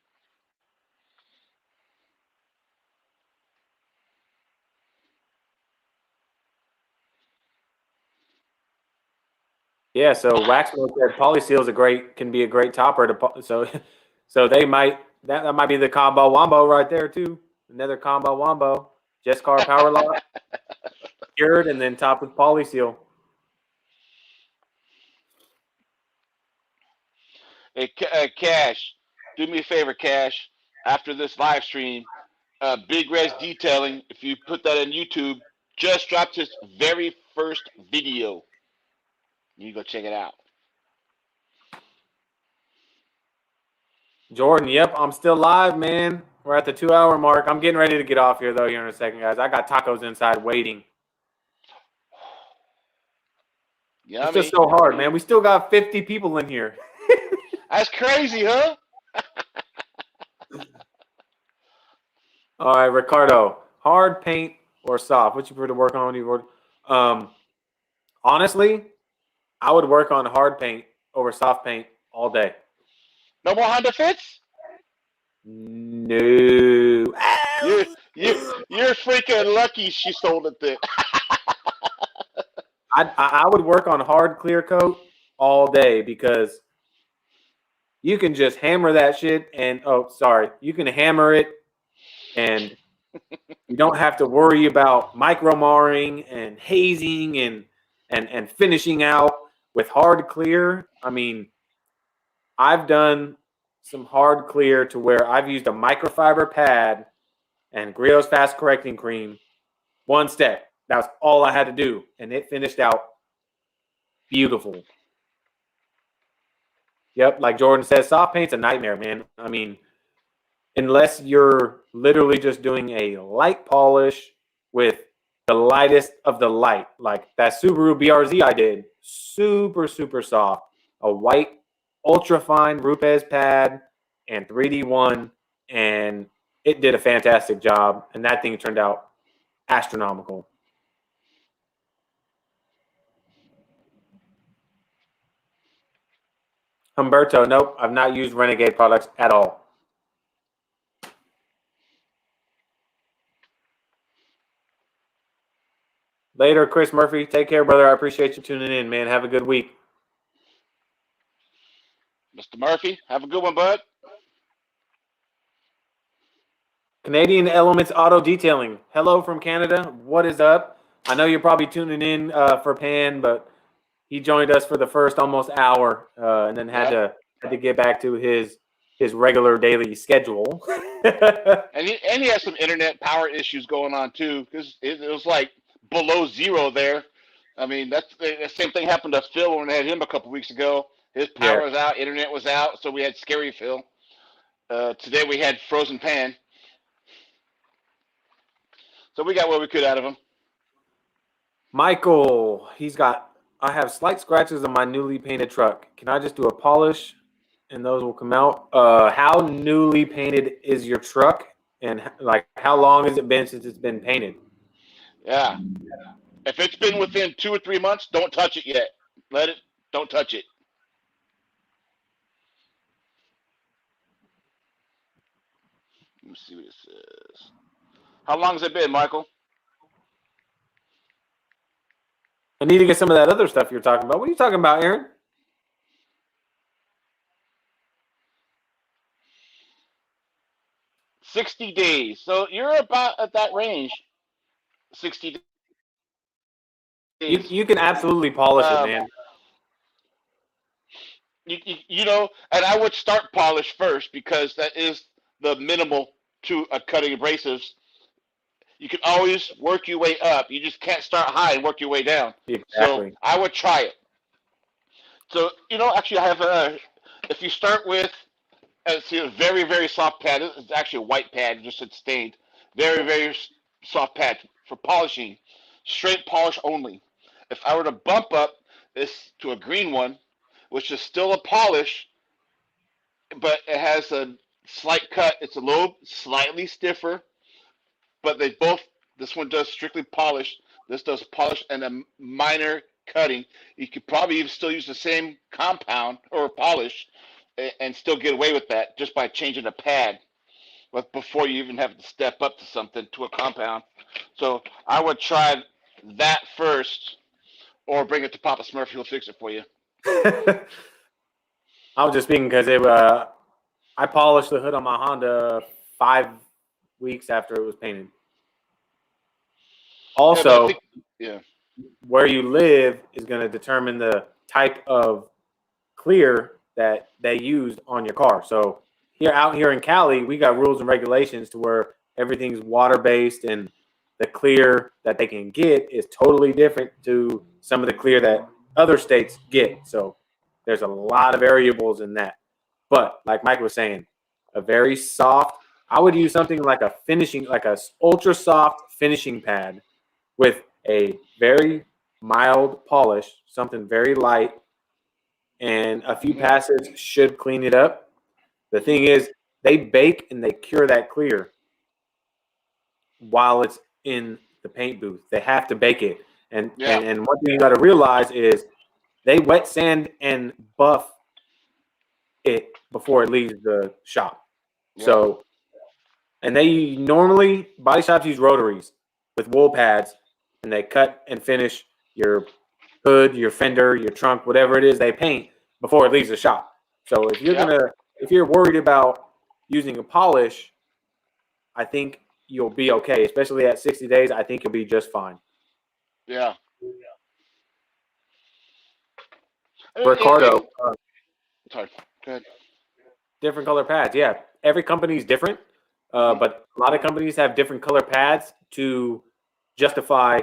Yeah, so wax melt said polyseal can be a great topper to so that might be the combo wombo right there too. Another combo wombo. Just car power lock, cured, and then topped with polyseal. Hey, Cash, do me a favor, Cash. After this live stream, Big Red's Detailing, if you put that on YouTube, just dropped his very first video. You go check it out. Jordan, yep, I'm still live, man. We're at the 2-hour mark. I'm getting ready to get off here, though, here in a second, guys. I got tacos inside waiting. Yummy. It's just so hard, man. We still got 50 people in here. That's crazy, huh? All right, Ricardo. Hard paint or soft? What you prefer to work on? Honestly, I would work on hard paint over soft paint all day. No more Honda Fits? No. You're freaking lucky she sold it then. I would work on hard clear coat all day because you can just hammer that shit and you can hammer it and you don't have to worry about micro marring and hazing and finishing out with hard clear. I mean, I've done some hard clear to where I've used a microfiber pad and Griot's fast correcting cream. One step. That was all I had to do. And it finished out beautiful. Yep, like Jordan says, soft paint's a nightmare, man. I mean, unless you're literally just doing a light polish with the lightest of the light. Like that Subaru BRZ I did, super, super soft. A white, ultra fine Rupes pad and 3D1, and it did a fantastic job. And that thing turned out astronomical. Humberto, nope, I've not used Renegade products at all. Later, Chris Murphy. Take care, brother. I appreciate you tuning in, man. Have a good week. Mr. Murphy, have a good one, bud. Canadian Elements Auto Detailing. Hello from Canada. What is up? I know you're probably tuning in for Pan, but he joined us for the first almost hour and then had to get back to his regular daily schedule. and he has some internet power issues going on too, because it was like below zero there. I mean, that's the same thing happened to Phil when we had him a couple weeks ago. His power was out, internet was out, so we had Scary Phil. Today we had Frozen Pan. So we got what we could out of him. Michael, I have slight scratches on my newly painted truck. Can I just do a polish and those will come out? How newly painted is your truck? And like, how long has it been since it's been painted? Yeah. If it's been within 2 or 3 months, don't touch it yet. Don't touch it. Let me see what it says. How long has it been, Michael? I need to get some of that other stuff you're talking about. What are you talking about, Aaron? $60 days. So you're about at that range. 60 days. You can absolutely polish it, man. You know, and I would start polish first because that is the minimal to cutting abrasives. You can always work your way up. You just can't start high and work your way down. Exactly. So I would try it. So, you know, actually I have if you start with see a very, very soft pad. It's actually a white pad, just it's stained. Very, very soft pad for polishing. Straight polish only. If I were to bump up this to a green one, which is still a polish, but it has a slight cut. It's a little slightly stiffer, but this one does strictly polish. This does polish and a minor cutting. You could probably even still use the same compound or polish and still get away with that just by changing a pad, but before you even have to step up to something, to a compound. So I would try that first, or bring it to Papa Smurf. He'll fix it for you. I was just speaking because I polished the hood on my Honda 5 weeks after it was painted. Also, where you live is going to determine the type of clear that they used on your car. So out here in Cali, we got rules and regulations to where everything's water-based, and the clear that they can get is totally different to some of the clear that other states get. So there's a lot of variables in that. But like Mike was saying, a very soft, I would use something like a ultra soft finishing pad with a very mild polish, something very light, and a few passes should clean it up. The thing is, they bake and they cure that clear while it's in the paint booth. They have to bake it. And one thing you got to realize is they wet sand and buff it before it leaves the shop. Yeah. So, and they normally, body shops use rotaries with wool pads, and they cut and finish your hood, your fender, your trunk, whatever it is they paint before it leaves the shop. So if you're worried about using a polish, I think you'll be okay, especially at 60 days. I think you'll be just fine. Yeah. Ricardo. Sorry. Go ahead. Different color pads. Yeah. Every company is different, but a lot of companies have different color pads to justify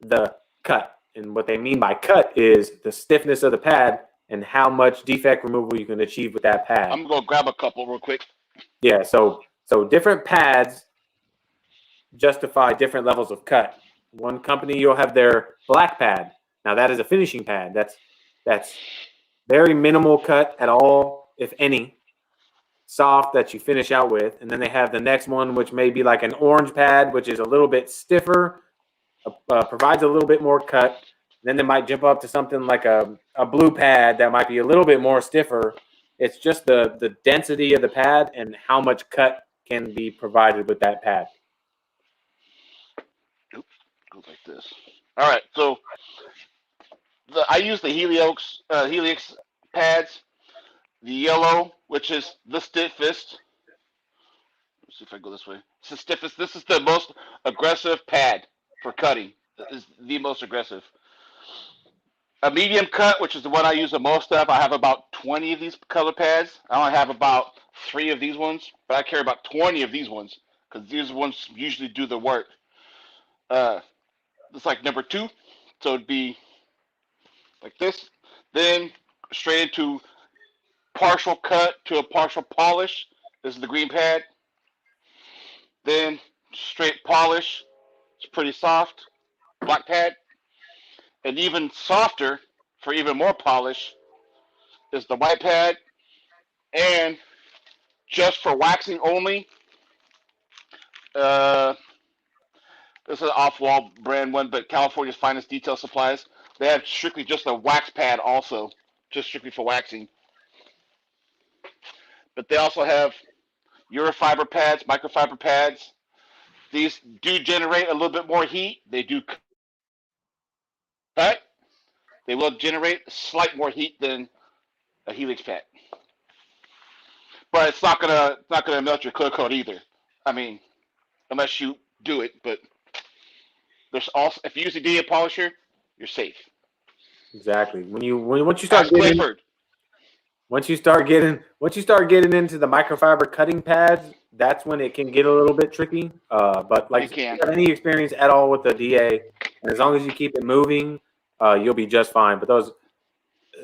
the cut. And what they mean by cut is the stiffness of the pad and how much defect removal you can achieve with that pad. I'm going to grab a couple real quick. Yeah. So different pads justify different levels of cut. One company, you'll have their black pad. Now that is a finishing pad. That's very minimal cut at all, if any, soft that you finish out with. And then they have the next one, which may be like an orange pad, which is a little bit stiffer, provides a little bit more cut. Then they might jump up to something like a blue pad that might be a little bit more stiffer. It's just the density of the pad and how much cut can be provided with that pad. Oops, goes like this. All right, so I use the Helix pads. The yellow, which is the stiffest. Let's see if I go this way. It's the stiffest. This is the most aggressive pad for cutting. This is the most aggressive. A medium cut, which is the one I use the most of. I have about 20 of these color pads. I only have about 3 of these ones, but I carry about 20 of these ones because these ones usually do the work. It's like number 2, so it'd be like this. Then straight into partial cut to a partial polish. This is the green pad. Then straight polish. It's pretty soft. Black pad. And even softer for even more polish is the white pad. And just for waxing only, this is an off-wall brand one, but California's Finest Detail Supplies. They have strictly just a wax pad also, just strictly for waxing. But they also have Eurofiber pads, microfiber pads. These do generate a little bit more heat. They do cut. They will generate slight more heat than a Helix pad. But it's not gonna melt your clear coat either. I mean, unless you do it. But there's also, if you use a DA polisher, you're safe. Exactly. Once you start getting into the microfiber cutting pads, that's when it can get a little bit tricky. But like, if you have any experience at all with the DA, and as long as you keep it moving, you'll be just fine. But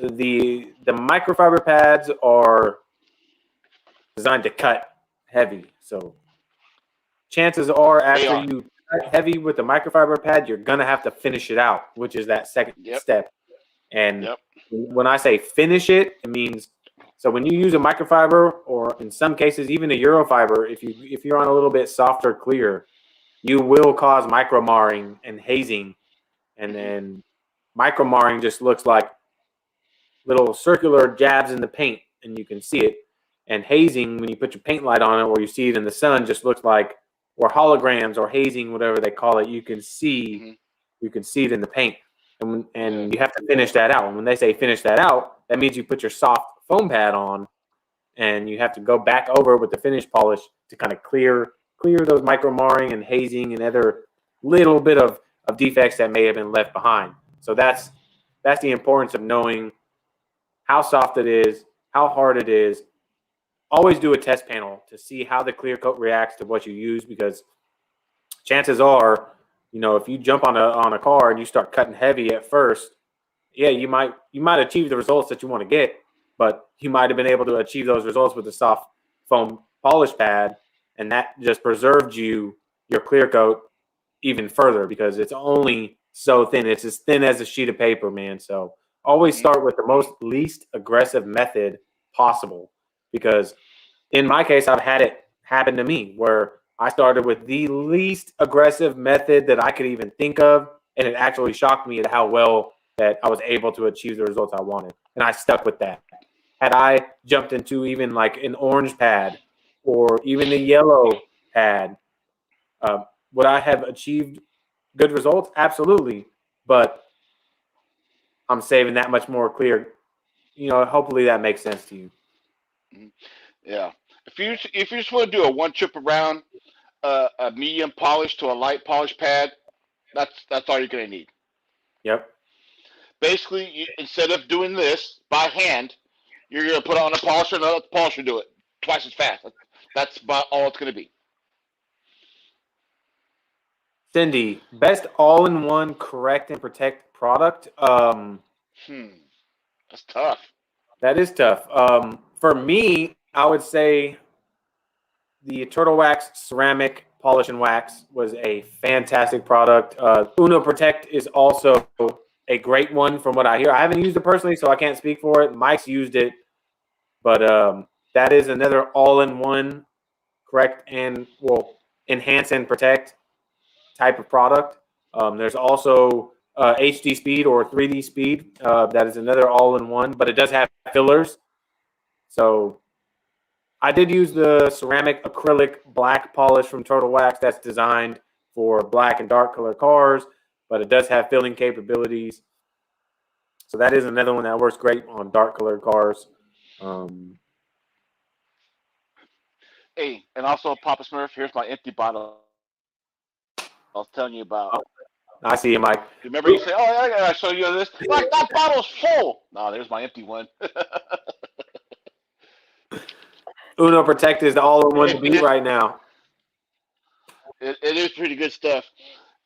the microfiber pads are designed to cut heavy, so chances are after you cut heavy with the microfiber pad, you're gonna have to finish it out, which is that second step. And when I say finish it, it means, so when you use a microfiber, or in some cases even a Eurofiber, if you're on a little bit softer clear, you will cause micro marring and hazing. And then micro marring just looks like little circular jabs in the paint, and you can see it. And hazing, when you put your paint light on it or you see it in the sun, just looks like, or holograms or hazing, whatever they call it, you can see it in the paint. And you have to finish that out. And when they say finish that out, that means you put your soft foam pad on, and you have to go back over with the finish polish to kind of clear those micro marring and hazing and other little bit of defects that may have been left behind. So that's the importance of knowing how soft it is, how hard it is. Always do a test panel to see how the clear coat reacts to what you use, because chances are, if you jump on a car and you start cutting heavy at first, you might achieve the results that you want to get, but you might have been able to achieve those results with a soft foam polish pad, and that just preserved your clear coat even further, because it's only so thin. It's as thin as a sheet of paper, man. So always start with the least aggressive method possible, because in my case, I've had it happen to me where I started with the least aggressive method that I could even think of, and it actually shocked me at how well that I was able to achieve the results I wanted, and I stuck with that. Had I jumped into even like an orange pad or even a yellow pad, would I have achieved good results? Absolutely, but I'm saving that much more clear. Hopefully that makes sense to you. Yeah. If you just want to do a one trip around, a medium polish to a light polish pad, that's all you're gonna need. Yep. Basically, instead of doing this by hand, you're gonna put on a polisher and let the polisher do it twice as fast. That's about all it's gonna be. Cindy, best all-in-one correct and protect product. That's tough. That is tough. For me, I would say the Turtle Wax ceramic Polish and Wax was a fantastic product. Uno Protect is also a great one from what I hear. I haven't used it personally, so I can't speak for it. Mike's used it, but that is another all-in-one correct and enhance and protect type of product. There's also HD Speed or 3D Speed. That is another all-in-one, but it does have fillers. So I did use the ceramic acrylic black polish from Turtle Wax that's designed for black and dark color cars, but it does have filling capabilities. So that is another one that works great on dark colored cars. Hey, and also Papa Smurf, here's my empty bottle I was telling you about. I see you, Mike. Remember you say, "Oh, I gotta show you this." Like that bottle's full. No, there's my empty one. Uno Protect is the all-in-one to beat right now. It is pretty good stuff.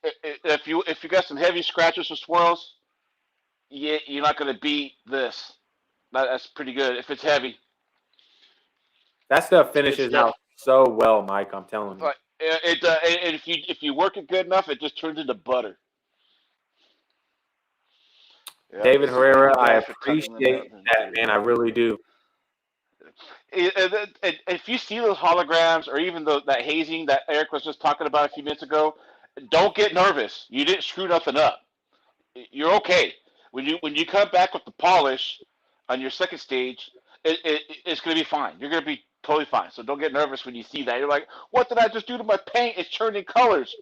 If you got some heavy scratches or swirls, you're not gonna beat this. That's pretty good if it's heavy. That stuff finishes out so well, Mike. I'm telling you. Like, if you work it good enough, it just turns into butter. Yeah, David Herrera, I appreciate that, man. I really do. If you see those holograms or even that hazing that Eric was just talking about a few minutes ago, don't get nervous. You didn't screw nothing up. You're okay. When you come back with the polish on your second stage, it's going to be fine. You're going to be totally fine. So don't get nervous when you see that. You're like, what did I just do to my paint? It's turning colors.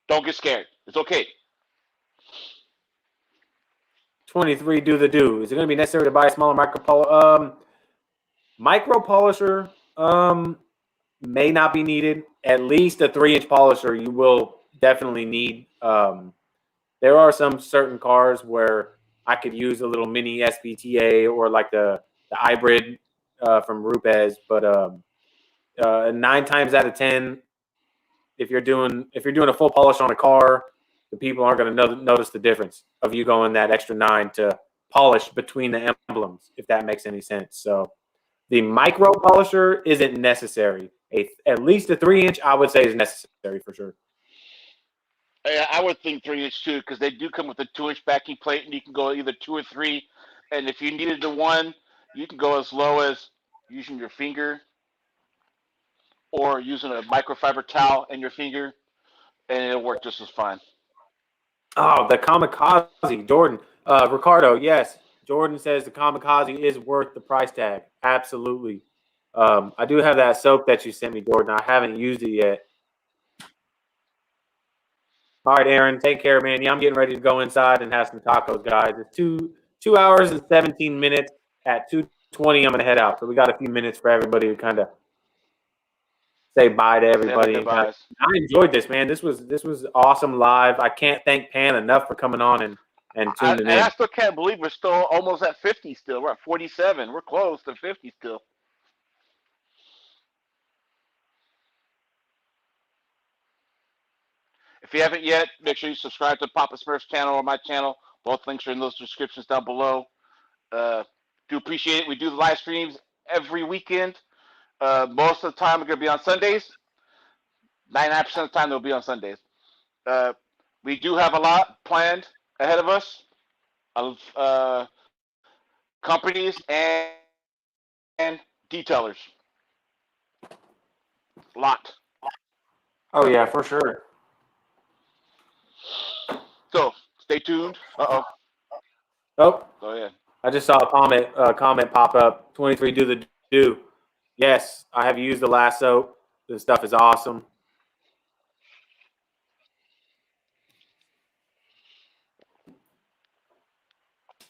Don't get scared. It's okay. 23, do the do. Is it going to be necessary to buy a smaller micro polisher may not be needed. At least a 3-inch polisher you will definitely need. There are some certain cars where I could use a little mini SBTA or like the hybrid from Rupes, but 9 times out of 10, if you're doing a full polish on a car, the people aren't going to notice the difference of you going that extra 9 to polish between the emblems, if that makes any sense. So the micro polisher isn't necessary. At least a 3-inch, I would say, is necessary for sure. Yeah, I would think 3-inch too, because they do come with a 2-inch backing plate, and you can go either 2 or 3. And if you needed the 1, you can go as low as using your finger or using a microfiber towel in your finger, and it'll work just as fine. Oh, the Kamikaze, Jordan. Ricardo, yes. Jordan says the Kamikaze is worth the price tag. Absolutely. I do have that soap that you sent me, Jordan. I haven't used it yet. All right, Aaron, take care, man. Yeah, I'm getting ready to go inside and have some tacos, guys. It's 2 hours and 17 minutes. At 2:20, I'm going to head out. So we got a few minutes for everybody to kind of say bye to everybody. I enjoyed this, man. This was awesome live. I can't thank Pan enough for coming on and tuning in. I still can't believe we're still almost at 50 still. We're at 47. We're close to 50 still. If you haven't yet, make sure you subscribe to Papa Smurf's channel or my channel. Both links are in those descriptions down below. Do appreciate it. We do the live streams every weekend. Most of the time, we're going to be on Sundays. 99% of the time, they'll be on Sundays. We do have a lot planned ahead of us of companies and detailers. A lot. Oh, yeah, for sure. So, stay tuned. Uh-oh. Oh. Go ahead. I just saw a comment pop up. 23, do the do. Yes, I have used the lasso. This stuff is awesome.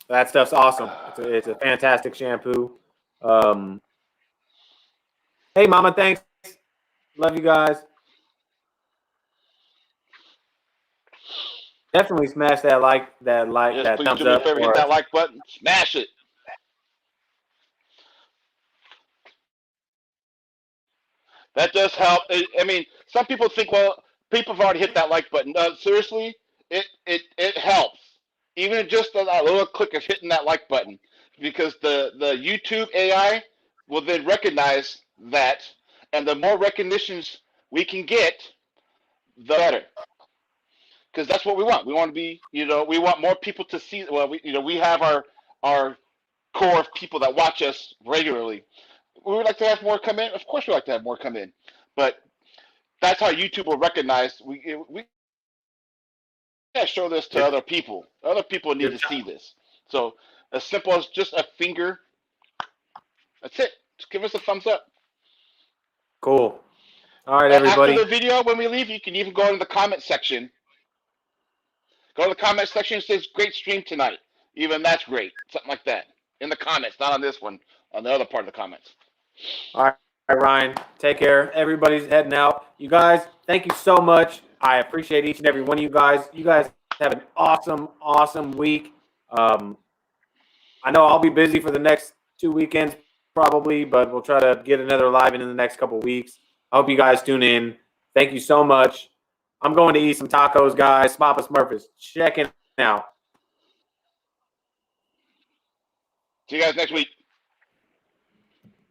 That stuff's awesome. It's a fantastic shampoo. Hey, Mama, thanks. Love you guys. Definitely smash that that please thumbs do me a up. favor, hit that like button. Smash it. That does help. I mean, some people think, well, people have already hit that like button. Seriously, it helps. Even just a little click of hitting that like button, because the YouTube AI will then recognize that, and the more recognitions we can get, the better. Because that's what we want. We want to be, we want more people to see. Well, we have our core of people that watch us regularly. We would like to have more come in. Of course, we like to have more come in, but that's how YouTube will recognize. We gotta show this to other people. Other people need to see this. So as simple as just a finger. That's it. Just give us a thumbs up. Cool. All right, everybody. After the video, when we leave, you can even go into the comment section. Go to the comment section. It says "Great stream tonight." Even that's great. Something like that in the comments, not on this one. On the other part of the comments. All right, Ryan. Take care. Everybody's heading out. You guys, thank you so much. I appreciate each and every one of you guys. You guys have an awesome, awesome week. I know I'll be busy for the next 2 weekends probably, but we'll try to get another live in the next couple weeks. I hope you guys tune in. Thank you so much. I'm going to eat some tacos, guys. Papa Smurf is checking out. See you guys next week.